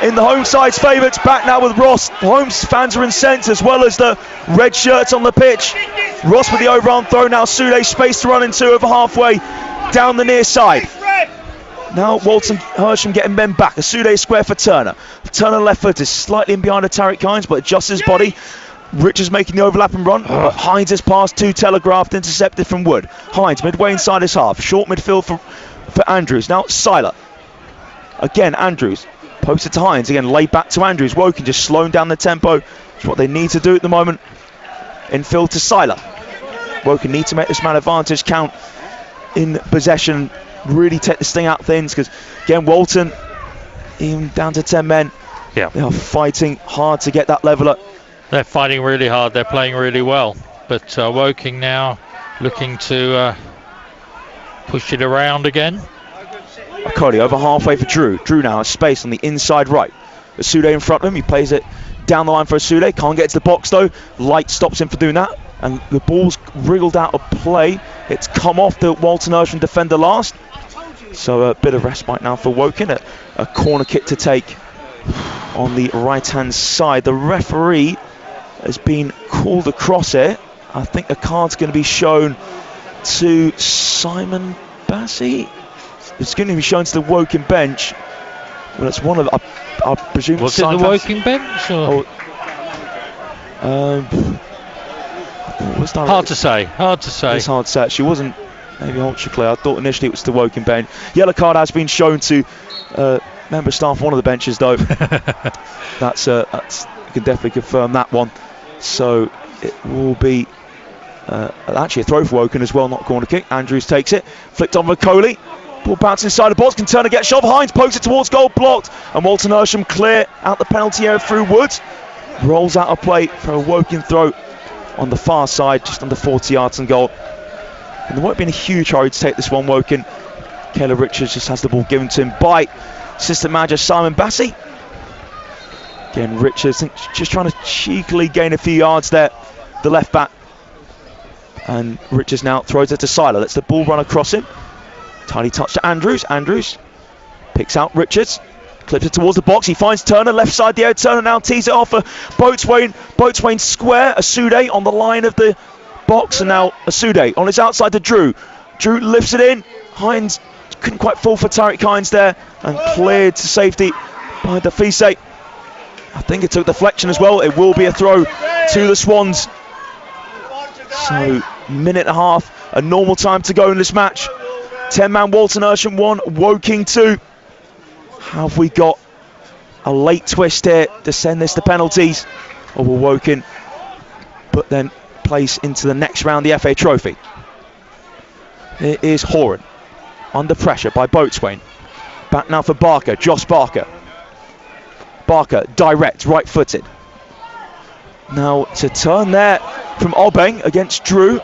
in the home side's favour. It's back now with Ross. The home fans are incensed as well as the red shirts on the pitch. Ross with the overarm throw. Now Sude space to run into over halfway down the near side. Now Walton Hersham getting men back. A Sude square for Turner. Turner left foot is slightly in behind of Tariq Hines, but adjusts his body. Richards making the overlap and run. But Hines has passed too telegraphed, intercepted from Wood. Hines midway inside his half. Short midfield for Andrews. Now Siler. Again Andrews. Posted to Hines. Again laid back to Andrews. Woking just slowing down the tempo. It's what they need to do at the moment. Infield to Siler. Woking need to make this man advantage count in possession. Really take this thing out thins, because again Walton, even down to 10 men, they are fighting hard to get that level up. They're fighting really hard, they're playing really well, but Woking now looking to push it around again. Cody over halfway for Drew. Drew now has space on the inside right. Asude in front of him, he plays it down the line for Asude, can't get to the box though. Light stops him for doing that, and the ball's wriggled out of play. It's come off the Walton Hersham defender last. So a bit of respite now for Woking. A corner kick to take on the right-hand side. The referee has been called across it. I think the card's going to be shown to Simon Bassey. It's going to be shown to the Woking bench. Well, it's one of the, I presume. Was it the Woking bench? Or? Hard to say. It's hard to say. She wasn't maybe ultra clear. I thought initially it was the Woking bench. Yellow card has been shown to member staff one of the benches though. that's you can definitely confirm that one. So it will be actually a throw for Woking as well, not a corner kick. Andrews takes it, flicked on McCauley. Ball bounces inside the box. Can Turner get shot? Hines pokes it towards goal, blocked, and Walton Hersham clear out the penalty area through Woods. Rolls out of play for a Woking throw on the far side, just under 40 yards and goal. And there won't be in a huge hurry to take this one, Woking. Kayla Richards just has the ball given to him by assistant manager Simon Bassey. Again, Richards just trying to cheekily gain a few yards there, the left back. And Richards now throws it to Siler. Lets the ball run across him. Tiny touch to Andrews. Andrews picks out Richards. Clips it towards the box. He finds Turner left side the air. Turner now tees it off for Boatswain. Boatswain square. Asude on the line of the box, and now Asude on his outside to Drew. Drew lifts it in. Hines couldn't quite fall for Tariq Hines there, and cleared to safety by Defise. I think it took deflection as well. It will be a throw to the Swans. So minute and a half, a normal time to go in this match. 10-man Walton Hersham 1, Woking 2. Have we got a late twist here to send this to penalties, or will Woking but then place into the next round the FA Trophy? It is Horan under pressure by Boatswain. Back now for Barker, Josh Barker. Barker, direct, right-footed. Now to turn there from Obeng against Drew.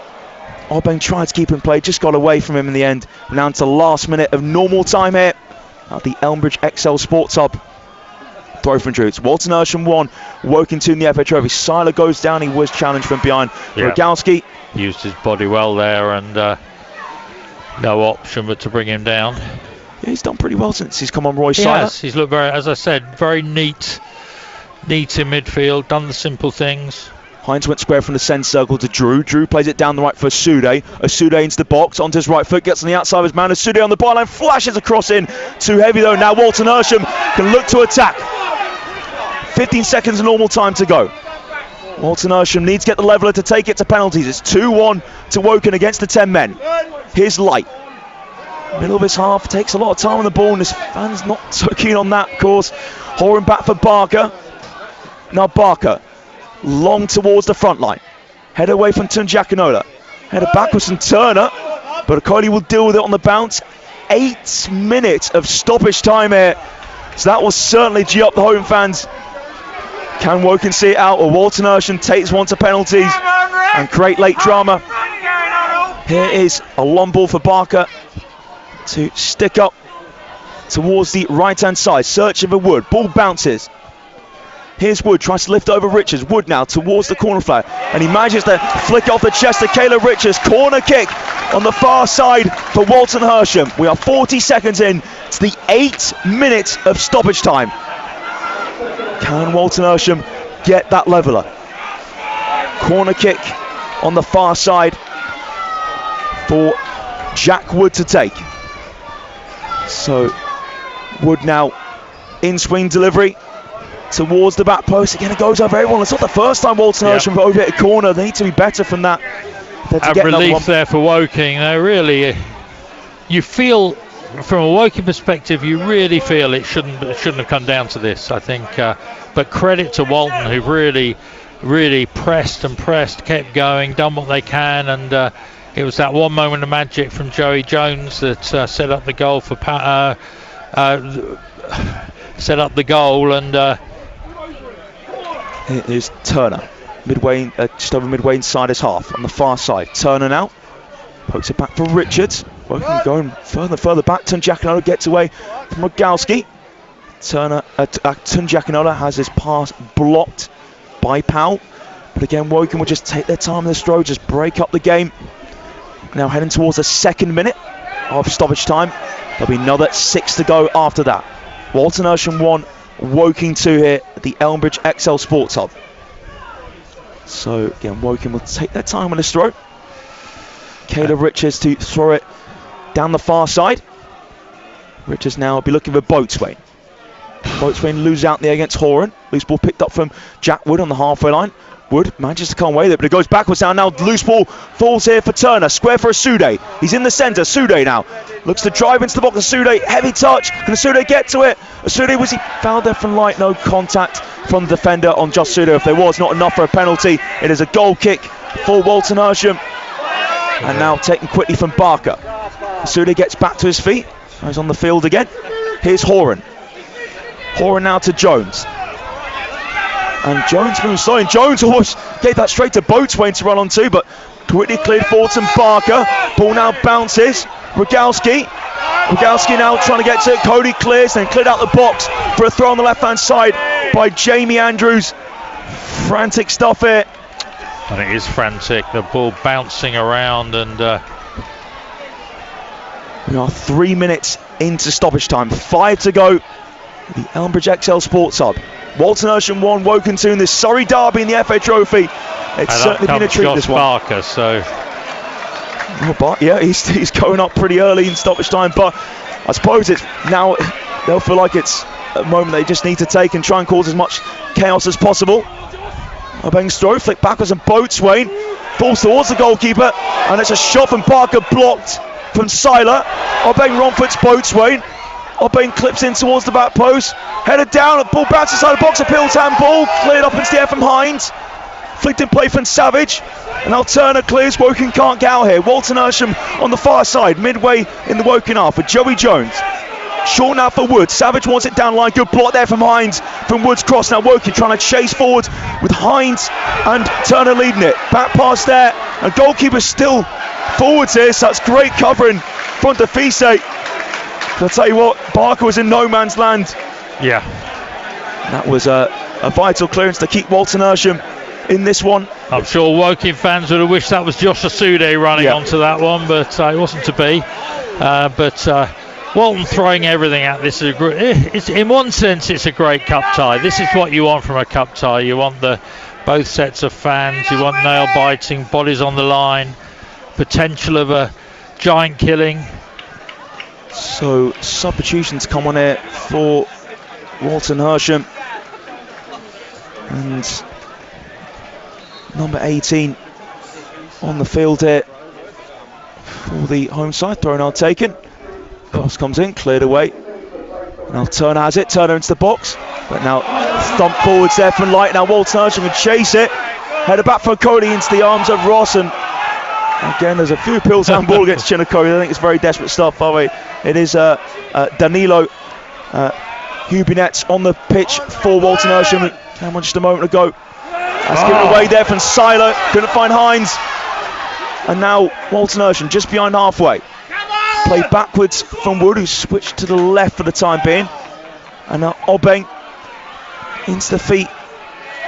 Obeng tried to keep him play, just got away from him in the end. Now into the last minute of normal time here at the Elmbridge XL Sports Hub. Throw from Drew. It's Walton Hersham 1, Woking 2 in the FA Trophy. Seiler goes down, he was challenged from behind. Rogalski used his body well there, and no option but to bring him down. Yeah, he's done pretty well since he's come on Roy He Seiler. has. He's looked very, as I said, very neat in midfield, done the simple things. Hines went square from the centre circle to Drew. Drew plays it down the right for Asude. Asude into the box, onto his right foot, gets on the outside of his man. Asude on the byline, flashes across in. Too heavy though. Now Walton Hersham can look to attack. 15 seconds of normal time to go. Walton Hersham needs to get the leveller to take it to penalties. It's 2-1 to Woking against the 10 men. Here's Light. Middle of his half, takes a lot of time on the ball, and his fans not so keen on that, of course. Horan back for Barker. Now Barker, long towards the front line. Head away from Tunjakinola. Header backwards from Turner, but Okoli will deal with it on the bounce. 8 minutes of stoppage time here. So that will certainly G up the home fans. Can Woking see it out, or Walton Hersham takes one to penalties and create late drama? Here is a long ball for Barker to stick up towards the right-hand side, searching for Wood. Ball bounces. Here's Wood, tries to lift over Richards. Wood now towards the corner flag, and he manages to flick off the chest of Caleb Richards. Corner kick on the far side for Walton Hersham. We are 40 seconds in to the 8 minutes of stoppage time. Can Walton Hersham get that leveller? Corner kick on the far side for Jack Wood to take. So Wood now in swing delivery towards the back post. Again, it goes over everyone. It's not the first time Walton Hersham have overhit a corner. They need to be better from that. A relief there for Woking. Really, you feel from a Woking perspective, you really feel it shouldn't have come down to this, I think. But credit to Walton, who've really pressed, kept going, done what they can, and it was that one moment of magic from Joey Jones that set up the goal for set up the goal. And it is Turner, midway, just over midway inside his half on the far side. Turner now pokes it back for Richards. Woking going further back. Tunjakinola gets away from Rogalski. Tunjakinola has his pass blocked by Powell. But again, Woking will just take their time in this throw, just break up the game. Now heading towards the 2nd minute of stoppage time. There'll be another 6 to go after that. Walton Hersham 1, Woking 2 here at the Elmbridge XL Sports Hub. So again, Woking will take their time on this throw. Caleb Richards to throw it down the far side. Richards now will be looking for Boatswain. Boatswain loses out there against Horan. Loose ball picked up from Jack Wood on the halfway line. Wood manages to come away with it, but it goes backwards now. Loose ball falls here for Turner. Square for Asude. He's in the centre. Asude now looks to drive into the box. Asude, heavy touch. Can Asude get to it? Asude, was he fouled there from Light? No contact from the defender on Just Asude. If there was, not enough for a penalty. It is a goal kick for Walton Hersham. And now taken quickly from Barker. Asude gets back to his feet. He's on the field again. Here's Horan. Horan now to Jones. And Jones moves slowly. Jones almost gave that straight to Boatswain to run onto, but quickly cleared forward to Barker. Ball now bounces. Rogalski now trying to get to it. Cody clears, then cleared out the box for a throw on the left-hand side by Jamie Andrews. Frantic stuff here. And it is frantic. The ball bouncing around, and we are 3 minutes into stoppage time. 5 to go. The Elmbridge XL Sports Hub. Walton Hersham 1, Woking 2 in this Surrey derby in the FA Trophy. It's certainly been a treat, Josh this one. Barker, so yeah, he's going up pretty early in stoppage time, but I suppose it's now they'll feel like it's a moment they just need to take and try and cause as much chaos as possible. Obeng's throw, flick backwards, and Boatswain falls towards the goalkeeper, and it's a shot from Barker blocked from Seiler. Obeng wrong foots Boatswain. Obeng clips in towards the back post, headed down, a ball bounces inside the box, a Pills handball, cleared up into the air from Hines, flicked in play from Savage, and now Turner clears. Woking can't get out here. Walton Hersham on the far side, midway in the Woking half, with Joey Jones. Short now for Woods. Savage wants it down line. Good block there from Hines. From Woods cross now. Woking trying to chase forward with Hines and Turner leading it. Back pass there. And goalkeeper still forwards here. So that's great covering front of Fise. I'll tell you what, Barker was in no man's land. Yeah. That was a vital clearance to keep Walton Hersham in this one. I'm sure Woking fans would have wished that was Josh Asude running onto that one, but it wasn't to be. But Walton throwing everything at this. In one sense, it's a great cup tie. This is what you want from a cup tie. You want both sets of fans. You want nail biting, bodies on the line, potential of a giant killing. So substitutions come on here for Walton Hersham. And number 18 on the field here for the home side. Throw now taken. Cross comes in, cleared away. Now Turner has it. Turner into the box. But now thump forwards there from Light. Now Walton Hersham can chase it. Headed back from Cody into the arms of Ross. And again, there's a few pills handball against Chinakoli. I think it's very desperate stuff, by the way. It is Danilo Hubinets on the pitch for Walton Hersham. Came on just a moment ago. That's given away there from Seiler. Couldn't find Hines. And now Walton Hersham just behind halfway. Play backwards from Wood, who switched to the left for the time being. And now Obeng into the feet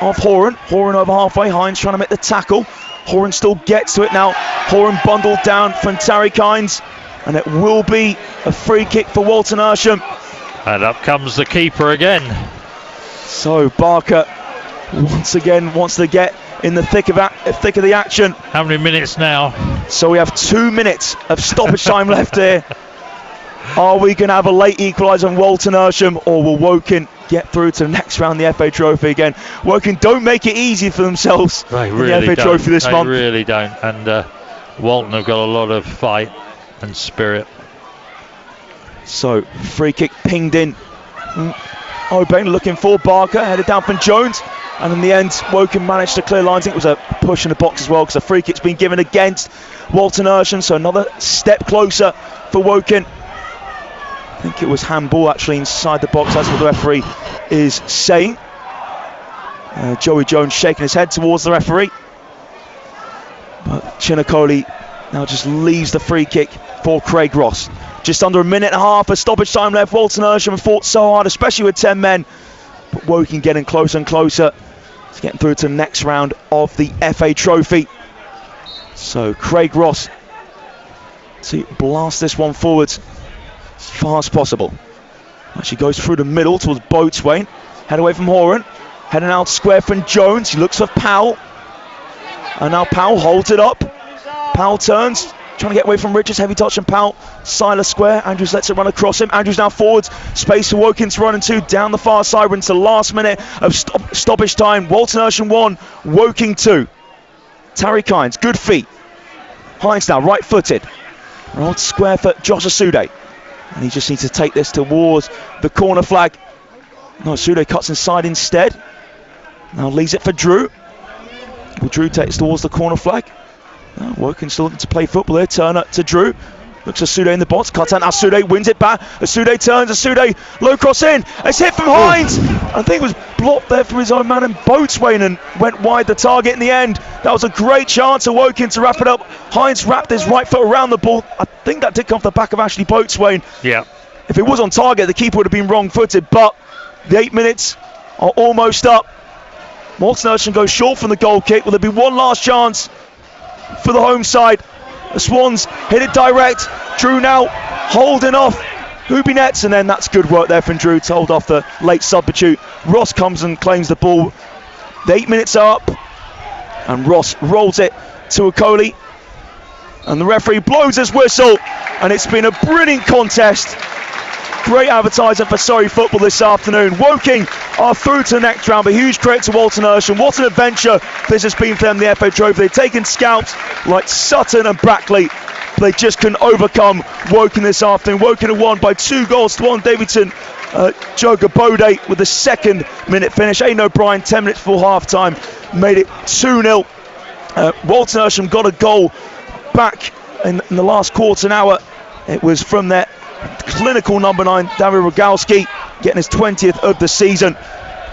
of Horan. Horan over halfway. Hines trying to make the tackle. Horan still gets to it now. Horan bundled down from Tariq Hines. And it will be a free kick for Walton Hersham. And up comes the keeper again. So Barker once again wants to get in the thick of the action. How many minutes now? So we have 2 minutes of stoppage time left here. Are we going to have a late equaliser on Walton Hersham, or will Woking get through to the next round, the FA Trophy again? Woking don't make it easy for themselves in the FA Trophy this month. They really don't. And Walton have got a lot of fight and spirit. So free kick pinged in. Obeng looking for Barker, headed down from Jones. And in the end, Woking managed to clear lines. I think it was a push in the box as well, because the free kick's been given against Walton Hersham. So another step closer for Woking. I think it was handball actually inside the box. That's what the referee is saying. Joey Jones shaking his head towards the referee. But Chinakoli now just leaves the free kick for Craig Ross. Just under a minute and a half of stoppage time left. Walton Hersham fought so hard, especially with 10 men. But Woking getting closer and closer to getting through to the next round of the FA Trophy. So Craig Ross to blast this one forwards as far as possible. Actually goes through the middle towards Boatswain. Head away from Horan. Heading out square from Jones. He looks for Powell. And now Powell holds it up. Powell turns. Trying to get away from Richards. Heavy touch from Powell. Siler square. Andrews lets it run across him. Andrews now forwards. Space for Woking to run into. Down the far side. We're into the last minute of stoppage time. Walton Hersham 1. Woking 2. Tariq Hines. Good feet. Hines now right footed. Rolled square for Josh Asude. And he just needs to take this towards the corner flag. No, Asude cuts inside instead. Now leaves it for Drew. Will Drew takes towards the corner flag? Woking still looking to play football here. Turner to Drew. Looks Asude in the box. Cuts out. Asude wins it back. Asude turns. Asude low cross in. It's hit from Hines. I think it was blocked there from his own man and Boatswain and went wide the target in the end. That was a great chance of Woking to wrap it up. Hines wrapped his right foot around the ball. I think that did come off the back of Ashley Boatswain. Yeah. If it was on target, the keeper would have been wrong footed, but the 8 minutes are almost up. Walton Hersham goes short from the goal kick. Will there be one last chance for the home side? The Swans hit it direct. Drew now holding off Hubinets, and then that's good work there from Drew to hold off the late substitute. Ross comes and claims the ball. The 8 minutes are up, and Ross rolls it to Okoli, and the referee blows his whistle, and it's been a brilliant contest. Great advertising for Surrey football this afternoon. Woking are through to the next round, but huge credit to Walton Hersham. What an adventure this has been for them, the FA Trophy. They've taken scouts like Sutton and Brackley. They just couldn't overcome Woking this afternoon. Woking have won by 2 goals to 1. Davidson, Joe Gabode with the second minute finish. Aidan O'Brien, 10 minutes before half time, made it 2-0. Walton Hersham got a goal back in the last quarter an hour. It was from their Clinical number 9, David Rogalski, getting his 20th of the season.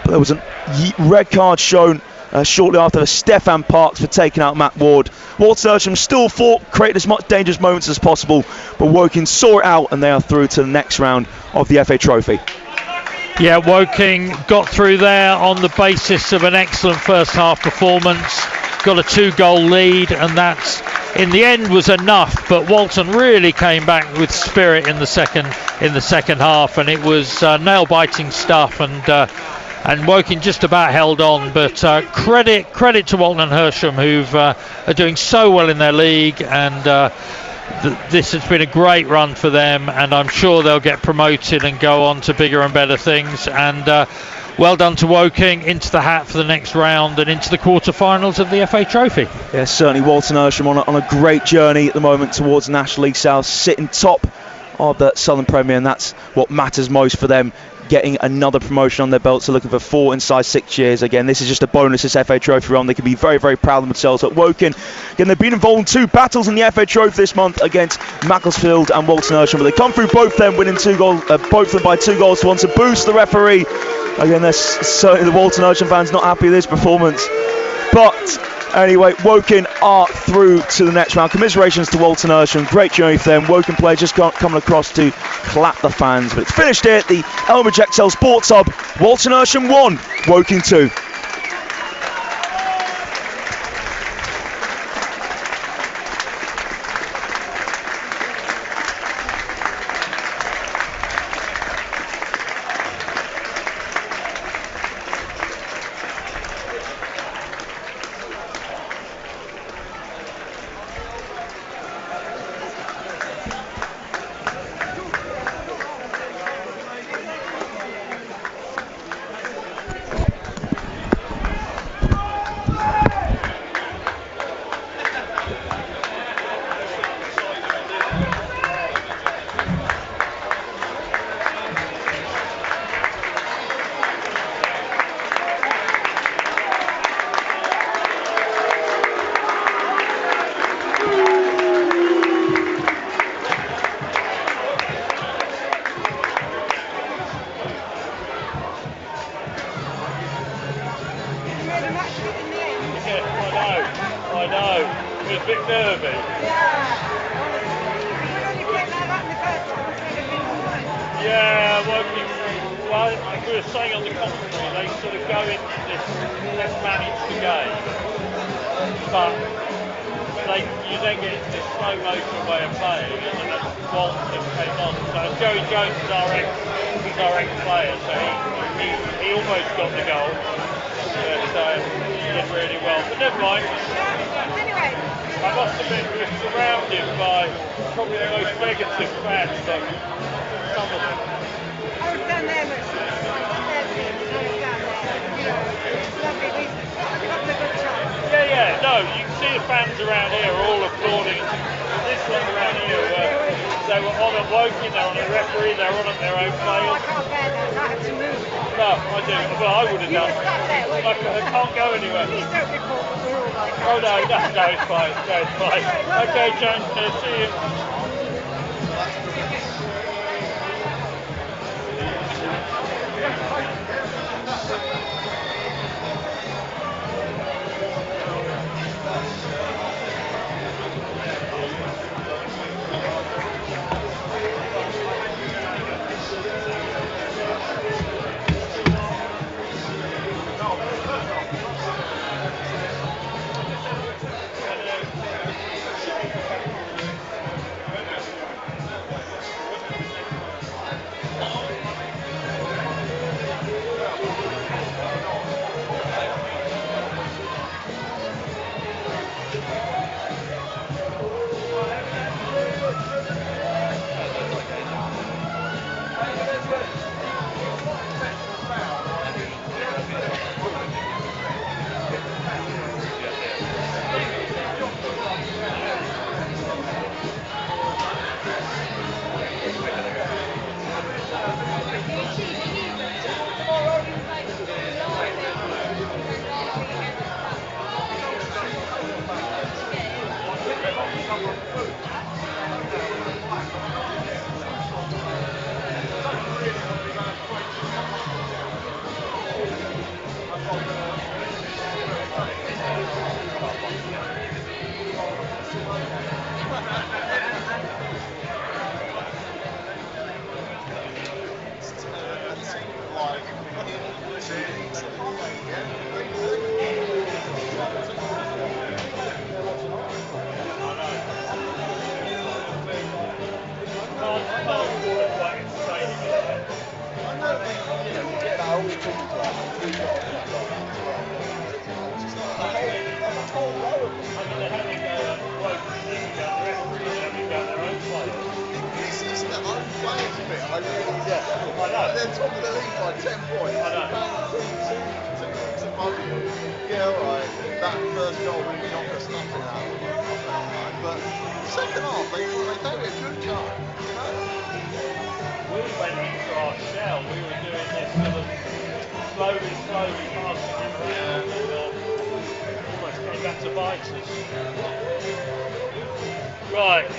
But there was a red card shown shortly after Stefan Parks for taking out Matt Ward. Walton Hersham still fought, created as much dangerous moments as possible, but Woking saw it out and they are through to the next round of the FA Trophy. Yeah, Woking got through there on the basis of an excellent first half performance. Got a 2-goal lead, and that in the end was enough. But Walton really came back with spirit in the second half, and it was nail-biting stuff. And Woking just about held on. But credit to Walton and Hersham, who are doing so well in their league, and this has been a great run for them. And I'm sure they'll get promoted and go on to bigger and better things. And well done to Woking, into the hat for the next round and into the quarter-finals of the FA Trophy. Yeah, certainly Walton Hersham on a great journey at the moment towards National League South, sitting top of the Southern Premier, and that's what matters most for them, getting another promotion on their belts. So looking for 4 inside 6 years. Again, this is just a bonus, this FA Trophy run. They can be very, very proud of themselves at Woking. Again, they've been involved in 2 battles in the FA Trophy this month against Macclesfield and Walton Hersham, but they come through both of them, winning 2 goals, both of them by 2 goals to 1, to boost the referee. Again, there's certainly the Walton Hersham fans not happy with this performance. But anyway, Woking are through to the next round. Commiserations to Walton Hersham. Great journey for them. Woking players just coming across to clap the fans. But it's finished here at the Elbridge Excel Sports Hub. Walton Hersham 1, Woking 2. It's the own players bit. I really get. I know. They're top of the league by 10 points. I know. Two points above you. Yeah, alright. That first goal really knocked us nothing out of them. But second half, they gave it a good go. You know? We went into our shell. We were doing this sort of slowly passing it around and almost came back to bite us. Right.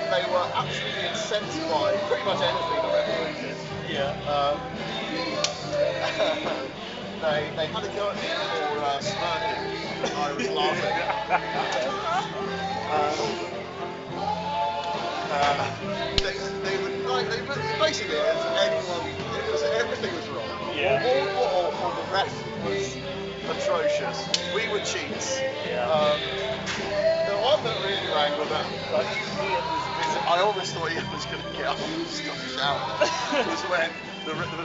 They were absolutely incentivized, pretty much anything the referee did. They had a go at me for smirking. I was laughing. They would basically, as anyone, everything was wrong. Or the ref was atrocious. We were cheats. The one that really rang with that, I always thought he was going to get up and stop shouting, was when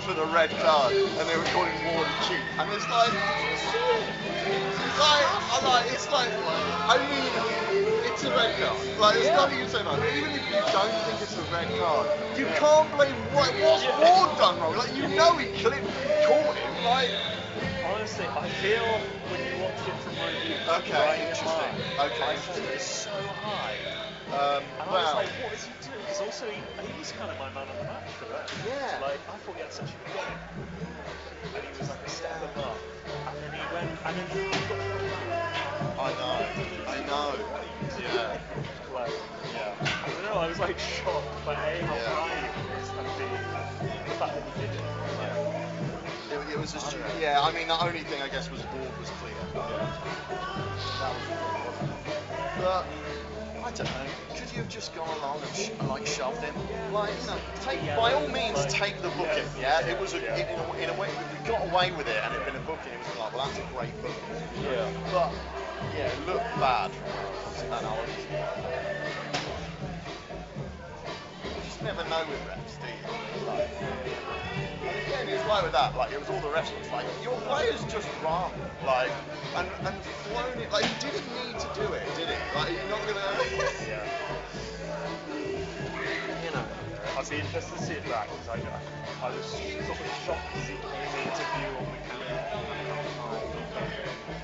for the red card, and they were calling Ward a cheat. And it's like, I mean, it's a red card. Like, there's nothing you can say about it. Even if you don't think it's a red card, you can't blame what's Ward done wrong. Like, you know he caught him, like. Honestly, I feel when you watch it from review, interesting. I thought it was so high. And I was like, what is he doing? Because also he was kind of my man of the match for that. Yeah. Like, I thought he had such a good game. And he was like a step above. And then he went, and then he got I know. Yeah. Like, I don't know, I was like shocked by how high he was and the fact that he did it. it was a yeah. I mean, the only thing I guess was the board was clear. But I don't know. Could you have just gone along and like shoved him? Like, you know, by all means take the booking. Yeah, it was in a way we got away with it, and it'd been a booking. It was like, well, that's a great booking. Yeah. But yeah, it looked bad. And I was just never know with refs, do you? Like, and again, it's like with that. Like, it was all the refs. It's like your players just run, like, and flown it. Like, he didn't need to do it, did he? Like, you're not gonna. Yeah. You know. I'd be interested to see it back because I was sort of shocked to see his interview on the camera.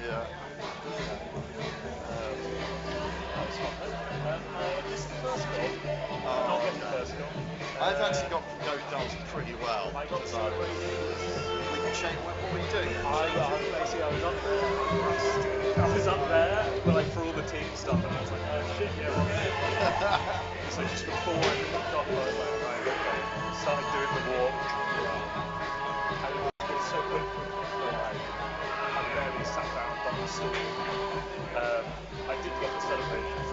Yeah. This is the first goal. Not getting the first goal. I've actually got those goals pretty well. I got so We can change. What were you doing? basically I was up there, but like for all the team stuff, and I was like, oh shit, yeah, we're there. So just before I did the top, I was like, right, okay. Started doing the walk. And it was so quick. I barely sat down, got the stool. I did get the celebrations.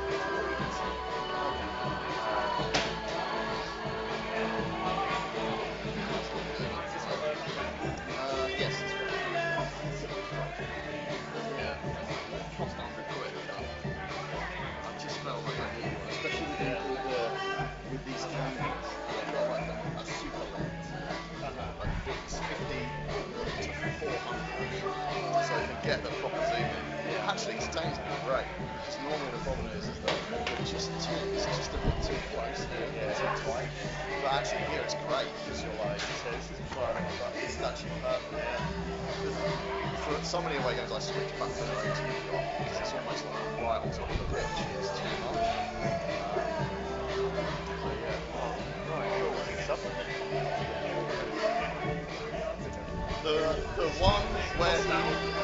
Yes, it's right. Yeah. Cost 100 quid. I just felt like I needed one, especially with these cameras. I've got like a super lens, like it's 50 to 400, so you can get the proper zoom in. Actually, today's been great. Because normally the problem is that it's just a bit too close here, too tight. But actually here it's great because you're like, it's actually perfect. For so many away games I switch back to the own TV because it's almost like right on top of the pitch. It's too much. So yeah. Right, cool. Stuff. The one where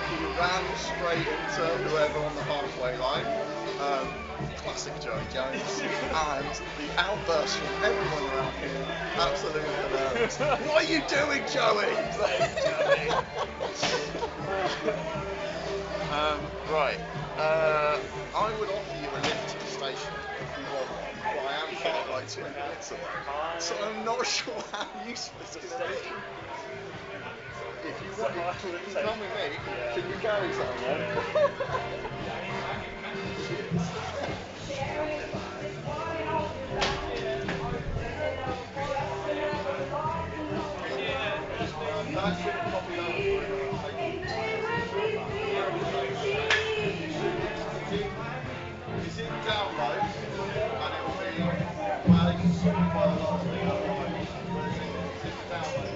he ran straight into whoever on the halfway line, classic Joey Jones, and the outburst from everyone around here, absolutely hilarious. What are you doing, Joey? Right, I would offer you a lift to the station if you want one, but I am kind of like 2 minutes away, so I'm not sure how useful it's going to be. If you want, you can come with me. Can you carry someone? That should probably it's in download, and it will be well, you can sort by the last thing otherwise, but it's in download.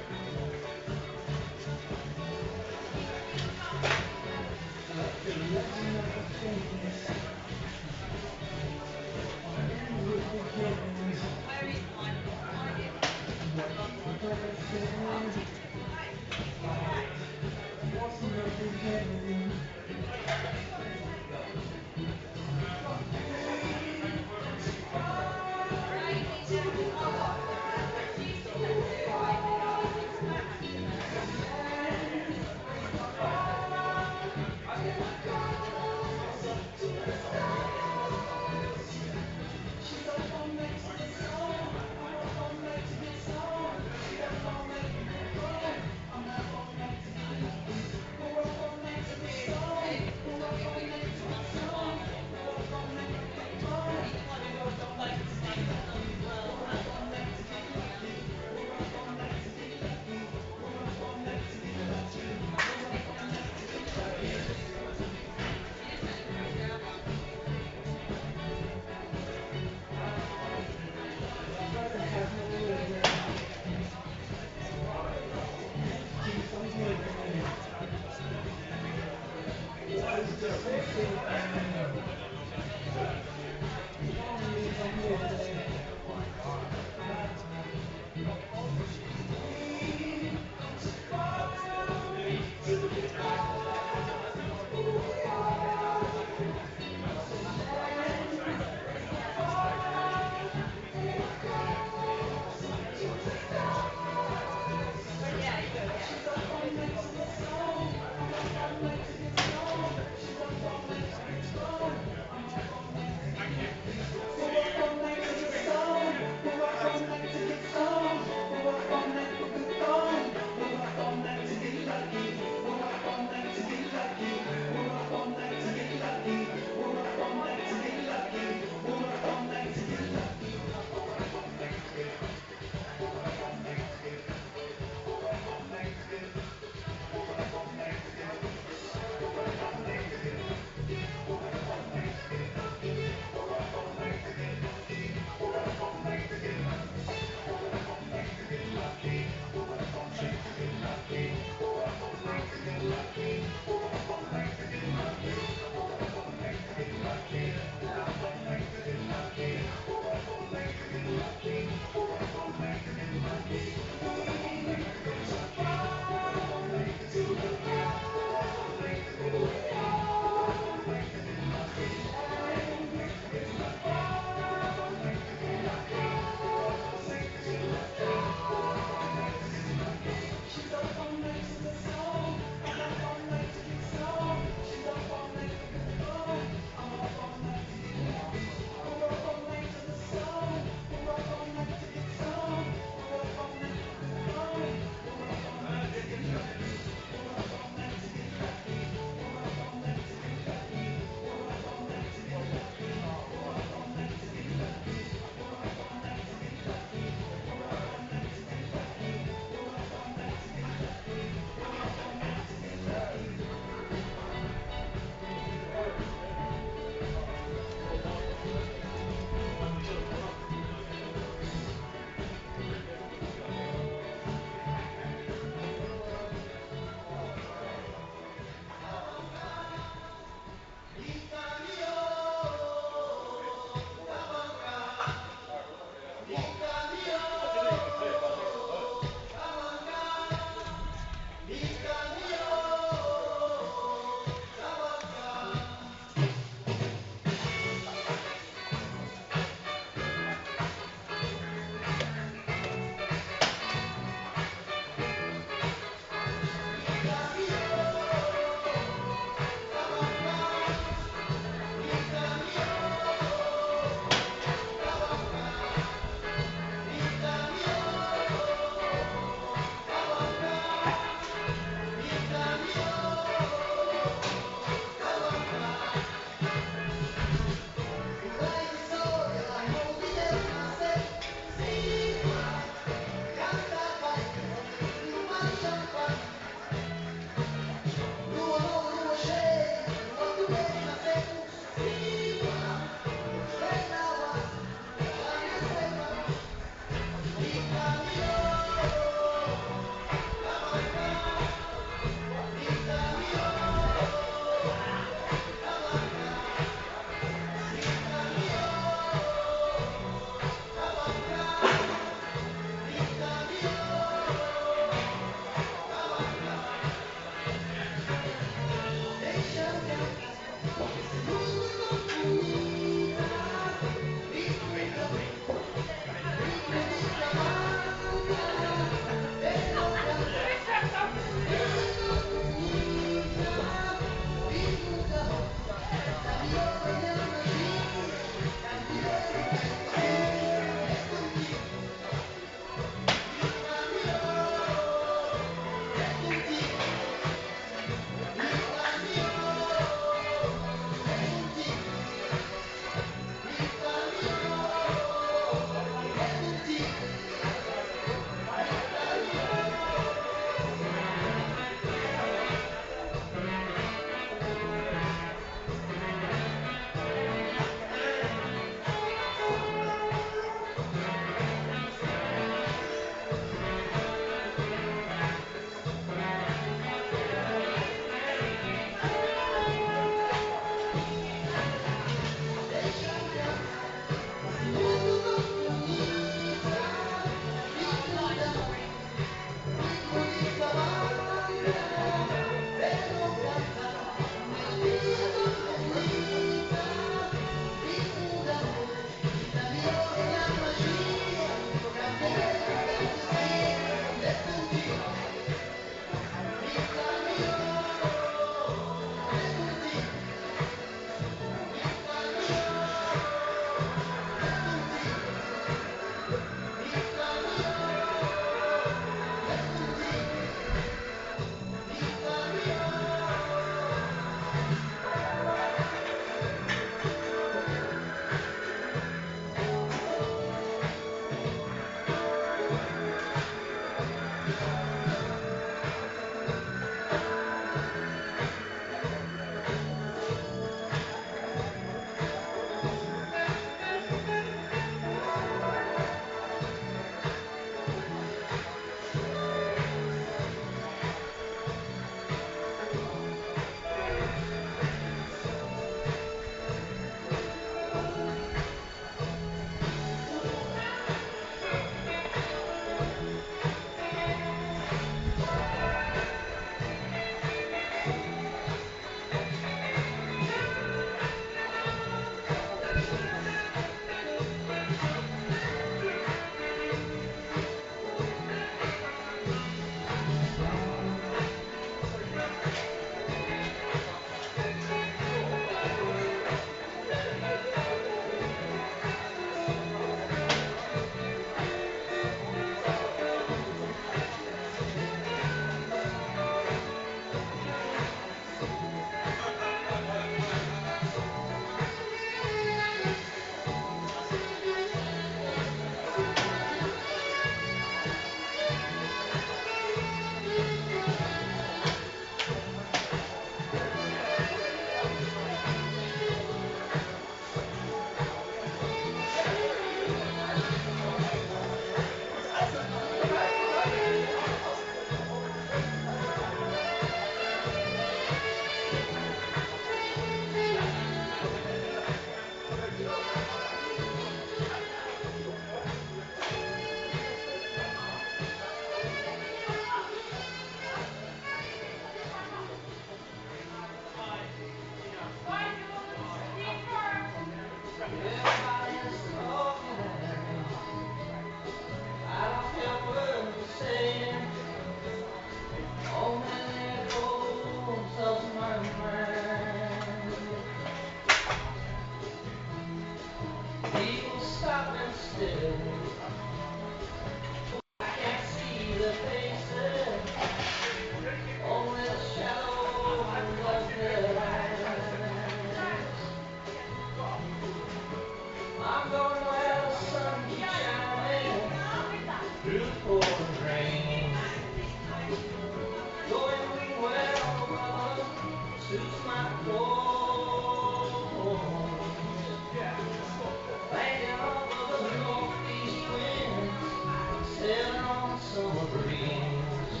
summer breeze,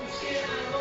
skipping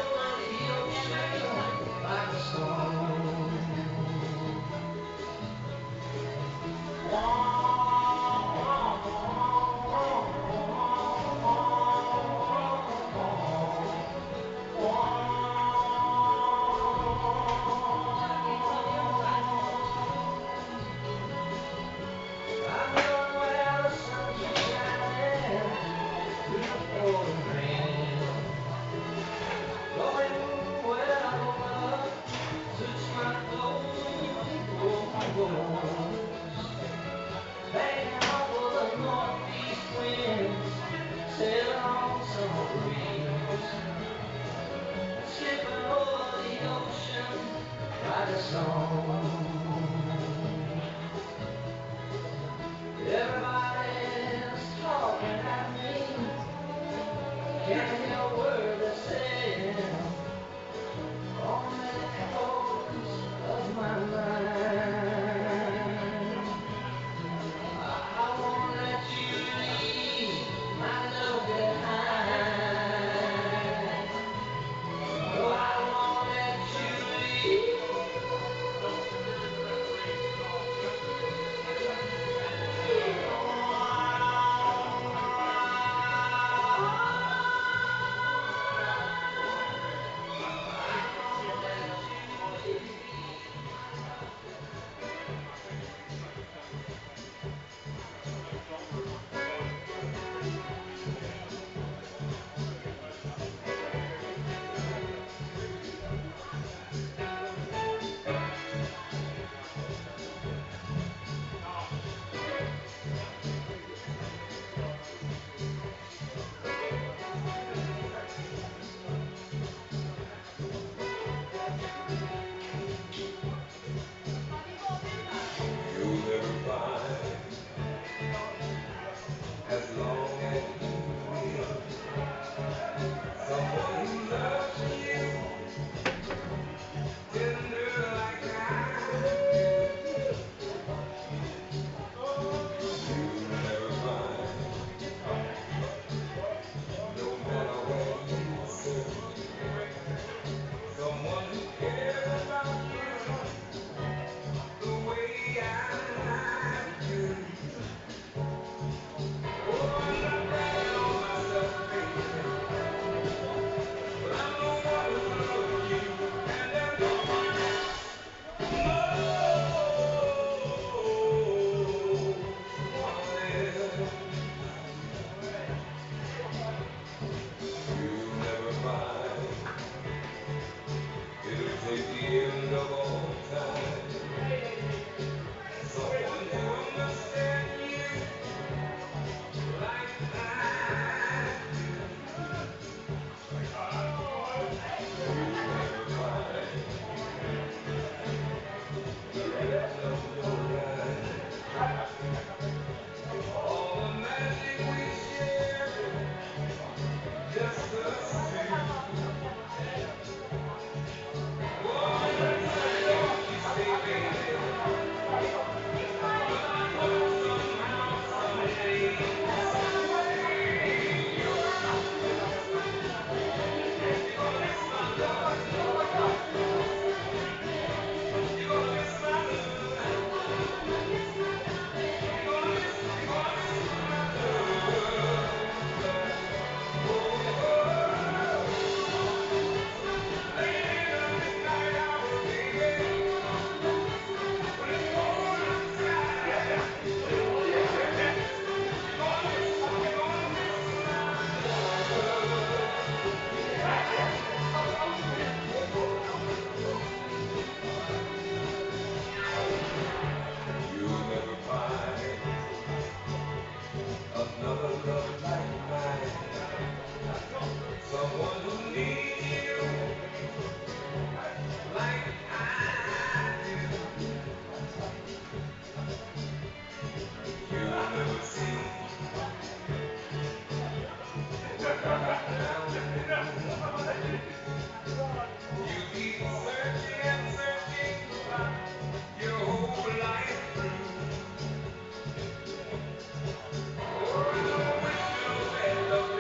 over the ocean like a stone. Everybody's talking at me, can't hear a word they're saying, on the echoes of my mind. I won't let you leave my love behind. No, I won't let you leave. As long as you will, someone who loves you, tender like I do. You'll never find, no matter where you search, someone who cares about you the way I do. It'll take the end of all time. Someone who understands you like I do. You'll never find the rest of your life. All the magic we share, just us two.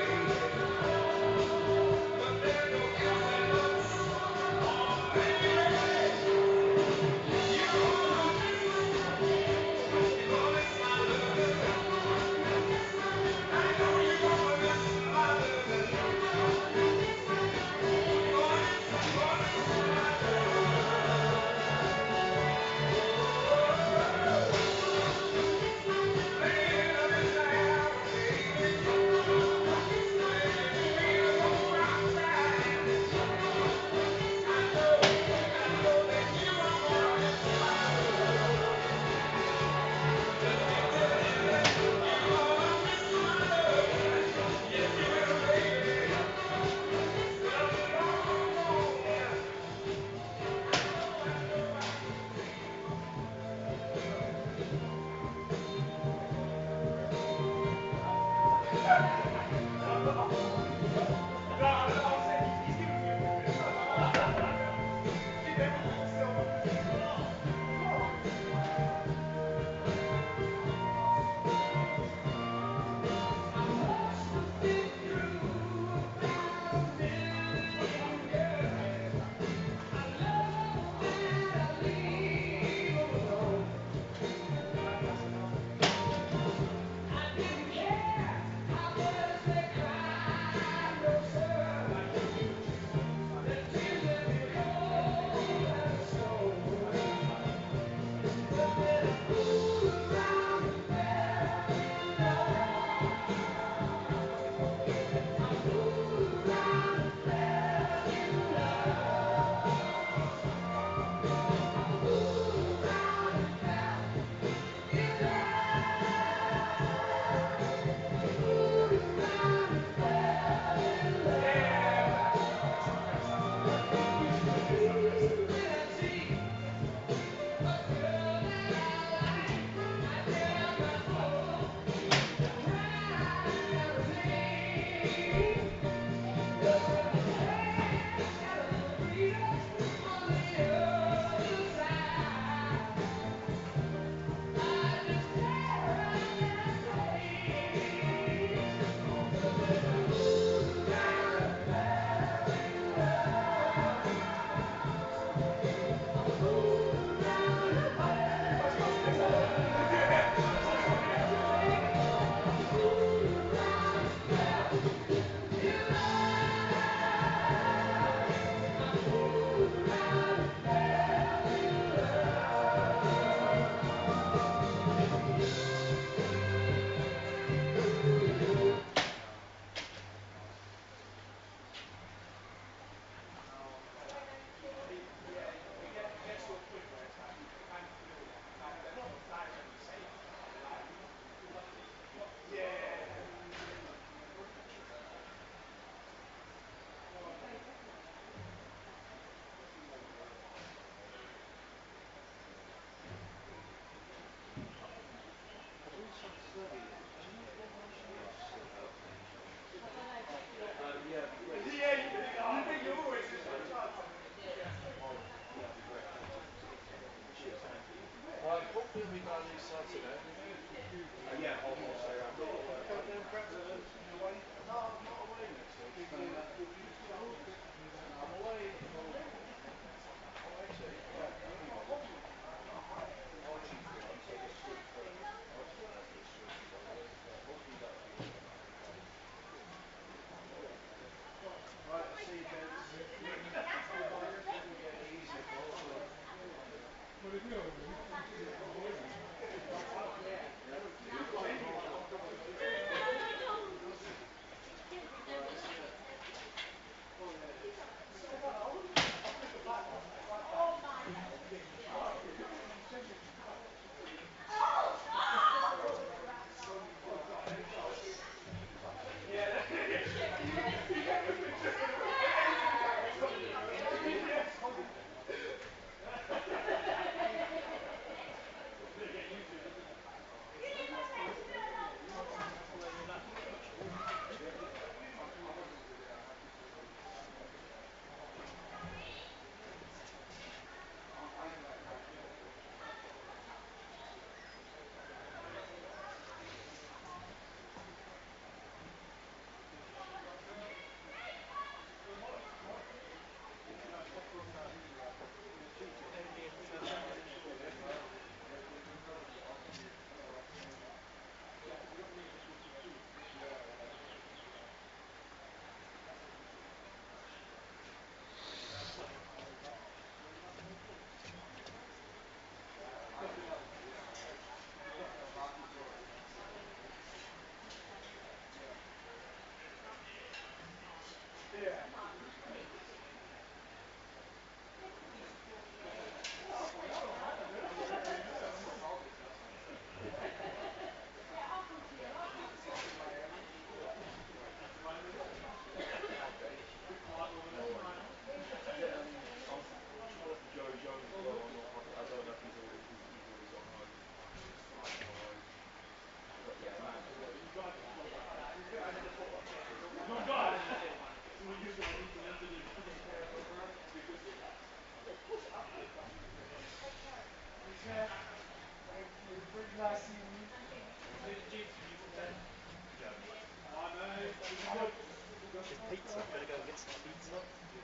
It's pizza. I'm going to go and get some pizza. You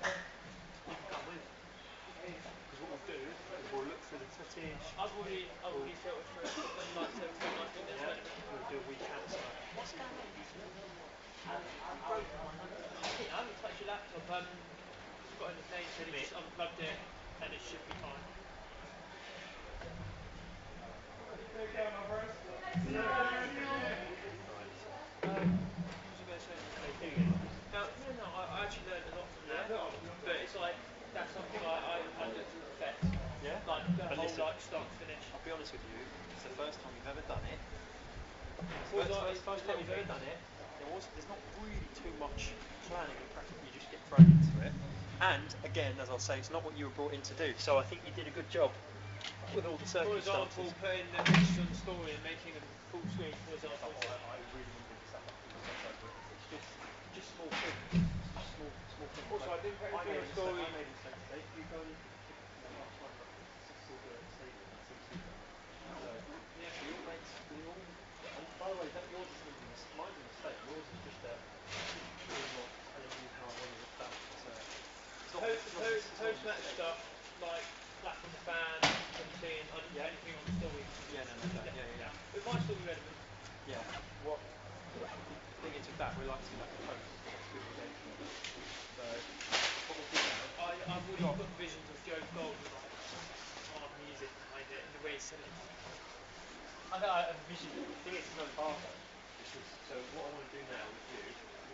can come with. Because what we'll do is we'll look through the footage. I've already filtered through it and liked everything I think that's relevant. We'll do a wee transfer. What's going on? I haven't touched your laptop. I've forgotten his name, so he just unplugged it and it should be fine. No, I actually learned a lot from that. But it's like, that's something I look to perfect. Yeah? Like, the But whole, listen, like, start to finish. I'll be honest with you, it's the first time you've ever done it. First First time you've ever done it, there's not really too much planning and practice, you just get thrown into it. And, again, as I'll say, it's not what you were brought in to do. So I think you did a good job with all the For circumstances. example, putting the pictures on the story and making them full screen, for example. I really wouldn't do stuff like it's just small things. Small things. Also, I didn't put I anything on made story. a mistake today. If you go and look at the tickets from last time, look, it's still doing the stadium. That seems super. So Yeah. we all make and by the way, that yours isn't even mine's a mistake. Yours is just really not telling you how I wanted it done. So Post-match stuff, like clapping the fans, everything, I didn't put anything on the story. It might still be relevant. Yeah. What the thing is with that, we like to do like a post with engagement. So what we'll do now. I've already got visions of Joe's goal with like hard music behind it and the way he said it. I have a vision. The thing is, it's no harder. So what I want to do now with you,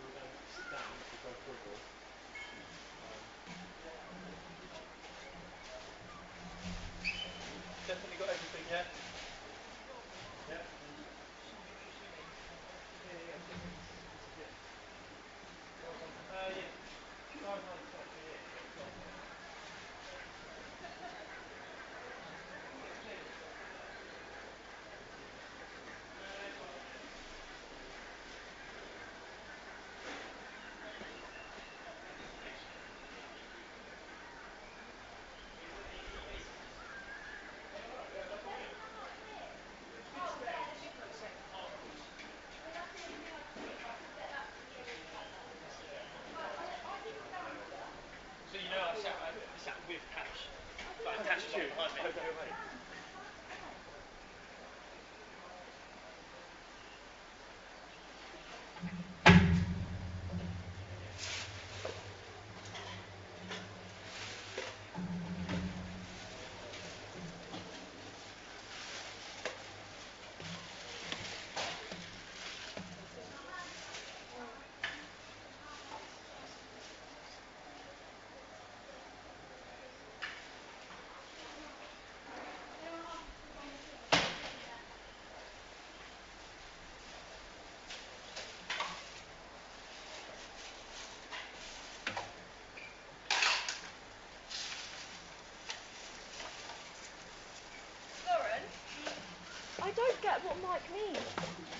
we'll sit down, we'll go through it all. Definitely got everything, yeah? Yeah. Yeah. So you know I sat with Tash. Like Tash was like behind me. Okay, mate. Lauren, I don't get what Mike means.